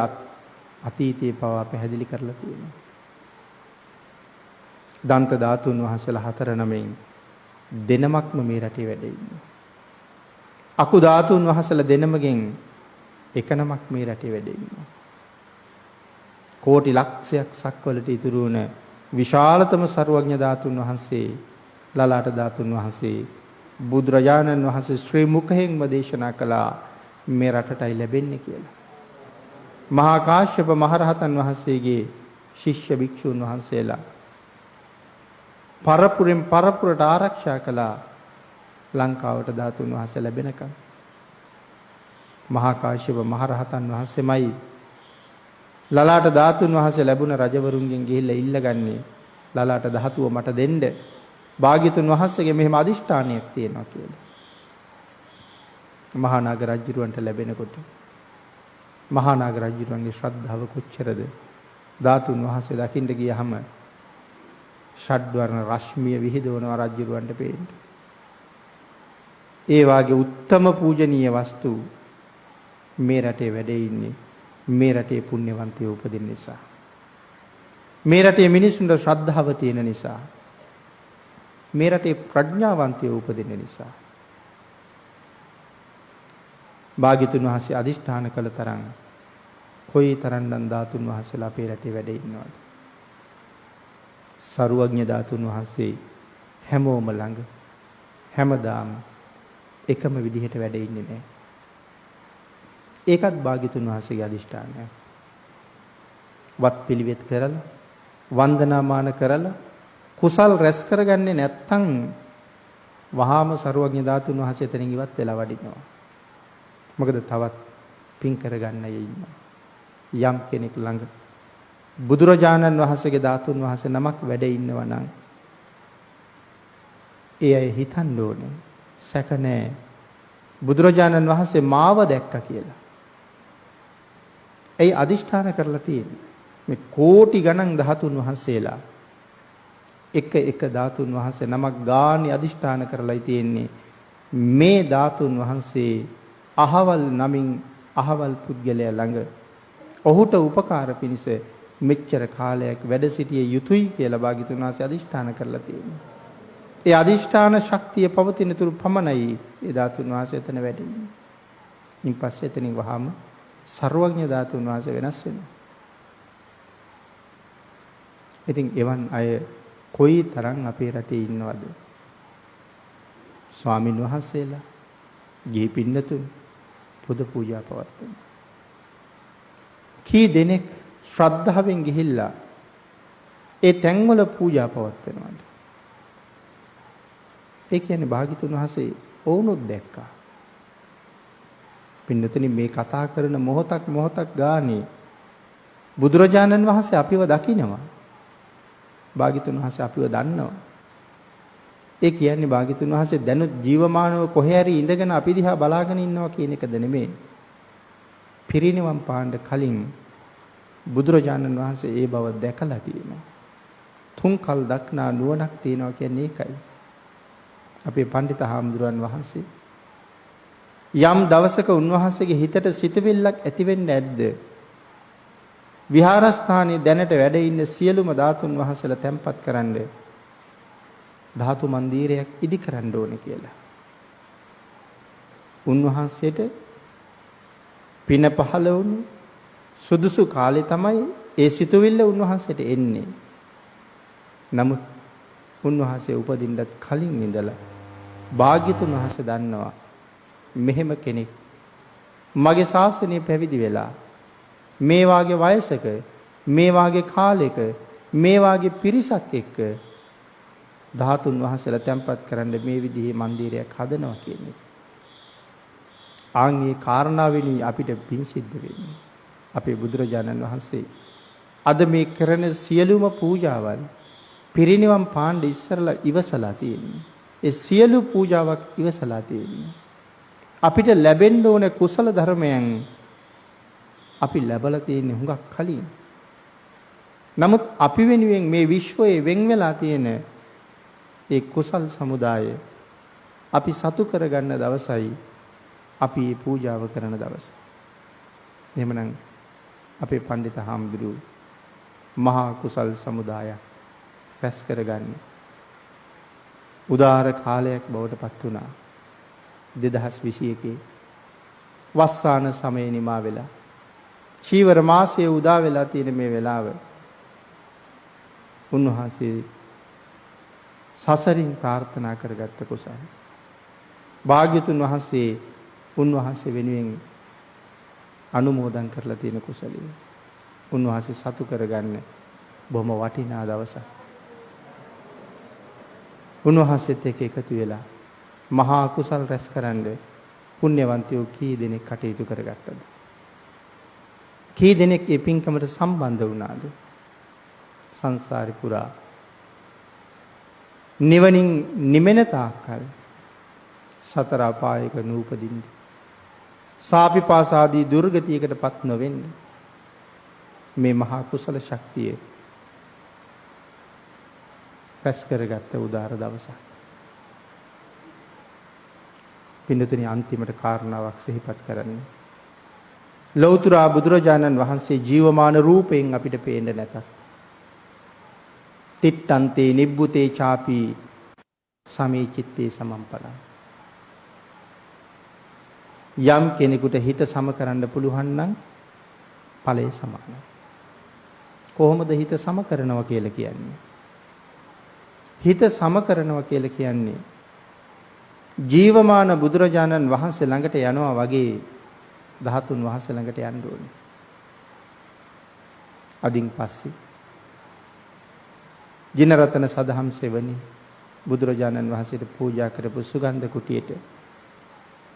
අතීතයේ පවා පැහැදිලි කරලා තියෙනවා. දන්ත ධාතුන් වහන්සේලා 4-9න් දෙනමක්ම මේ රටේ වැඩ ඉන්නවා. අකු ධාතුන් වහන්සේලා දෙනමගෙන් එකනමක් මේ රටේ වැඩ ඉන්නවා. කෝටි ලක්ෂයක් සක්වලට ඉතුරු වුණ විශාලතම සර්වඥ ධාතුන් වහන්සේ ලලාට ධාතුන් වහන්සේ බුදුරජාණන් වහන්සේ ශ්‍රී මුඛයෙන්ම දේශනා කළා මේ රටටයි ලැබෙන්නේ කියලා. මහා කාශ්‍යප මහරහතන් වහන්සේගේ ශිෂ්‍ය භික්ෂුන් වහන්සේලා පරපුරෙන් පරපුරට ආරක්ෂා කළා ලංකාවට ධාතුන් වහන්සේ ලැබෙනකම්. මහා කාශ්‍යප මහරහතන් වහන්සේමයි ලලාට ධාතුන් වහන්සේ ලැබුණ රජවරුන්ගෙන් ගිහිල්ලා ඉල්ලගන්නේ ලලාට ධාතුව මට දෙන්න. භාග්‍යතුන් වහන්සේගේ මෙහෙම අදිෂ්ඨානයක් තියෙනවා කියලා. මහා නාග රජුරවන්ට ලැබෙනකොට මහා නාග රජුරන්ගේ ශ්‍රද්ධාව කොච්චරද? ධාතුන් වහන්සේ දකින්න ගියහම ෂඩ්වර්ණ රශ්මිය විහිදවනවා රජුරවන්ට පේන්න. ඒ වාගේ උත්තම පූජනීය වස්තු මේ රටේ වැඩ ඉන්නේ මේ රටේ පුණ්‍යවන්තයෝ උපදින නිසා. මේ රටේ මිනිසුන්ට ශ්‍රද්ධාව තියෙන නිසා. මේ රටේ ප්‍රඥාවන්තයෝ උපදින නිසා. භාග්‍යතුන් වහන්සේ අදිෂ්ඨාන කළ තරම් කොයි තරම්නම් ධාතුන් වහන්සේලා අපේ රටේ වැඩ ඉන්නවද? සරුවඥ ධාතුන් වහන්සේ හැමෝම ළඟ හැමදාම එකම විදිහට වැඩ ඉන්නේ නැහැ. ඒකත් භාග්‍යතුන් වහන්සේගේ අදිෂ්ඨානය. වත් පිළිවෙත් කරලා වන්දනාමාන කරලා කුසල් රැස් කරගන්නේ නැත්නම් වහාම සරුවඥ ධාතුන් වහන්සේ එතනින් ඉවත් වෙලා වඩිනවා. මොකද තවත් පින් කරගන්න අය ඉන්නවා. යම් කෙනෙක් ළඟ බුදුරජාණන් වහන්සේගේ ධාතුන් වහන්සේ නමක් වැඩ ඉන්නවා නම් ඒ අය හිතන්න ඕනේ සැක නැහැ බුදුරජාණන් වහන්සේ මාව දැක්කා කියලා. ඒ අදිෂ්ඨාන කරලා තියෙන්නේ මේ කෝටි ගණන් ධාතුන් වහන්සේලා එක ධාතුන් වහන්සේ නමක් ගානේ අදිෂ්ඨාන කරලායි තියෙන්නේ මේ ධාතුන් වහන්සේ අහවල් නමින් අහවල් පුද්ගලයා ළඟ ඔහුට උපකාර පිණිස මෙච්චර කාලයක් වැඩ සිටිය යුතුයි කියලා භාග්‍යතුන් වහන්සේ අදිෂ්ඨාන කරලා තියෙනවා. ඒ අදිෂ්ඨාන ශක්තිය පවතින තුරු පමණයි ඒ ධාතුන් වහන්සේ එතන වැඩ ඉන්නේ. ඉන්පස්සේ එතනින් වහාම සර්වඥ ධාතුන් වහන්සේ වෙනස් වෙනවා. ඉතින් එවන් අය කොයි තරම් අපේ රටේ ඉන්නවද? ස්වාමින් වහන්සේලා, ගිහි පින්නතුන් පුද පූජා පවත්වන. කී දෙනෙක් ශ්‍රද්ධාවෙන් ගිහිල්ලා ඒ තැන්වල පූජා පවත්වනවාද? ඒ කියන්නේ භාග්‍යතුන් වහන්සේ වුණොත් දැක්කා. පින්නතුනි මේ කතා කරන මොහොතක් ගානේ බුදුරජාණන් වහන්සේ අපිව දකිනවා. භාග්‍යතුන් වහන්සේ අපිව දන්නවා. ඒ කියන්නේ භාග්‍යතුන් වහන්සේ දැනුත් ජීවමානව කොහේ හරි ඉඳගෙන අපි දිහා බලාගෙන ඉන්නවා කියන එකද නෙමෙයි. පිරිනිවන් පාන්න කලින් බුදුරජාණන් වහන්සේ ඒ බව දැකලා තියෙනවා. තුන්කල් දක්නා නුවණක් තියෙනවා කියන්නේ ඒකයි. අපේ පඬිත හාමුදුරන් වහන්සේ යම් දවසක උන්වහන්සේගේ හිතට සිතවිල්ලක් ඇති වෙන්න ඇද්ද? විහාරස්ථානයේ දැනට වැඩ ඉන්න සියලුම ධාතුන් වහන්සේලා තැන්පත් කරන්න ධාතු මන්දිරයක් ඉදි කරන්න ඕනේ කියලා. උන්වහන්සේට පින පහළ වුණු සුදුසු කාලේ තමයි ඒ සිතුවිල්ල උන්වහන්සේට එන්නේ. නමුත් උන්වහන්සේ උපදින්නත් කලින් ඉඳලා භාග්‍යතුන් වහන්සේ දන්නවා මෙහෙම කෙනෙක් මගේ ශාසනය පැවිදි වෙලා මේ වාගේ වයසක මේ වාගේ කාලෙක මේ වාගේ පිරිසක් එක්ක ධාතුන් වහන්සේලා තැන්පත් කරන්න මේ විදිහේ මන්දිරයක් හදනවා කියන්නේ. ආන්ගේ කාරණාවෙනි අපිට පින් සිද්ධ වෙන්නේ. අපේ බුදුරජාණන් වහන්සේ අද මේ කරන සියලුම පූජාවන් පිරිනිවන් පාණ්ඩ ඉස්සරලා ඉවසලා තියෙන්නේ. ඒ සියලු පූජාවක් ඉවසලා තියෙන්නේ. අපිට ලැබෙන්න ඕන කුසල ධර්මයන් අපි ලැබලා තියෙන්නේ හුඟක් කලින්. නමුත් අපි වෙනුවෙන් මේ විශ්වයේ වෙන් වෙලා තියෙන ඒ කුසල් සමුදාය අපි සතු කරගන්න දවසයි අපි මේ පූජාව කරන දවස. එහෙමනම් අපේ පඬිත හාමුදුරුවෝ මහා කුසල් සමුදායක් රැස් කරගන්න උදාර කාලයක් බවට පත් වුණා. 2021 වස්සාන සමයේ නිමා වෙලා චීවර මාසයේ උදා වෙලා තියෙන මේ වෙලාව උන්වහන්සේ සසරින් ප්‍රාර්ථනා කරගත්ත කුසල භාග්‍යතුන් වහන්සේ උන්වහන්සේ වෙනුවෙන් අනුමෝදන් කරලා තියෙන කුසලිය උන්වහන්සේ සතු කරගන්න බොහොම වටිනා දවසක්. උන්වහන්සේත් එක්ක එකතු වෙලා මහා කුසල් රැස්කරන්න පුණ්‍යවන්තයෝ කී දෙනෙක් කටයුතු කරගත්තද? කී දෙනෙක් මේ පින්කමට සම්බන්ධ වුණාද? සංසාරේ පුරා නිවනින් නිමෙන තාක්කල් සතර අපායක නූපදින්න සාපිපාසාදී දුර්ගතියකටපත් නොවෙන්න මේ මහා කුසල ශක්තිය රැස් කරගත්ත උදාර දවසක්. පින්නතුනි අන්තිමට කාරණාවක් සිහිපත් කරන්න. ලෞතර බුදුරජාණන් වහන්සේ ජීවමාන රූපයෙන් අපිට පේන්නේ නැත. තිට්ඨන්තේ නිබ්බුතේ ചാපි සමේ චිත්තේ සමම්පලං. යම් කෙනෙකුට හිත සම කරන්න පුළුවන් නම් ඵලය සමානයි. කොහොමද හිත සම කරනවා කියලා කියන්නේ? හිත සම කරනවා කියලා කියන්නේ ජීවමාන බුදුරජාණන් වහන්සේ ළඟට යනවා වගේ ධාතුන් වහන්සේ ළඟට යන්න ඕනේ. අදින් පස්සේ ජිනරතන සදහම් සෙවණි බුදුරජාණන් වහන්සේට පූජා කරපු සුගන්ධ කුටියට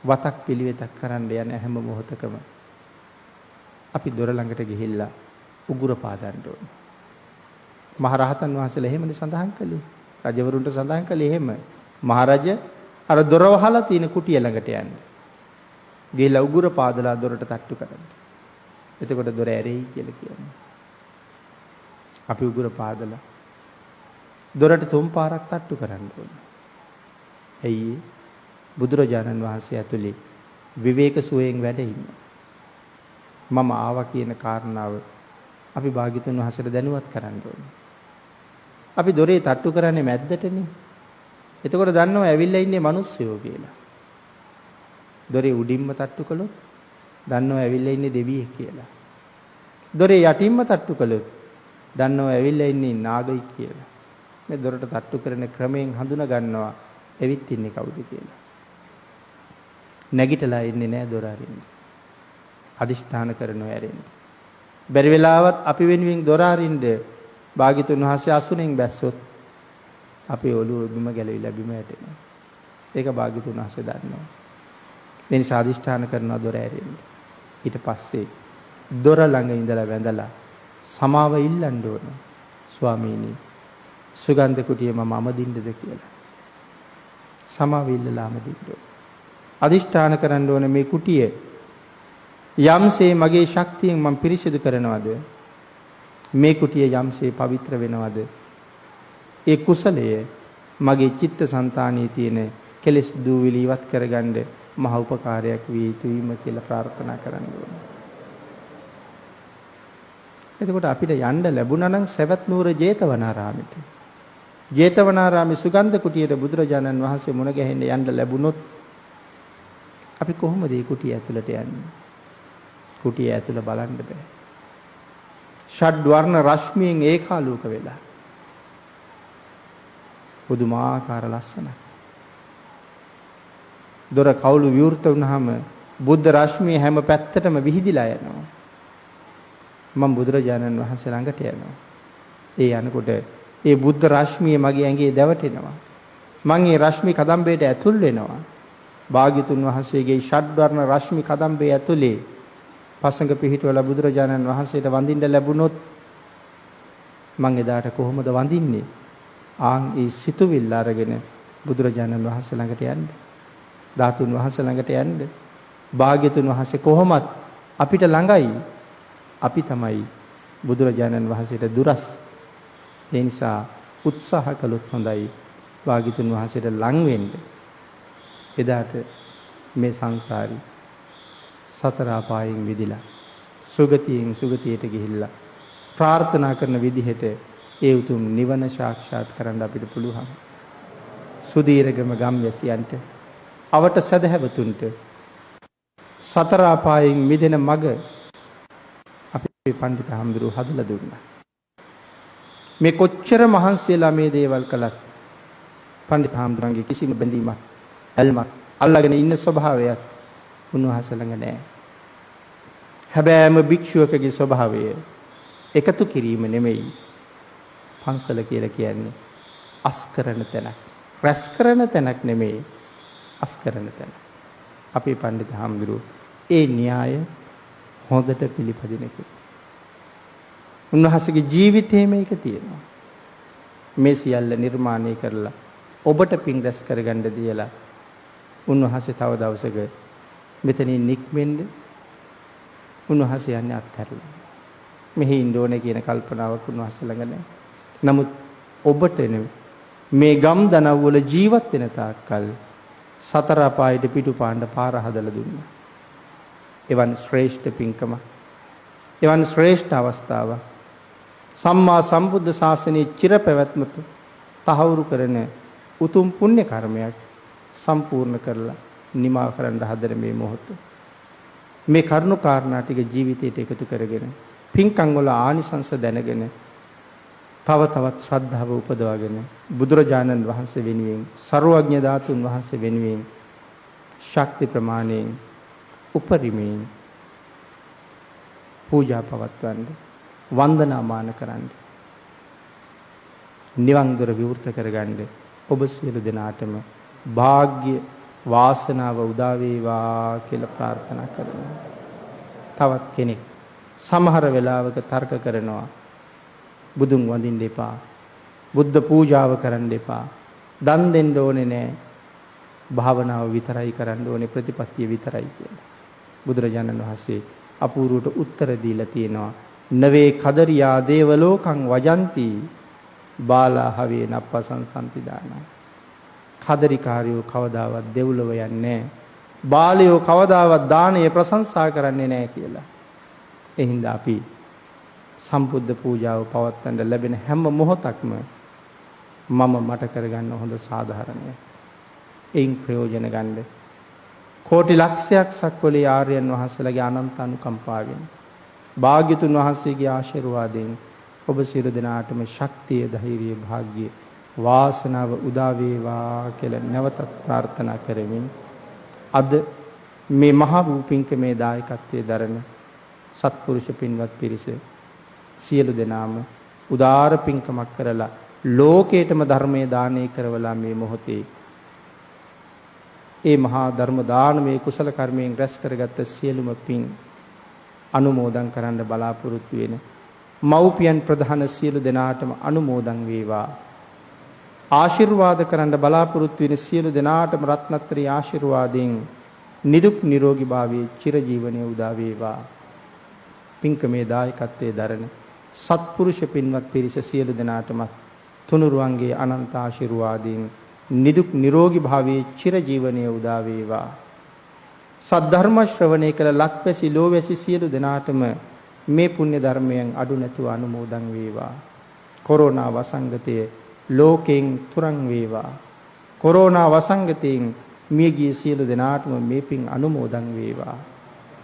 වතක් පිළිවෙතක් කරන්න යන හැම මොහොතකම අපි දොර ළඟට ගිහිල්ලා උගුර පාදන්න ඕනේ. මහරහතන් වහන්සේලා එහෙමනේ සඳහන් කළේ. රජවරුන්ට සඳහන් කළේ එහෙම. මහරජ අර දොර වහලා තියෙන කුටිය ළඟට යන්න. ගිහිල්ලා උගුර පාදලා දොරට තට්ටු කරන්න. එතකොට දොර ඇරෙයි කියලා කියන්නේ. අපි උගුර පාදලා දොරට තුන් පාරක් තට්ටු කරන්න ඕනේ. ඇයි බුදුරජාණන් වහන්සේ ඇතුලේ විවේක සුවයෙන් වැඩ ඉන්න. මම ආවා කියන කාරණාව අපි භාග්‍යතුන් වහන්සේට දැනුවත් කරන්න ඕනේ. අපි දොරේ තට්ටු කරන්නේ මැද්දටනේ. එතකොට දන්නවා ඇවිල්ලා ඉන්නේ මිනිස්සුયો කියලා. දොරේ උඩින්ම තට්ටු කළොත් දන්නවා ඇවිල්ලා ඉන්නේ දෙවියෙක් කියලා. දොරේ යටින්ම තට්ටු කළොත් දන්නවා ඇවිල්ලා ඉන්නේ නාගයෙක් කියලා. මේ දොරට තට්ටු කරන ක්‍රමයෙන් හඳුනා ගන්නවා එවිත් ඉන්නේ කවුද කියලා. නැගිටලා ඉන්නේ නැහැ දොර අරින්න. අදිෂ්ඨාන කරනවා ඇරෙන්න. බැරි වෙලාවත් අපි වෙනුවෙන් දොර අරින්න භාග්‍යතුන් වහන්සේ අසුනෙන් බැස්සොත් අපේ ඔළුව බිම ගැලවිලා බිම වැටෙනවා. ඒක භාග්‍යතුන් වහන්සේ දන්නවා. ඒ නිසා අදිෂ්ඨාන කරනවා දොර ඇරෙන්න. ඊට පස්සේ දොර ළඟ ඉඳලා වැඳලා සමාව ඉල්ලන්න ඕන. ස්වාමීනි සුගන්ධ කුටියේ මම අමදින්නද කියලා. සමාව ඉල්ලලා අමදින්න ඕන. අදිෂ්ඨාන කරන්න ඕන මේ කුටිය යම්සේ මගේ ශක්තියෙන් මම පිරිසිදු කරනවද මේ කුටිය යම්සේ පවිත්‍ර වෙනවද ඒ කුසලය මගේ චිත්තසංතානයේ තියෙන කෙලෙස් දූවිලි ඉවත් කරගන්න මහ උපකාරයක් විය යුතුයිම කියලා ප්‍රාර්ථනා කරන්න ඕනේ. එතකොට අපිට යන්න ලැබුණා නම් සවැත් නුවර ජේතවනාරාමෙට. ජේතවනාරාමේ සුගන්ධ කුටියට බුදුරජාණන් වහන්සේ මුණ ගැහෙන්න යන්න ලැබුණොත් අපි කොහොමද මේ කුටිය ඇතුළට යන්නේ? කුටිය ඇතුළ බලන්න බෑ. ෂඩ් වර්ණ රශ්මියෙන් ඒකාලෝක වෙලා. පුදුමාකාර ලස්සනක්. දොර කවුළු විවෘත වුණාම බුද්ධ රශ්මිය හැම පැත්තටම විහිදිලා යනවා. මම බුදුරජාණන් වහන්සේ ළඟට යනවා. ඒ යනකොට ඒ බුද්ධ රශ්මිය මගේ ඇඟේ දැවටෙනවා. මම ඒ රශ්මි කදම්බේට ඇතුල් වෙනවා. භාග්‍යතුන් වහන්සේගේ ෂඩ්වර්ණ රශ්මි කදම්බේ ඇතුලේ පසඟ පිහිටවල බුදුරජාණන් වහන්සේට වඳින්න ලැබුණොත් මම එදාට කොහොමද වඳින්නේ? ආන් ඒ සිතුවිල්ල අරගෙන බුදුරජාණන් වහන්සේ ළඟට යන්න. ධාතුන් වහන්සේ ළඟට යන්න. භාග්‍යතුන් වහන්සේ කොහොමත් අපිට ළඟයි. අපි තමයි බුදුරජාණන් වහන්සේට දුරස්. ඒ නිසා උත්සාහ කළොත් හොඳයි භාග්‍යතුන් වහන්සේට ලං වෙන්න. එදාට මේ සංසාරي සතර අපායෙන් මිදලා සුගතියෙන් සුගතියට ගිහිල්ලා ප්‍රාර්ථනා කරන විදිහට ඒ උතුම් නිවන සාක්ෂාත් කරන්න අපිට පුළුවන්. සුදීර්ඝම ගම්වැසියන්ට අවට සදහැවතුන්ට සතර අපායෙන් මිදෙන මඟ අපේ පඬිත හාමුදුරුවෝ හදලා දුන්නා. මේ කොච්චර මහන්සි වෙලා මේ දේවල් කළත් පඬිත හාමුදුරන්ගේ කිසිම බැඳීමක් ඇල්මක් අල්ලාගෙන ඉන්න ස්වභාවයක් උන්වහන්සේ ළඟ නැහැ. හැබැයිම භික්ෂුවකගේ ස්වභාවය එකතු කිරීම නෙමෙයි. පන්සල කියලා කියන්නේ අස් කරන තැනක්. රැස් කරන තැනක් නෙමෙයි. අස් කරන තැන. අපේ පඬිත හාමුදුරුවෝ ඒ න්‍යාය හොඳට පිළිපදින කෙනෙක්. උන්වහන්සේගේ ජීවිතේ මේක තියෙනවා. මේ සියල්ල නිර්මාණය කරලා ඔබට පින් රැස් කරගන්න දීලා උන්වහන්සේ තව දවසක මෙතනින් නික්මෙන්න උන්වහන්සේ යන්නේ අත්හැරලා. මෙහි ඉන්න ඕනේ කියන කල්පනාවක් උන්වහන්සේ ළඟ නැහැ. නමුත් ඔබට මේ ගම් දනව් වල ජීවත් වෙන තාක්කල් සතර අපායට පිටුපාන්න පාර හදලා දුන්නා. එවන් ශ්‍රේෂ්ඨ පින්කම, එවන් ශ්‍රේෂ්ඨ අවස්ථාව සම්මා සම්බුද්ධ ශාසනයේ චිරපැවැත්මට තහවුරු කරන උතුම් පුණ්‍ය කර්මයක් සම්පූර්ණ කරලා නිමා කරන්න හදන මේ මොහොත මේ කරුණු කාරණා ටික ජීවිතයට එකතු කරගෙන පින්කම් වල ආනිසංස දැනගෙන තව තවත් ශ්‍රද්ධාව උපදවාගෙන බුදුරජාණන් වහන්සේ වෙනුවෙන් සර්වඥ ධාතුන් වහන්සේ වෙනුවෙන් ශක්ති ප්‍රමාණයෙන් උපරිමයෙන් පූජා පවත්වන්න වන්දනාමාන කරන්න නිවන් දොර විවෘත කරගන්න ඔබ සියලු දෙනාටම වාග්ය වාසනාව උදා වේවා කියලා ප්‍රාර්ථනා කරනවා. තවත් කෙනෙක් සමහර වෙලාවක තර්ක කරනවා බුදුන් වඳින්න එපා, බුද්ධ පූජාව කරන්න එපා, දන් දෙන්න ඕනේ නෑ, භාවනාව විතරයි කරන්න ඕනේ, ප්‍රතිපත්තිය විතරයි කියලා. බුදුරජාණන් වහන්සේ අපූර්වට උත්තර දීලා තියෙනවා. නවේ කදරියා දේවලෝකං වජಂತಿ බාලා හවේ නප්පසංසන්ති දාන. කදරිකාරයෝ කවදාවත් දෙව්ලොව යන්නේ නැහැ. බාලයෝ කවදාවත් දානය ප්‍රශංසා කරන්නේ නැහැ කියලා. ඒ හින්දා අපි සම්බුද්ධ පූජාව පවත්වන්න ලැබෙන හැම මොහොතක්ම මම මට කරගන්න හොඳ සාධාරණයි. එයින් ප්‍රයෝජන ගන්න. කෝටි ලක්ෂයක් සක්වලේ ආර්යයන් වහන්සේලාගේ අනන්ත අනුකම්පාවෙන් භාග්‍යතුන් වහන්සේගේ ආශිර්වාදයෙන් ඔබ සියලු දෙනාටම ශක්තිය, ධෛර්යය, භාග්‍ය, වාසනාව උදා වේවා කියලා නැවතත් ප්‍රාර්ථනා කරමින් අද මේ මහා වූ පින්කමේ දායකත්වයේ දරන සත්පුරුෂ පින්වත් පිරිස සියලු දෙනාම උදාාර පින්කමක් කරලා ලෝකේටම ධර්මයේ දානය කරවලා මේ මොහොතේ ඒ මහා ධර්ම දානමේ කුසල කර්මයෙන් රැස් කරගත්ත සියලුම පින් අනුමෝදන් කරන්න බලාපොරොත්තු වෙන මව්පියන් ප්‍රධාන සියලු දෙනාටම අනුමෝදන් වේවා. ආශිර්වාද කරන්න බලාපොරොත්තු වෙන සියලු දෙනාටම රත්නත්‍රි ආශිර්වාදයෙන් නිදුක් නිරෝගී භාවයේ චිරජීවනයේ උදා වේවා. පින්කමේ දායකත්වයේ දරන සත්පුරුෂ පින්වත් පිරිස සියලු දෙනාටම තුනුරුවන්ගේ අනන්ත ආශිර්වාදයෙන් නිදුක් නිරෝගී භාවයේ චිරජීවනයේ උදා වේවා. සද්ධර්ම ශ්‍රවණය කළ ලක්වැසි ලෝවැසි සියලු දෙනාටම මේ පුණ්‍ය ධර්මයෙන් අඩු නැතුව අනුමෝදන් වේවා. කොරෝනා වසංගතයේ ලෝකෙන් තුරන් වේවා. කොරෝනා වසංගතයෙන් මියගිය සියලු දෙනාටම මේ පින් අනුමෝදන් වේවා.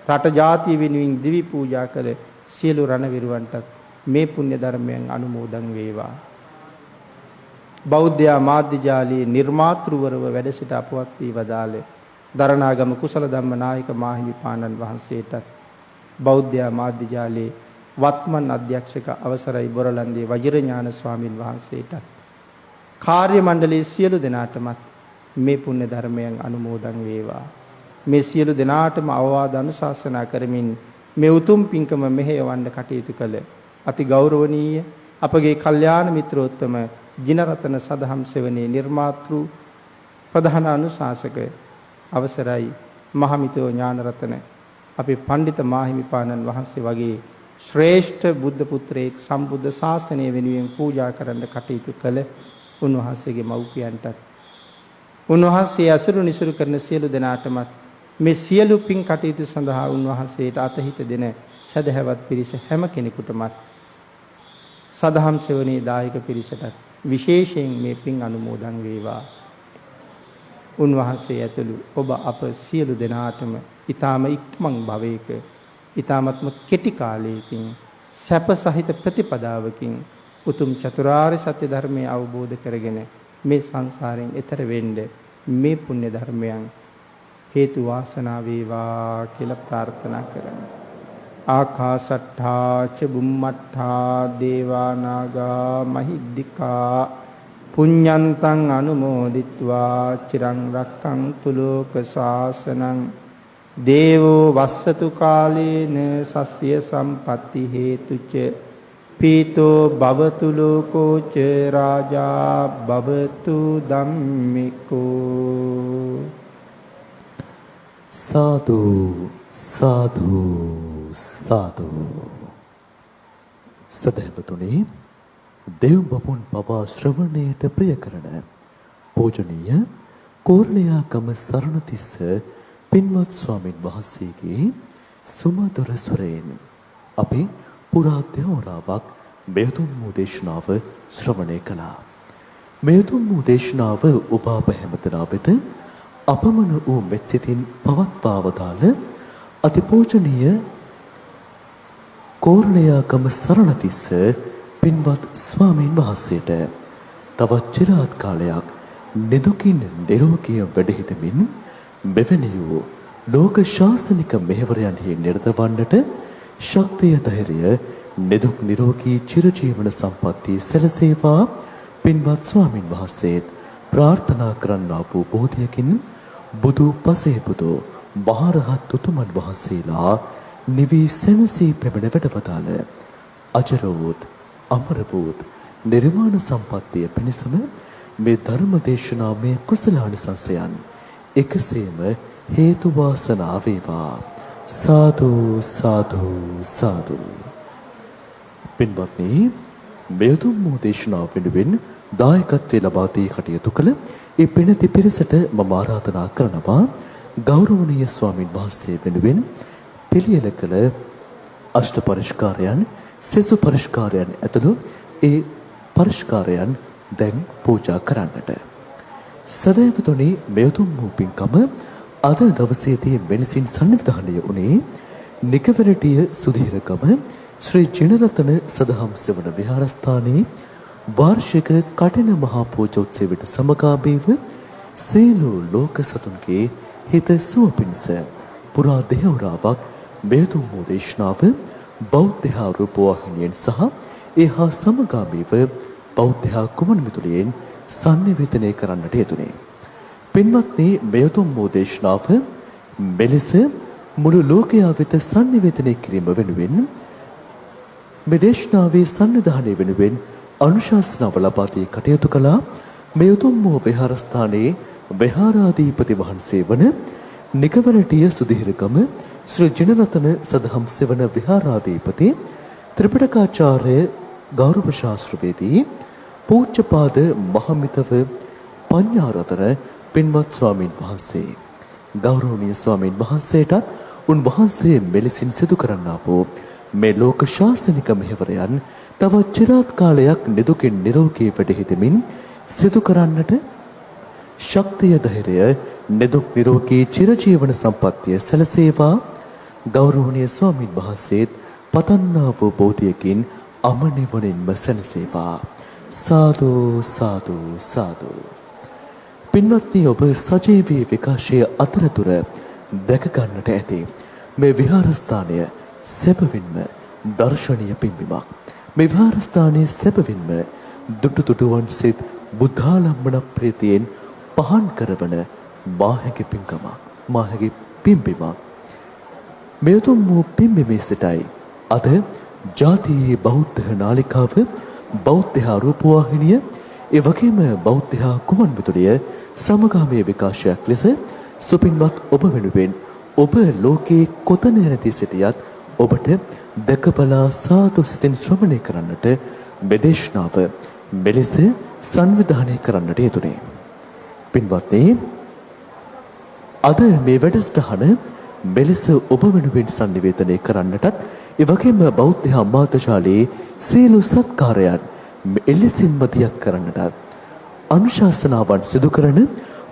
රට ජාතිය වෙනුවෙන් දිවි පූජා කළ සියලු රණවිරුවන්ට මේ පුණ්‍ය ධර්මයන් අනුමෝදන් වේවා. බෞද්ධ මාධ්‍ය ජාලයේ නිර්මාතෘවරව වැඩ සිට අපවත් වී වදාළ දරණාගම කුසල ධම්ම නායක මාහිමිපාණන් වහන්සේටත් බෞද්ධ මාධ්‍ය ජාලයේ වත්මන් අධ්‍යක්ෂක අවසරයි බොරලන්දේ වජිරඥාන ස්වාමින් වහන්සේටත් කාර්ය මණ්ඩලයේ සියලු දෙනාටමත් මේ පුණ්‍ය ධර්මයන් අනුමෝදන් වේවා. මේ සියලු දෙනාටම අවවාද අනුශාසනා කරමින් මේ උතුම් පින්කම මෙහෙයවන්න කටයුතු කළ අති ගෞරවනීය අපගේ කල්යාණ මිත්‍රෝත්තම ජිනරතන සදහම් සෙවණේ නිර්මාතෘ ප්‍රධාන අනුශාසක අවසරයි මහමිතෝ ඥානරතන අපේ පඬිත මාහිමිපාණන් වහන්සේ වගේ ශ්‍රේෂ්ඨ බුද්ධ පුත්‍රයෙක් සම්බුද්ධ ශාසනය වෙනුවෙන් පූජා කරන්න කටයුතු කළ උන්වහන්සේගේ මව්පියන්ටත් උන්වහන්සේ අසුරු නිසුරු කරන සියලු දෙනාටමත් මේ සියලු පින් කටයුතු සඳහා උන්වහන්සේට අතහිත දෙන සදහැවත් පිරිස හැම කෙනෙකුටමත් සදහම් සෙවණේ දායක පිරිසටත් විශේෂයෙන් මේ පින් අනුමෝදන් වේවා. උන්වහන්සේ ඇතුළු ඔබ අප සියලු දෙනාටම ඊ타ම ඉක්මන් භවයක ඊ타මත්ම කෙටි කාලයකින් සැප සහිත ප්‍රතිපදාවකින් උතුම් චතුරාර්ය සත්‍ය ධර්මය අවබෝධ කරගෙන මේ සංසාරයෙන් එතර වෙන්න මේ පුණ්‍ය ධර්මයන් හේතු වාසනා වේවා කියලා ප්‍රාර්ථනා කරමු. ආකාසට්ඨා ච බුම්මට්ඨා දේවා නාග මහිද්దికා පුඤ්ඤන්තං අනුමෝදිත්වා චිරං රක්ඛන්තු ලෝක ශාසනං දේවෝ වස්සතු කාලේන සස්ය සම්පatti හේතුච පීතෝ භවතු ලෝකෝ ච රාජා භවතු ධම්මිකෝ. සාදු සාදු සාදු. සදහවතුනි, දෙව් බඹුන් පවා ශ්‍රවණයට ප්‍රිය කරන පූජනීය කෝරළයාගම සරණතිස්ස පින්වත් ස්වාමින් වහන්සේගේ සුමధుර ස්වරයෙන් අපි පුරා දෙවරාවක් මෙතුම් වූ දේශනාව ශ්‍රවණය කළා. මෙතුම් වූ දේශනාව ඔබ අප හැමදෙනා වෙත අපමණ වූ මෙත් සිතින් පවත්වා වදාළ අතිපූජනීය කෝරළයාගම සරණතිස්ස පින්වත් ස්වාමීන් වහන්සේට තවත් চিරාත් කාලයක් නිදුකින් නිරෝගී වැඩ සිටමින් මෙවැනි වූ ලෝක ශාසනික මෙහෙවරයන්හි නිරත වන්නට ශක්තිය ධෛර්යය නිදුක් නිරෝගී චිරජීවන සම්පන්නිය සැලසේවා පින්වත් ස්වාමින් වහන්සේත් ප්‍රාර්ථනා කරන්නා වූ බෝධියකින් බුදු පසේ බුදු මහරහත් උතුමන් වහන්සේලා නිවි සැනසී පැමිණ වැඩවදාළ අජරවූත් අමරවූත් නිර්වාණ සම්පත්තිය පිණිසම මේ ධර්ම දේශනාමය කුසලානිසංසයන් එකසේම හේතු වාසනා වේවා. සාදු සාදු සාදු. පින්වත්නි, මෙතුම් වූ දේශනාව වෙනුවෙන් දායකත්වයේ ලබා දී කටයුතු කළ ඒ පිණති පිරිසට මම ආරාධනා කරනවා ගෞරවනීය ස්වාමින් වහන්සේ වෙනුවෙන් පිළියෙල කළ අෂ්ට පරිස්කාරයන් සෙසු පරිස්කාරයන් ඇතුළු ඒ පරිස්කාරයන් දැන් පූජා කරන්නට. සදහවතුනි, මෙතුම් වූ පින්කම අද දවසේදී මෙලෙසින් සංවිධානය වුණේ නිකවරටිය සුධීරගම ශ්‍රී ජිනරතන සදහම් සෙවණ විහාරස්ථානයේ වාර්ෂික කඨින මහා පූජෝත්සවයට සමගාමීව සියලු ලෝක සතුන්ගේ හිත සුව පිණිස පුරා දෙවරාවක් මෙතුම් වූ දේශනාව බෞද්ධ රූපවාහිනියෙන් සහ එහා සමගාමීව බෞද්ධ කුමන මිතුලියෙන් සංනිවේදනය කරන්නට යෙදුනේ. පින්වත්නි, මෙතුම් වූ දේශනාව මෙලෙස මුළු ලෝකයා වෙත සංනිවේදනය කිරීම වෙනුවෙන් මේ දේශනාවේ සංවිධානය වෙනුවෙන් අනුශාසනාව ලබා දී කටයුතු කළා මෙතුම් වූ විහාරස්ථානයේ විහාරාධිපති වහන්සේ වන නිකවරටිය සුධීරගම ශ්‍රී ජිනරතන සදහම් සෙවණ විහාරාධිපති ත්‍රිපිටකාචාර්ය ගෞරව ශාස්ත්‍රවේදී පූජ්‍යපාද මහමිතව පඤ්ඤාරතන පින්වත් ස්වාමින් වහන්සේ, ගෞරවනීය ස්වාමින් වහන්සේටත් උන්වහන්සේ මෙලෙසින් සිදු කරන්නා වූ මේ ලෝක ශාසනික මෙහෙවරයන් තවත් চিරාත් කාලයක් නිදුකින් නිරෝගී වැඩ සිටමින් සිදු කරන්නට ශක්තිය ධෛර්යය නිදුක් නිරෝගී චිරජීවන සම්පන්නිය සැලසේවා ගෞරවනීය ස්වාමින් වහන්සේත් පතන්නා වූ බෝධියකින් අමනිවණින්ම සැනසේවා. සාදු සාදු සාදු. පින්වත්නි, ඔබ සජීවී විකාශයේ අතරතුර දැක ගන්නට ඇති මේ විහාරස්ථානය සැබවින්ම දර්ශනීය පින්බිමක්. මේ විහාරස්ථානයේ සැබවින්ම දුටු දුටුවන් සිත් බුද්ධාලම්බන ප්‍රීතියෙන් පහන් කරවන මාහැගේ පින්කමක්, මාහැගේ පින්බිමක්. මේ උතුම් වූ පින්බිමේ සිටයි අද ජාතියේ බෞද්ධ නාලිකාව, බෞද්ධ රූපවාහිනිය, ඒ වගේම බෞද්ධ කුමන් විදුලිය සමගාමී විකාශයක් ලෙස සුපින්වත් ඔබ වෙනුවෙන් ඔබ ලෝකේ කොතන නැති සිටියත් ඔබට දැකබලා සාදු සිතින් ශ්‍රවණය කරන්නට මෙදේශනාව මෙලෙස සංවිධානය කරන්නට යෙදුනේ. පින්වත්නි, අද මේ වැඩසටහන මෙලෙස ඔබ වෙනුවෙන් සංනිවේදනය කරන්නටත් ඒ වගේම බෞද්ධ අමාත්‍යාලයේ සියලු සත්කාරයන් එලෙසින්ම දියත් කරන්නටත් අනුශාසනාවන් සිදු කරන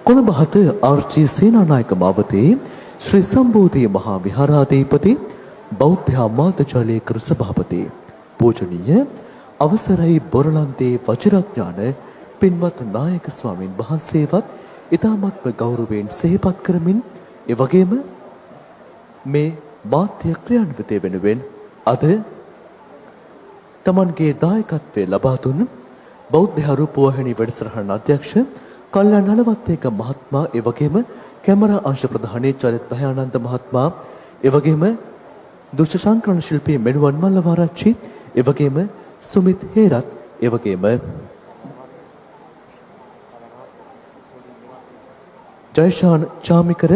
කොළඹ 7 ආර්.ජී. සේනානායක මාවතේ ශ්‍රී සම්බෝධි මහා විහාරාධිපති බෞද්ධ අමාත්‍යාලයේ කරු සභාපති පූජනීය අවසරයි බොරලන්තේ වජිරඥාන පින්වත් නායක ස්වාමින් වහන්සේවත් ඉතාමත්ම ගෞරවයෙන් සිහිපත් කරමින් ඒ වගේම මේ මාධ්‍ය ක්‍රියාන්විතය වෙනුවෙන් අද තමන්ගේ දායකත්වය ලබා දුන් බෞද්ධ රූපවාහිනී වැඩසටහන අධ්‍යක්ෂ කල්යාණ නලවත්තේක මහත්මයා, ඒ වගේම කැමරා අංශ ප්‍රධානී චරිත දයානන්ද මහත්මයා, ඒ වගේම දෘශ්‍ය සංකලන ශිල්පී මෙනුවන් මල්ලවාරච්චි, ඒ වගේම සුමිත් හේරත්, ඒ වගේම ජයශාන් චාමිකර,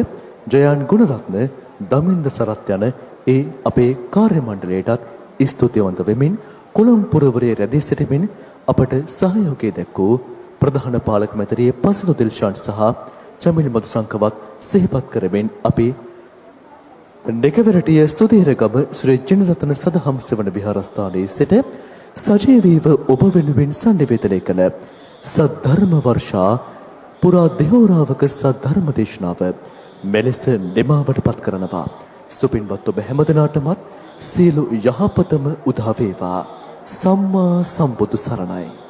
ජයන් ගුණරත්න, දමින්ද සරත් යන ඒ අපේ කාර්ය මණ්ඩලයටත් ස්තුතිවන්ත වෙමින් කොළඹ පුරවරයේ රැඳී සිටමින් අපට සහයෝගය දැක්වූ ප්‍රධාන පාලක මැදිරියේ පසිදු දිල්ෂාන් සහ චමිල් මදුසංකවත් සිහිපත් කරමින් අපි නෙකවරටිය ස්තුතිරගම ශ්‍රී ජිනරතන සදහම් සෙවණ විහාරස්ථානයේ සිට සජීවීව ඔබ වෙනුවෙන් සංනිවේදනය කළ සද්ධර්ම වර්ෂා පුරා දෙහෝරාවක සද්ධර්ම දේශනාව මෙලෙස නිමාවට පත් කරනවා. සුපින්වත් ඔබ හැමදෙනාටමත් සියලු යහපතම උදා වේවා. සම්මා සම්බුදු සරණයි.